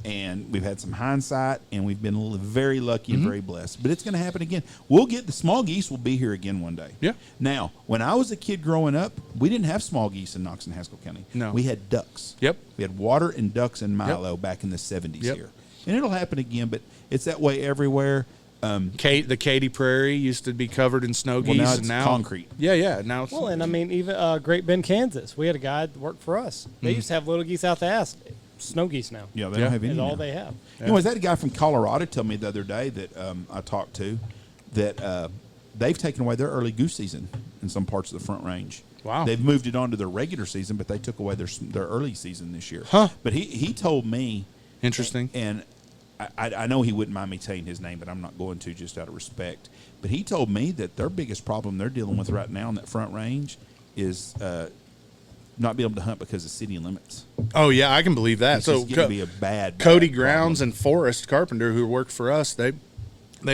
and we've had some hindsight, and we've been very lucky and very blessed. But it's going to happen again. The small geese will be here again one day. Yeah. Now, when I was a kid growing up, we didn't have small geese in Knox and Haskell County. No. We had ducks. Yep. We had water and ducks and milo back in the 70s here. And it'll happen again, but it's that way everywhere. The Katy Prairie used to be covered in snow geese. Now it's and now concrete. Yeah. Now it's and I mean, even Great Bend, Kansas, we had a guy that worked for us. They used to have little geese out the ass. Snow geese now. Yeah, they don't have any. Is now. all they have. You know, that guy from Colorado told me the other day that I talked to that they've taken away their early goose season in some parts of the Front Range. Wow. They've moved it on to their regular season, but they took away their early season this year. Huh. But he told me. Interesting. And I know he wouldn't mind me saying his name, but I'm not going to just out of respect. But he told me that their biggest problem they're dealing with right now in that Front Range is not being able to hunt because of city limits. Oh yeah, I can believe that. It's So just getting to be a bad Cody problem. Grounds and Forrest Carpenter, who work for us, they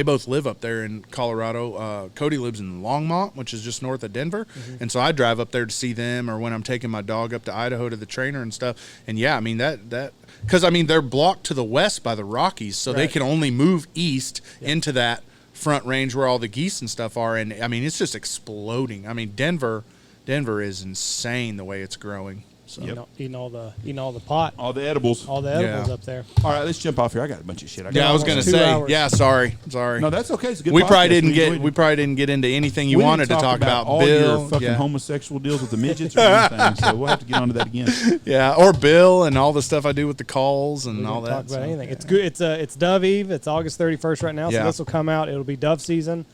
both live up there in Colorado. Cody lives in Longmont, which is just north of Denver, and so I drive up there to see them, or when I'm taking my dog up to Idaho to the trainer and stuff. And yeah, I mean that because I mean they're blocked to the west by the Rockies, so they can only move east into that Front Range where all the geese and stuff are. And I mean it's just exploding. I mean Denver is insane the way it's growing. So. Eating all the pot, All the edibles. all the edibles up there. All right, let's jump off here. I got a bunch of shit. I was gonna 2 say. hours. Yeah, sorry. No, that's okay. It's a good. We probably podcast. didn't get into anything you We wanted didn't to talk about. all Bill, your fucking homosexual deals with the midgets or anything. So we'll have to get onto that again. yeah, or Bill and all the stuff I do with the calls and all that. Talk about so. anything. It's good. It's Dove Eve. It's August 31st right now, so this will come out. It'll be dove season,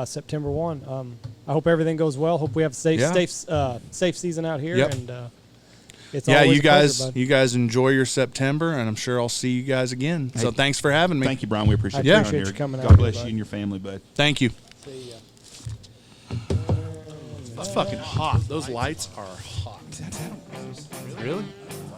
September 1. I hope everything goes well. Hope we have a safe season out here. Yep. And it's Yeah, always you a pleasure, bud. guys enjoy your September, and I'm sure I'll see you guys again. So thanks for having me. Thank you, Brian. We appreciate I you appreciate on you here. coming God out bless here, you bud. and your family, bud. Thank you. See ya. It's fucking hot. Those lights are hot. Really?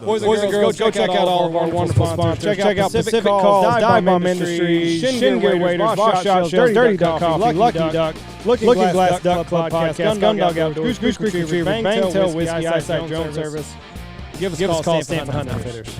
Boys and girls, go check out all of our wonderful sponsors. Check out Pacific Calls, Dive Bomb Industries, Shin Gear Waders, Boss Shot Shells, Dirty Duck Coffee, Lucky Duck, Looking Glass Duck Club Podcast, Gun Dog Outdoors, Goose Creek Retriever, Bang Tail Whiskey, Eyesight Drone Service. Give us a call, Stanfield Hunting Fitters.